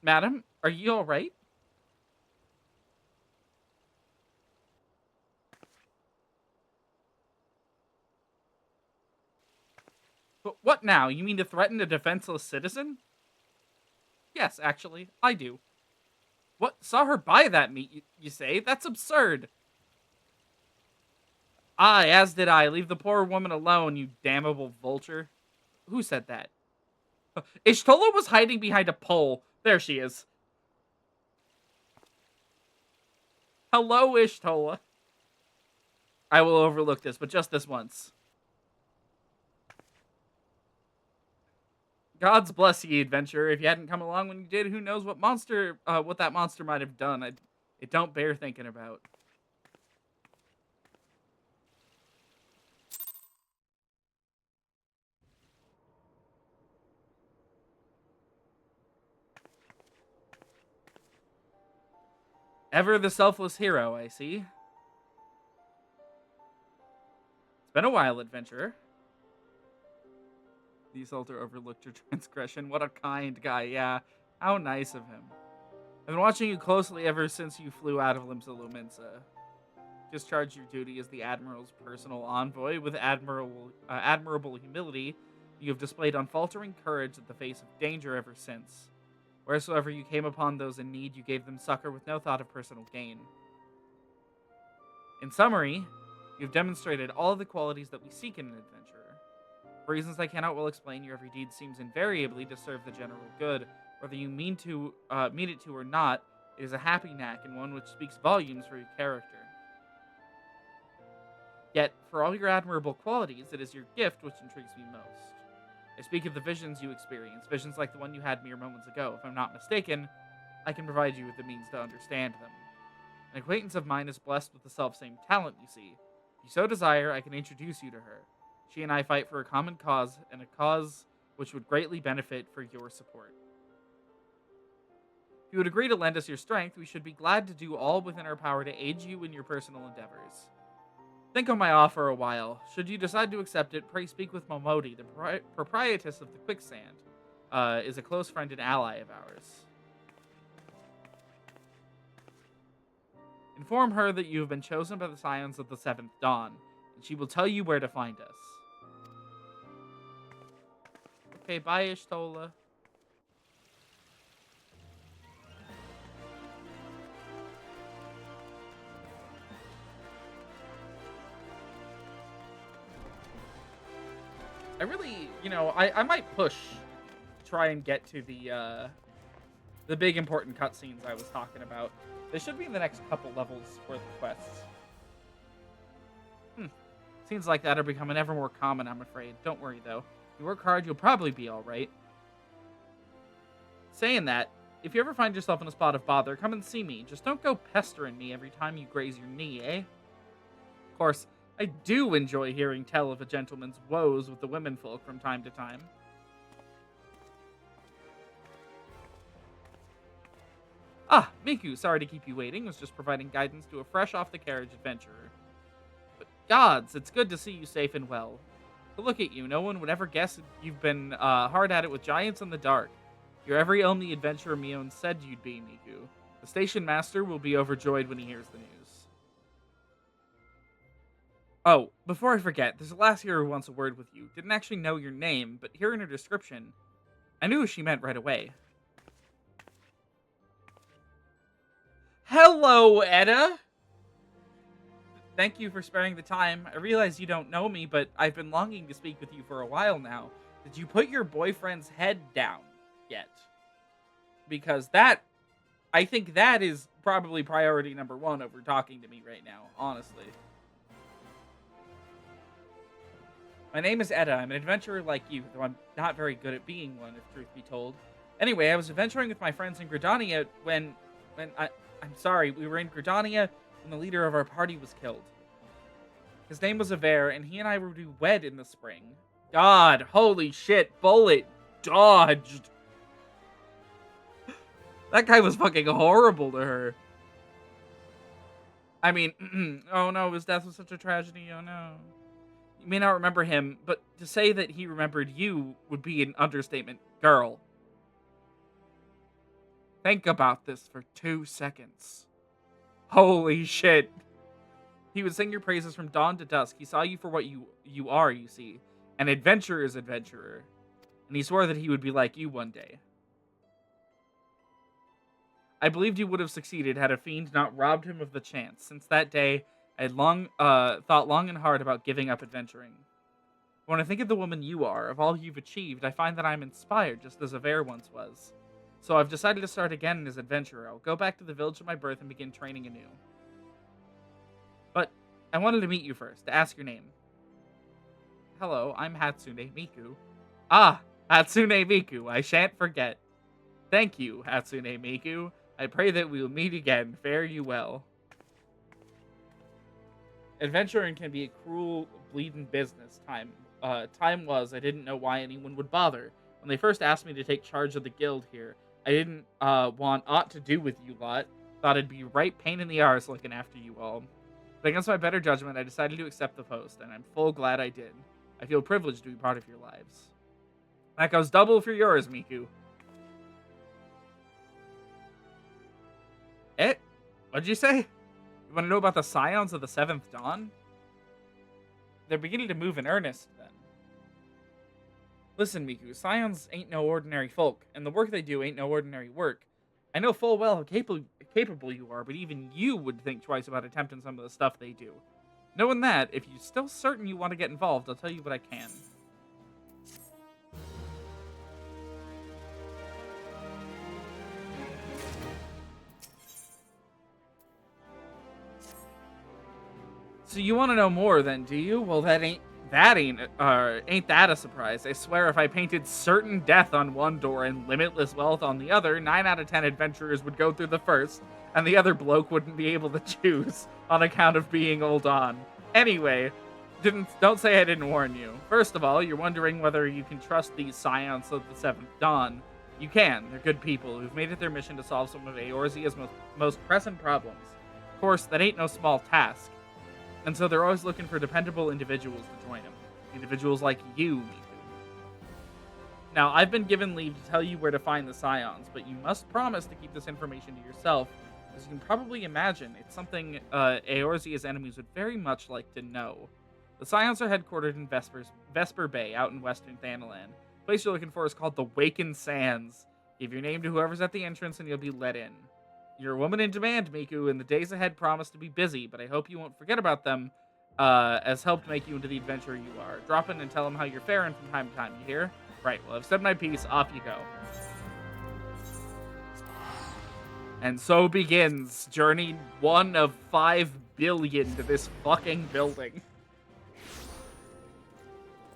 Madam, are you alright? But what now? You mean to threaten a defenseless citizen? Yes, actually, I do. What? Saw her buy that meat, you say? That's absurd. Aye, as did I. Leave the poor woman alone, you damnable vulture. Who said that? Ishtola was hiding behind a pole. There she is. Hello, Ishtola. I will overlook this, but just this once. God's bless ye, adventurer. If you hadn't come along when you did, who knows what that monster might have done. It don't bear thinking about. Ever the selfless hero, I see. It's been a while, adventurer. The assaulter overlooked your transgression. What a kind guy, yeah. How nice of him. I've been watching you closely ever since you flew out of Limsa Lumensa. Discharged your duty as the Admiral's personal envoy with admirable humility. You have displayed unfaltering courage at the face of danger ever since. Wheresoever you came upon those in need, you gave them succor with no thought of personal gain. In summary, you've demonstrated all of the qualities that we seek in an adventurer. For reasons I cannot well explain, your every deed seems invariably to serve the general good. Whether you mean it to or not, it is a happy knack and one which speaks volumes for your character. Yet, for all your admirable qualities, it is your gift which intrigues me most. I speak of the visions you experience, visions like the one you had mere moments ago. If I'm not mistaken, I can provide you with the means to understand them. An acquaintance of mine is blessed with the self-same talent, you see. If you so desire, I can introduce you to her. She and I fight for a common cause, and a cause which would greatly benefit for your support. If you would agree to lend us your strength, we should be glad to do all within our power to aid you in your personal endeavors. Think on my offer a while. Should you decide to accept it, pray speak with Momodi, the proprietress of the Quicksand. Is a close friend and ally of ours. Inform her that you have been chosen by the Scions of the Seventh Dawn, and she will tell you where to find us. Okay, bye, Ishtola. I really, I might push to try and get to the big important cutscenes I was talking about. They should be in the next couple levels for the quests. Seems like that are becoming ever more common, I'm afraid. Don't worry, though. If you work hard, you'll probably be alright. Saying that, if you ever find yourself in a spot of bother, come and see me. Just don't go pestering me every time you graze your knee, eh? Of course, I do enjoy hearing tell of a gentleman's woes with the womenfolk from time to time. Ah, Miku, sorry to keep you waiting. Was just providing guidance to a fresh off-the-carriage adventurer. But gods, it's good to see you safe and well. To look at you, no one would ever guess you've been hard at it with giants in the dark. You're every only adventurer Mion said you'd be, Miku. The station master will be overjoyed when he hears the news. Oh, before I forget, there's a lass here who wants a word with you. Didn't actually know your name, but hearing her description, I knew who she meant right away. Hello, Edda! Thank you for sparing the time. I realize you don't know me, but I've been longing to speak with you for a while now. Did you put your boyfriend's head down yet? because I think that is probably priority number one over talking to me right now, honestly. My name is Edda. I'm an adventurer like you, though I'm not very good at being one, if truth be told. Anyway, I was adventuring with my friends in Gridania when I'm sorry, we were in Gridania when the leader of our party was killed. His name was Aver, and he and I were to wed in the spring. God, holy shit, bullet dodged. That guy was fucking horrible to her. I mean, oh no, his death was such a tragedy, oh no. You may not remember him, but to say that he remembered you would be an understatement. Girl. Think about this for 2 seconds. Holy shit. He would sing your praises from dawn to dusk. He saw you for what you are, you see. An adventurer's adventurer. And he swore that he would be like you one day. I believed you would have succeeded had a fiend not robbed him of the chance. Since that day, I had thought long and hard about giving up adventuring. When I think of the woman you are, of all you've achieved, I find that I'm inspired, just as Aver once was. So I've decided to start again as adventurer. I'll go back to the village of my birth and begin training anew. But I wanted to meet you first, to ask your name. Hello, I'm Hatsune Miku. Ah, Hatsune Miku, I shan't forget. Thank you, Hatsune Miku. I pray that we will meet again. Fare you well. Adventuring can be a cruel, bleeding business. Time was, I didn't know why anyone would bother. When they first asked me to take charge of the guild here, I didn't want aught to do with you lot. Thought it'd be right pain in the arse looking after you all. But against my better judgment, I decided to accept the post, and I'm full glad I did. I feel privileged to be part of your lives. That goes double for yours, Miku. What'd you say? You want to know about the Scions of the 7th Dawn? They're beginning to move in earnest, then. Listen, Miku, Scions ain't no ordinary folk, and the work they do ain't no ordinary work. I know full well how capable you are, but even you would think twice about attempting some of the stuff they do. Knowing that, if you're still certain you want to get involved, I'll tell you what I can. So you want to know more then, do you? Well, ain't that a surprise? I swear if I painted certain death on one door and limitless wealth on the other, 9 out of 10 adventurers would go through the first, and the other bloke wouldn't be able to choose on account of being old on. Anyway, don't say I didn't warn you. First of all, you're wondering whether you can trust these Scions of the 7th Dawn. You can. They're good people who've made it their mission to solve some of Eorzea's most pressing problems. Of course, that ain't no small task. And so they're always looking for dependable individuals to join them. Individuals like you, Miku. Now, I've been given leave to tell you where to find the Scions, but you must promise to keep this information to yourself, as you can probably imagine, it's something Eorzea's enemies would very much like to know. The Scions are headquartered in Vesper Bay, out in western Thanalan. The place you're looking for is called the Waken Sands. Give your name to whoever's at the entrance and you'll be let in. You're a woman in demand, Miku, and the days ahead promise to be busy, but I hope you won't forget about them, as helped make you into the adventurer you are. Drop in and tell them how you're faring from time to time, you hear? Right, well, I've said my piece, off you go. And so begins journey 1 of 5 billion to this fucking building.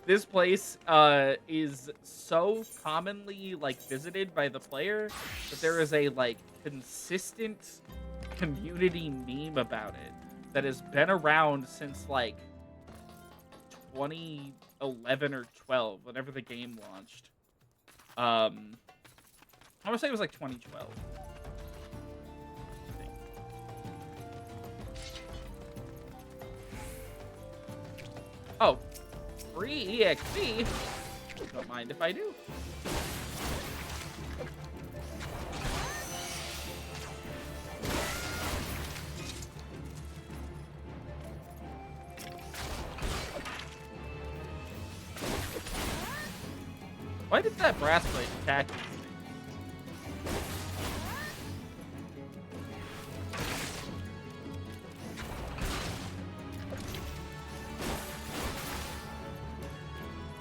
This place is so commonly visited by the player that there is a consistent community meme about it that has been around since 2011 or 12, whenever the game launched. I want to say it was 2012. Oh, free EXP? Don't mind if I do. Why did that brass plate attack me?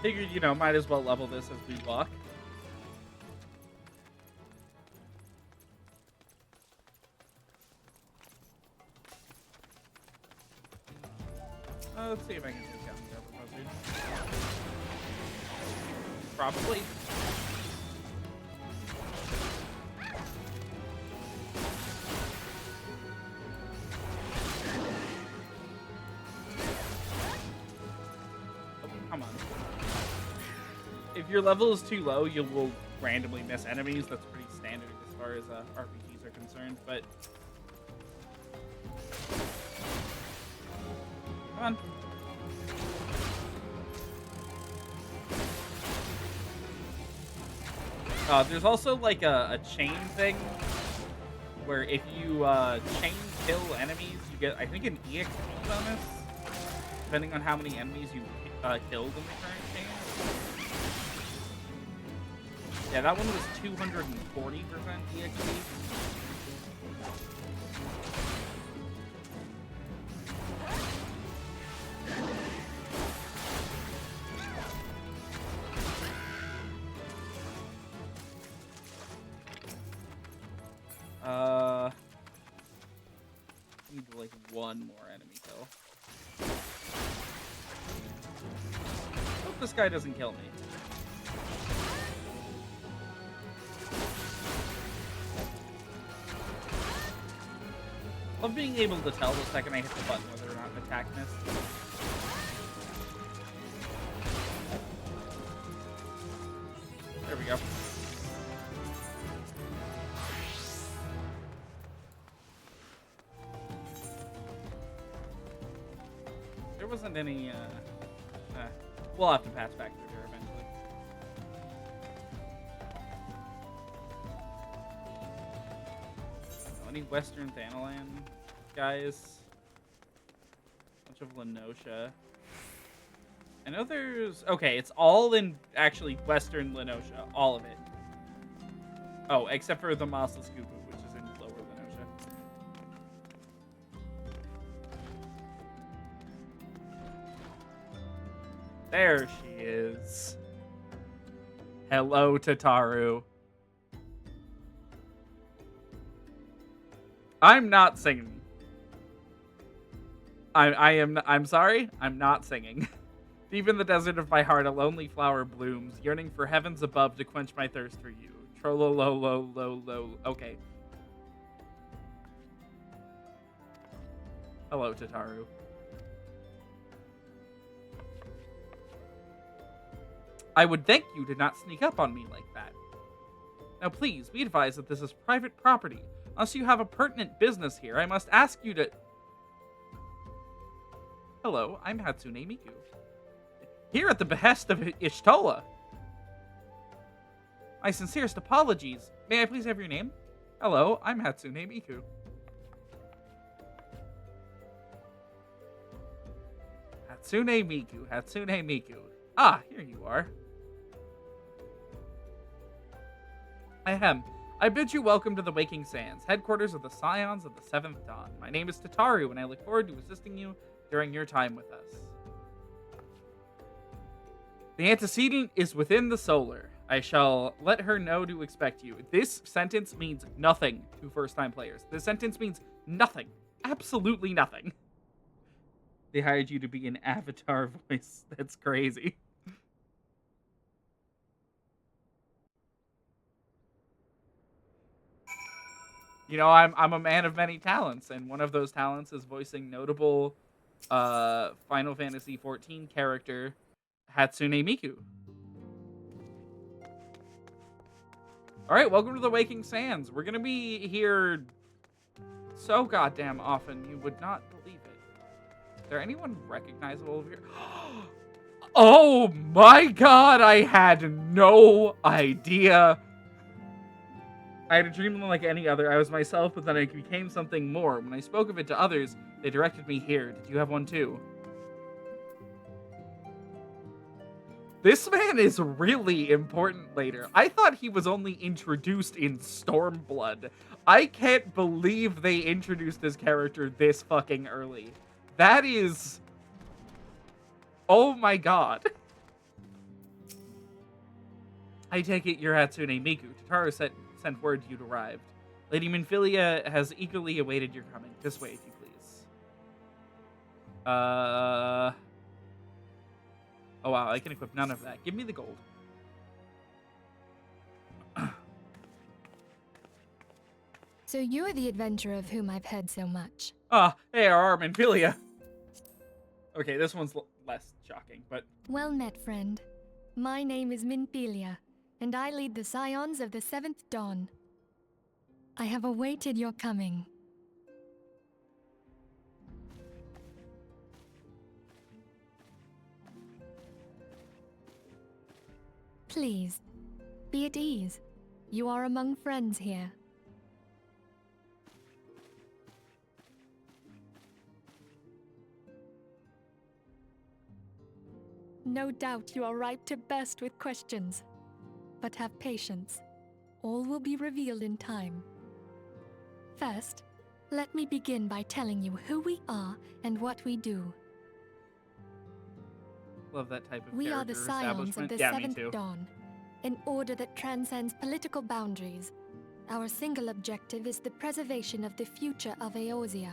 Figured, might as well level this as we walk. Let's see if I can take down the Copperbell, dude. Probably. Oh, come on. If your level is too low, you will randomly miss enemies. That's pretty standard as far as RPGs are concerned, but... Come on. There's also like a chain thing where if you chain kill enemies, you get, I think, an EXP bonus, depending on how many enemies you killed in the current chain. Yeah, that one was 240% EXP. Need like one more enemy kill. Hope this guy doesn't kill me. Love being able to tell the second I hit the button whether or not an attack missed. There we go. There wasn't any, we'll have to pass back through here eventually. Any Western Thanalan guys? Bunch of Lenosha. I know there's... Okay, it's all in, actually, Western Lenosha. All of it. Oh, except for the Mossless Cuckoo, which is in Lower Lenosha. There she is. Hello, Tataru. I'm not singing. I'm sorry, I'm not singing. Deep in the desert of my heart, a lonely flower blooms, yearning for heavens above to quench my thirst for you. Trololo-lo-lo-lo. Okay. Hello, Tataru. I would thank you to not sneak up on me like that. Now please, be advised that this is private property. Unless you have a pertinent business here, I must ask you to... Hello, I'm Hatsune Miku. Here at the behest of Ishtola. My sincerest apologies. May I please have your name? Hello, I'm Hatsune Miku. Hatsune Miku, Hatsune Miku. Ah, here you are. I bid you welcome to the Waking Sands, headquarters of the Scions of the Seventh Dawn. My name is Tataru, and I look forward to assisting you during your time with us. The antecedent is within the solar. I shall let her know to expect you. This sentence means nothing to first-time players. This sentence means nothing. Absolutely nothing. They hired you to be an avatar voice. That's crazy. You know, I'm a man of many talents, and one of those talents is voicing notable Final Fantasy XIV character Hatsune Miku. Alright, welcome to the Waking Sands. We're gonna be here so goddamn often, you would not believe it. Is there anyone recognizable over here? Oh my god, I had no idea. I had a dream like any other. I was myself, but then I became something more. When I spoke of it to others, they directed me here. Did you have one too? This man is really important later. I thought he was only introduced in Stormblood. I can't believe they introduced this character this fucking early. That is... Oh my god. I take it you're Hatsune Miku. Tataru sent word you'd arrived. Lady Minfilia has eagerly awaited your coming. This way, if you please. Uh. Oh wow, I can equip none of that. Give me the gold. So you're the adventurer of whom I've heard so much. Ah, hey, our Armanfilia. Okay, this one's less shocking, but Well met, friend. My name is Minfilia, and I lead the Scions of the Seventh Dawn. I have awaited your coming. Please, be at ease. You are among friends here. No doubt you are ripe to burst with questions. But have patience. All will be revealed in time. First, let me begin by telling you who we are and what we do. love that type of We are the character Scions of establishment. the Yeah, me Seventh too. Dawn, an order that transcends political boundaries. Our single objective is the preservation of the future of Eorzea.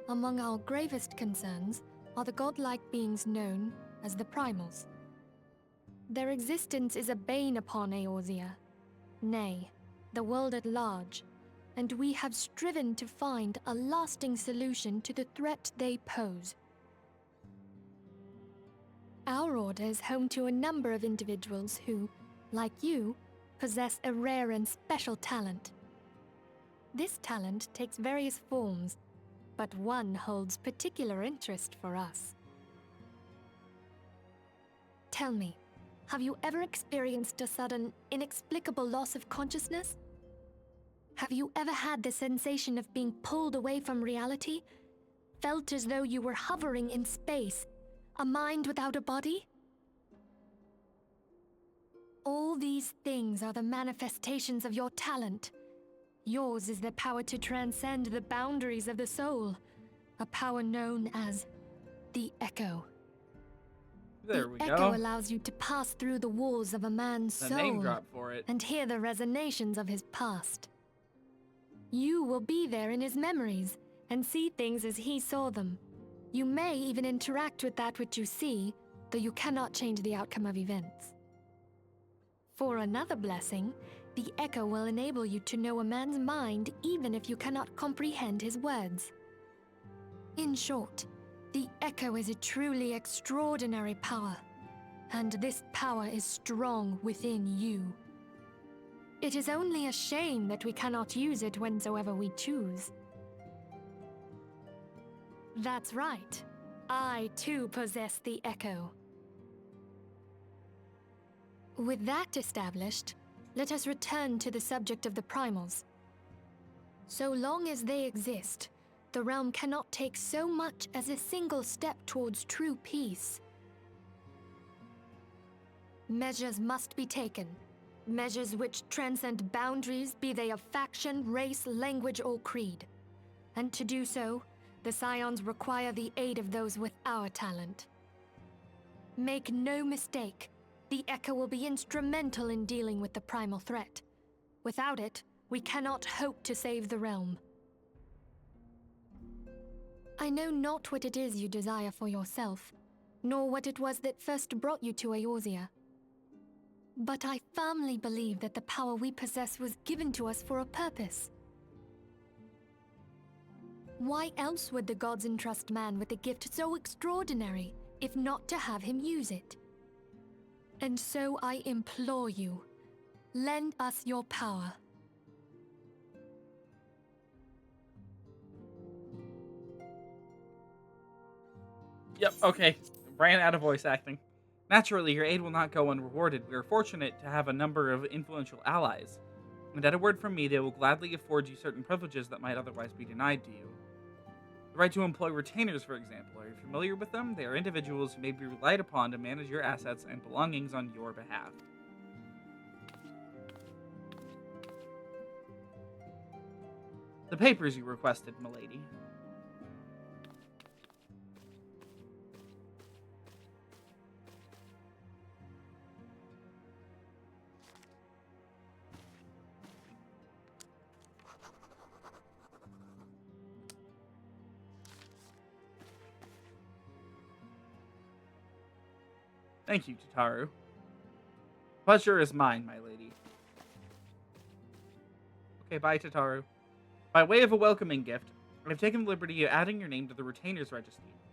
Among our gravest concerns are the godlike beings known as the Primals. Their existence is a bane upon Eorzea, nay, the world at large, and we have striven to find a lasting solution to the threat they pose. Our order is home to a number of individuals who, like you, possess a rare and special talent. This talent takes various forms, but one holds particular interest for us. Tell me, have you ever experienced a sudden, inexplicable loss of consciousness? Have you ever had the sensation of being pulled away from reality? Felt as though you were hovering in space, a mind without a body? All these things are the manifestations of your talent. Yours is the power to transcend the boundaries of the soul, a power known as the Echo. There The we Echo go. allows you to pass through the walls of a man's The name soul drop for it. and hear the resonations of his past. You will be there in his memories and see things as he saw them. You may even interact with that which you see, though you cannot change the outcome of events. For another blessing, the Echo will enable you to know a man's mind even if you cannot comprehend his words. In short, the Echo is a truly extraordinary power, and this power is strong within you. It is only a shame that we cannot use it whensoever we choose. That's right. I too possess the Echo. With that established, let us return to the subject of the Primals. So long as they exist, the realm cannot take so much as a single step towards true peace. Measures must be taken. Measures which transcend boundaries, be they of faction, race, language, or creed. And to do so, the Scions require the aid of those with our talent. Make no mistake, the Echo will be instrumental in dealing with the primal threat. Without it, we cannot hope to save the realm. I know not what it is you desire for yourself, nor what it was that first brought you to Eorzea. But I firmly believe that the power we possess was given to us for a purpose. Why else would the gods entrust man with a gift so extraordinary, if not to have him use it? And so I implore you, lend us your power. Yep, okay. Ran out of voice acting. Naturally, your aid will not go unrewarded. We are fortunate to have a number of influential allies. And at a word from me, they will gladly afford you certain privileges that might otherwise be denied to you. The right to employ retainers, for example. Are you familiar with them? They are individuals who may be relied upon to manage your assets and belongings on your behalf. The papers you requested, milady. Thank you, Tataru. Pleasure is mine, my lady. Okay, bye, Tataru. By way of a welcoming gift, I have taken the liberty of adding your name to the Retainers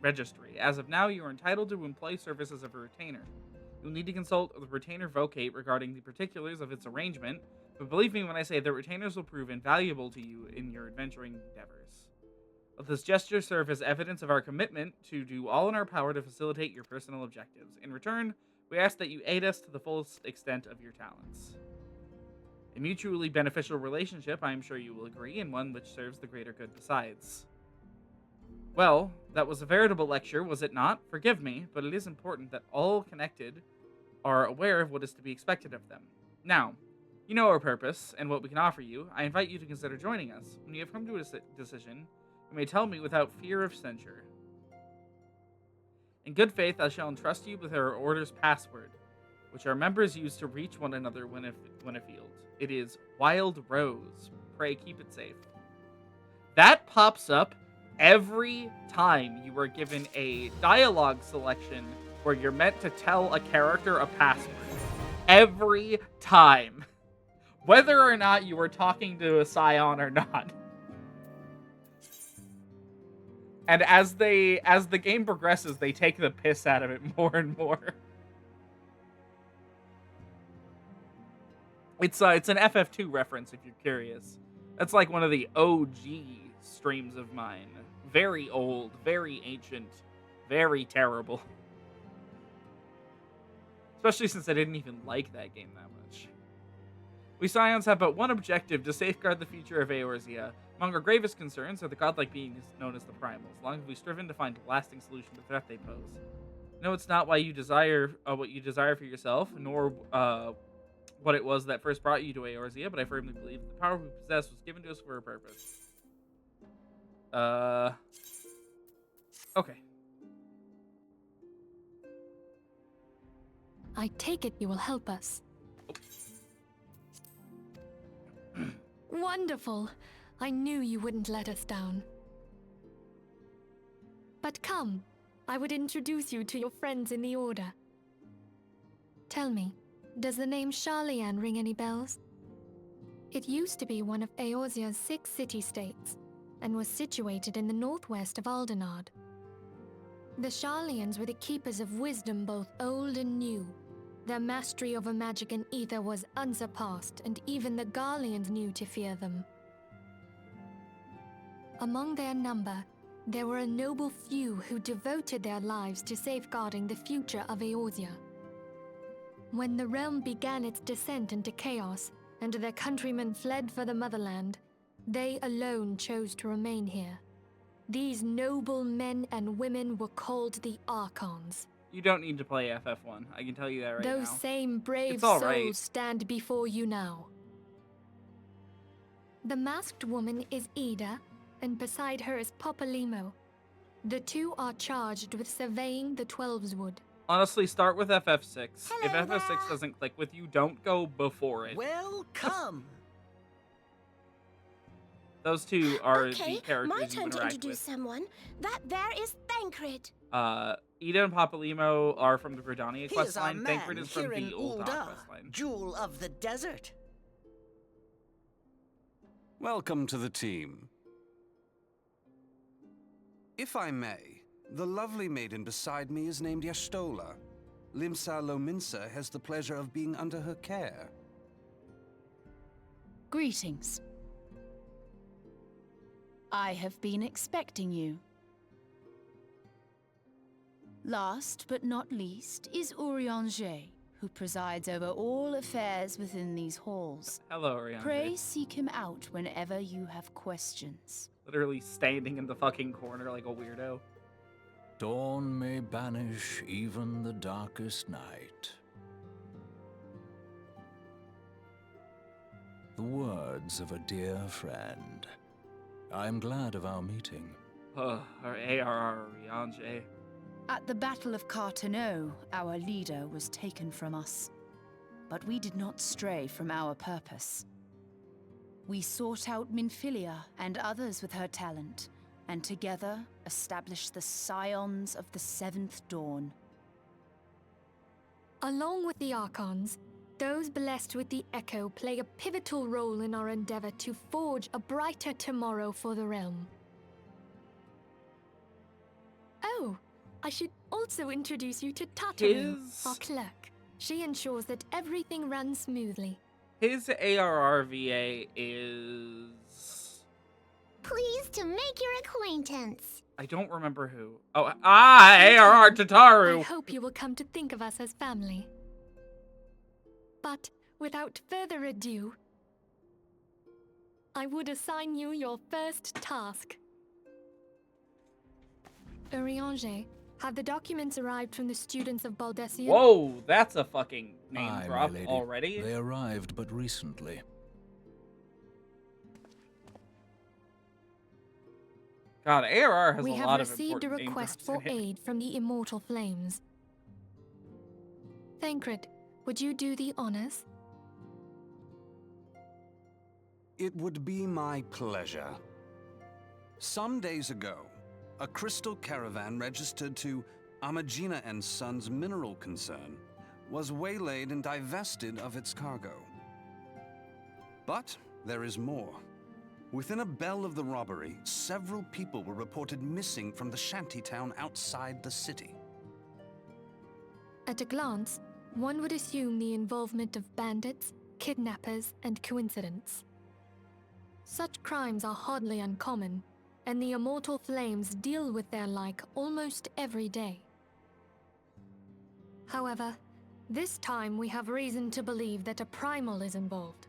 Registry. As of now, you are entitled to employ services of a retainer. You'll need to consult the retainer vocate regarding the particulars of its arrangement, but believe me when I say that retainers will prove invaluable to you in your adventuring endeavors. Let this gesture serve as evidence of our commitment to do all in our power to facilitate your personal objectives. In return, we ask that you aid us to the fullest extent of your talents. A mutually beneficial relationship, I am sure you will agree, and one which serves the greater good besides. Well, that was a veritable lecture, was it not? Forgive me, but it is important that all connected are aware of what is to be expected of them. Now, you know our purpose and what we can offer you. I invite you to consider joining us. When you have come to a decision, you may tell me without fear of censure. In good faith, I shall entrust you with our order's password, which our members use to reach one another when afield. It is Wild Rose. Pray keep it safe. That pops up every time you are given a dialogue selection where you're meant to tell a character a password. Every time. Whether or not you are talking to a Scion or not. And as the game progresses, they take the piss out of it more and more. It's an FF2 reference if you're curious. That's like one of the OG streams of mine. Very old, very ancient, very terrible. Especially since I didn't even like that game that much. We Scions have but one objective, to safeguard the future of Eorzea. Among our gravest concerns are the godlike beings known as the Primals. Long as we've striven to find a lasting solution to the threat they pose. No, it's not why you desire what you desire for yourself, nor what it was that first brought you to Eorzea, but I firmly believe that the power we possess was given to us for a purpose. Okay. I take it you will help us. Wonderful. I knew you wouldn't let us down. But come, I would introduce you to your friends in the Order. Tell me, does the name Sharlayan ring any bells? It used to be one of Eorzea's 6 city-states, and was situated in the northwest of Aldenard. The Sharlayans were the keepers of wisdom both old and new. Their mastery over magic and ether was unsurpassed, and even the Garleans knew to fear them. Among their number, there were a noble few who devoted their lives to safeguarding the future of Eorzea. When the realm began its descent into chaos, and their countrymen fled for the motherland, they alone chose to remain here. These noble men and women were called the Archons. You don't need to play FF1. I can tell you that right now. Those same brave It's all souls right. stand before you now. The masked woman is Ida, and beside her is Popalimo. The two are charged with surveying the Twelveswood. Honestly, start with FF6. If Hello FF6 there. doesn't click with you, don't go before it. Welcome. Those two are Okay, the characters my you turn to interact introduce with. someone. That there is Thancred. Ida and Papalimo are from the Gridania Here's our questline. man Thancred is from here in the Ul'dah Ul'dah, questline. Jewel of the Desert. Welcome to the team. If I may, the lovely maiden beside me is named Y'shtola. Limsa Lominsa has the pleasure of being under her care. Greetings. I have been expecting you. Last but not least is Urianger, who presides over all affairs within these halls. Hello, Oriana. Pray seek him out whenever you have questions. Literally standing in the fucking corner like a weirdo. Dawn may banish even the darkest night. The words of a dear friend. I am glad of our meeting. Our ARR Oriana. At the Battle of Carteneau, our leader was taken from us. But we did not stray from our purpose. We sought out Minfilia and others with her talent, and together established the Scions of the Seventh Dawn. Along with the Archons, those blessed with the Echo play a pivotal role in our endeavor to forge a brighter tomorrow for the realm. Oh, I should also introduce you to Tataru, our clerk. She ensures that everything runs smoothly. His ARRVA is... Pleased to make your acquaintance. I don't remember who. Oh, ARR I Tataru! hope you will come to think of us as family. But without further ado, I would assign you your first task. Urianger, have the documents arrived from the students of Baldessian? Whoa, that's a fucking name Aye, drop my lady. already? They arrived but recently. God, ARR has We a have lot of received a important name request drops for in it. aid from the Immortal Flames. Thancred, would you do the honors? It would be my pleasure. Some days ago, a crystal caravan registered to Amagina and Sons mineral concern was waylaid and divested of its cargo. But there is more. Within a bell of the robbery, several people were reported missing from the shantytown outside the city. At a glance, one would assume the involvement of bandits, kidnappers, and coincidence. Such crimes are hardly uncommon, and the Immortal Flames deal with their like almost every day. However, this time we have reason to believe that a primal is involved.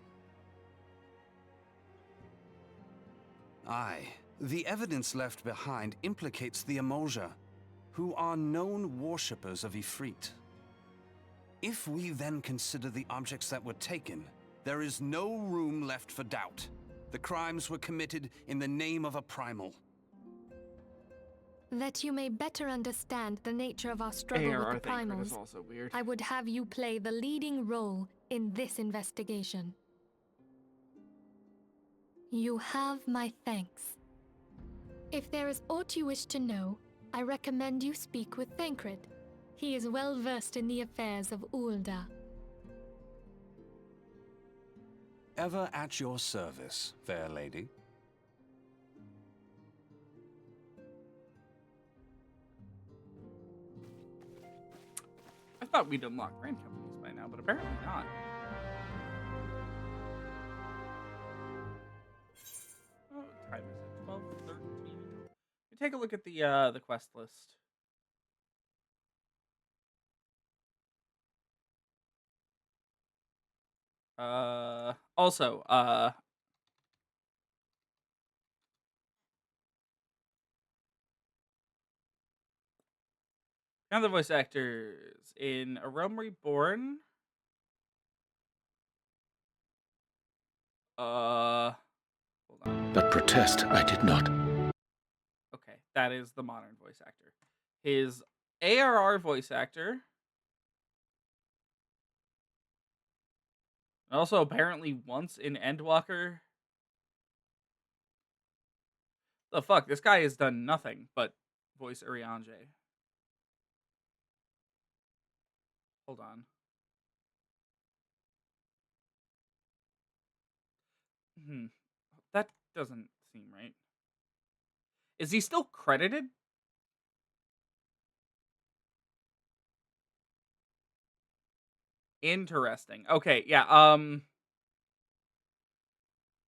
Aye, the evidence left behind implicates the Emolja, who are known worshippers of Ifrit. If we then consider the objects that were taken, there is no room left for doubt. The crimes were committed in the name of a primal. That you may better understand the nature of our struggle ARR with the Thancred is primals, also weird. I would have you play the leading role in this investigation. You have my thanks. If there is aught you wish to know, I recommend you speak with Thancred. He is well versed in the affairs of Ul'dah. Ever at your service, fair lady. I thought we'd unlock brand companies by now, but apparently not. Oh, what time is it? 12:13. Take a look at the quest list. Also, kind of the voice actors in A Realm Reborn. Hold on. But protest I did not. Okay, that is the modern voice actor. His ARR voice actor. And also apparently once in Endwalker. The fuck, this guy has done nothing but voice Urianger. Hold on. That doesn't seem right. Is he still credited? Interesting. Okay, yeah,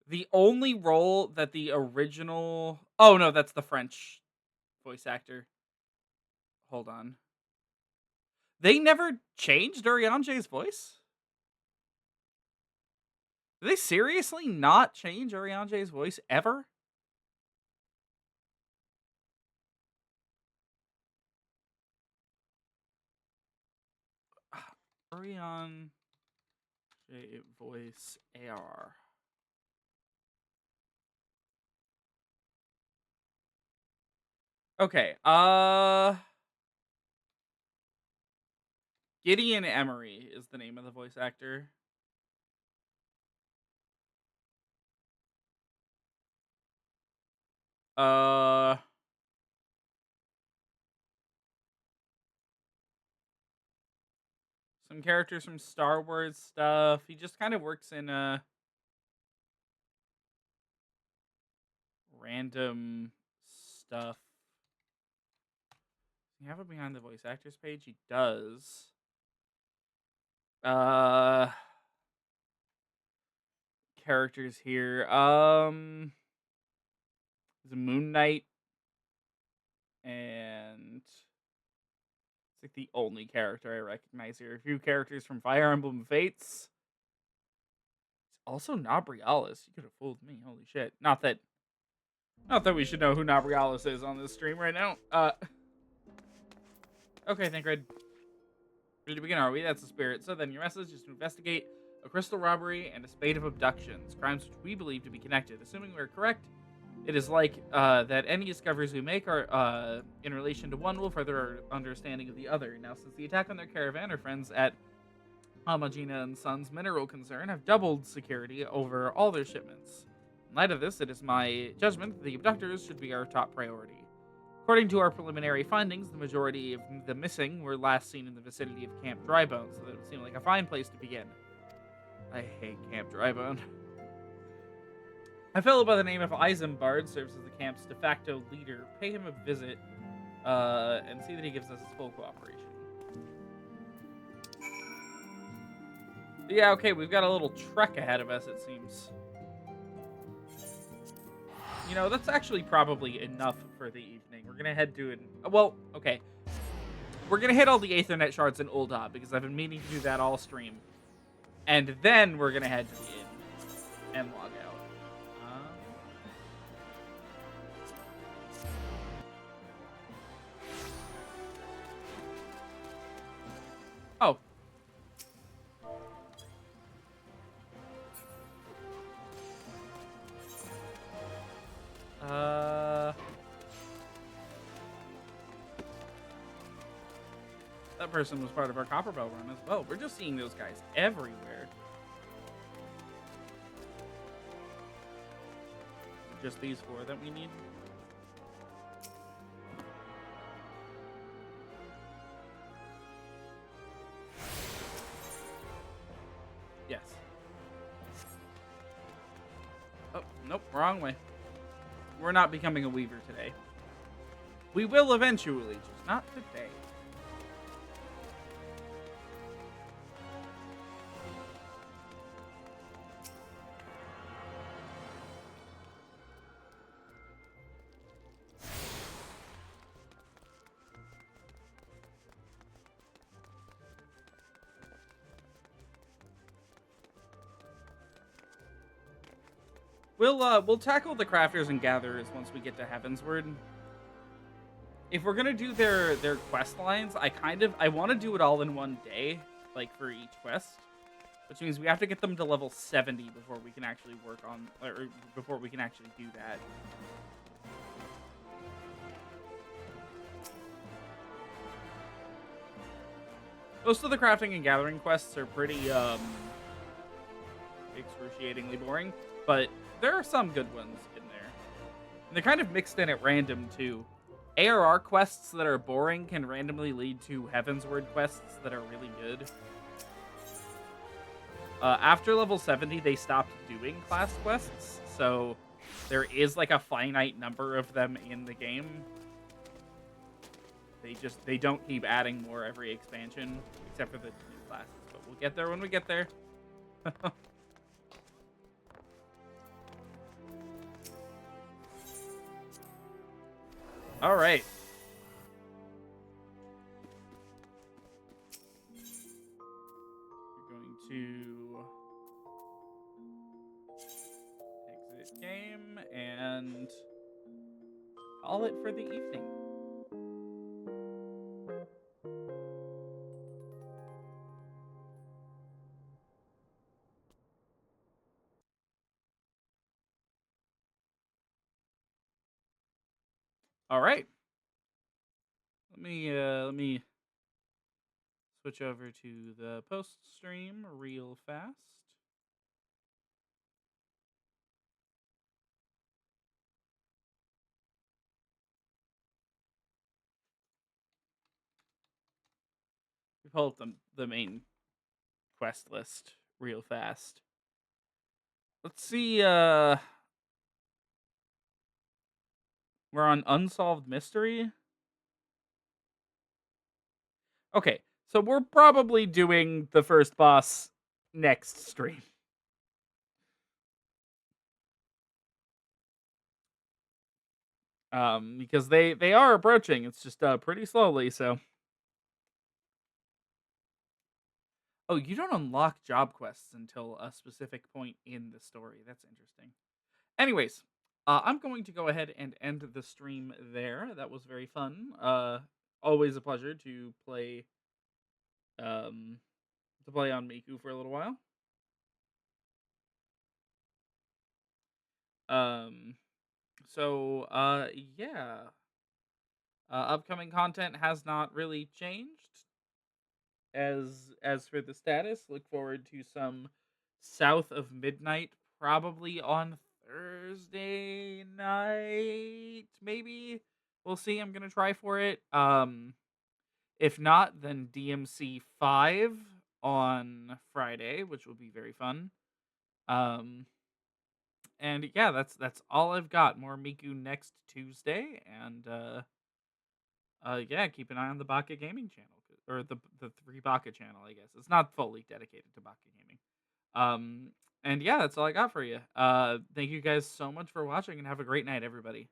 the only role that the original... Oh, no, that's the French voice actor. Hold on. They never changed Urianger's voice? Did they seriously not change Urianger's voice ever? Urianger voice AR. Okay, Gideon Emery is the name of the voice actor. some characters from Star Wars stuff. He just kind of works in random stuff. Does he have it behind the voice actors page? He does. Characters here. There's a Moon Knight, and it's like the only character I recognize here. A few characters from Fire Emblem Fates. It's also Nabrialis. You could have fooled me. Holy shit. Not that we should know who Nabrialis is on this stream right now. Okay, Thancred. Ready to begin, are we? That's the spirit. So then, your message is to investigate a crystal robbery and a spate of abductions, crimes which we believe to be connected. Assuming we're correct, it is like that any discoveries we make are in relation to one will further our understanding of the other. Now, since the attack on their caravan, our friends at Hamajina and Sons Mineral Concern have doubled security over all their shipments. In light of this, it is my judgment that the abductors should be our top priority. According to our preliminary findings, the majority of the missing were last seen in the vicinity of Camp Drybone, so that it would seem like a fine place to begin. I hate Camp Drybone. A fellow by the name of Isambard serves as the camp's de facto leader. Pay him a visit and see that he gives us his full cooperation. Yeah, okay, we've got a little trek ahead of us, it seems. You know, that's actually probably enough for the evening. We're gonna head to well, okay. We're gonna hit all the Aethernet shards in Ul'dah, because I've been meaning to do that all stream. And then we're gonna head to the inn and log out. Oh. That person was part of our Copperbell run as well. We're just seeing those guys everywhere. Just these four that we need. Yes. Oh, nope, wrong way. We're not becoming a weaver today. We will eventually, just not today. We'll tackle the crafters and gatherers once we get to Heavensward. If we're gonna do their quest lines, I want to do it all in one day, like for each quest, which means we have to get them to level 70 before we can actually work on, or before we can actually do that. Most of the crafting and gathering quests are pretty excruciatingly boring, but there are some good ones in there. And they're kind of mixed in at random, too. ARR quests that are boring can randomly lead to Heavensward quests that are really good. After level 70, they stopped doing class quests, so there is like a finite number of them in the game. They don't keep adding more every expansion, except for the new classes. But we'll get there when we get there. All right. We're going to exit game and call it for the evening. All right. Let me switch over to the post stream real fast. We pull up the main quest list real fast. Let's see. We're on unsolved mystery. Okay, so we're probably doing the first boss next stream. Because they are approaching. It's just pretty slowly. So, oh, you don't unlock job quests until a specific point in the story. That's interesting. Anyways, I'm going to go ahead and end the stream there. That was very fun. Always a pleasure um to play on Miku for a little while. Um, so yeah. Upcoming content has not really changed. As for the status, look forward to some South of Midnight probably on Thursday night. Maybe we'll see. I'm gonna try for it. If not, then DMC 5 on Friday, which will be very fun. Um, and yeah, that's all I've got. More Miku next Tuesday, and yeah, keep an eye on the Baka Gaming channel or the Three Baka channel. I guess it's not fully dedicated to Baka Gaming. Um, and yeah, that's all I got for you. Thank you guys so much for watching, and have a great night, everybody.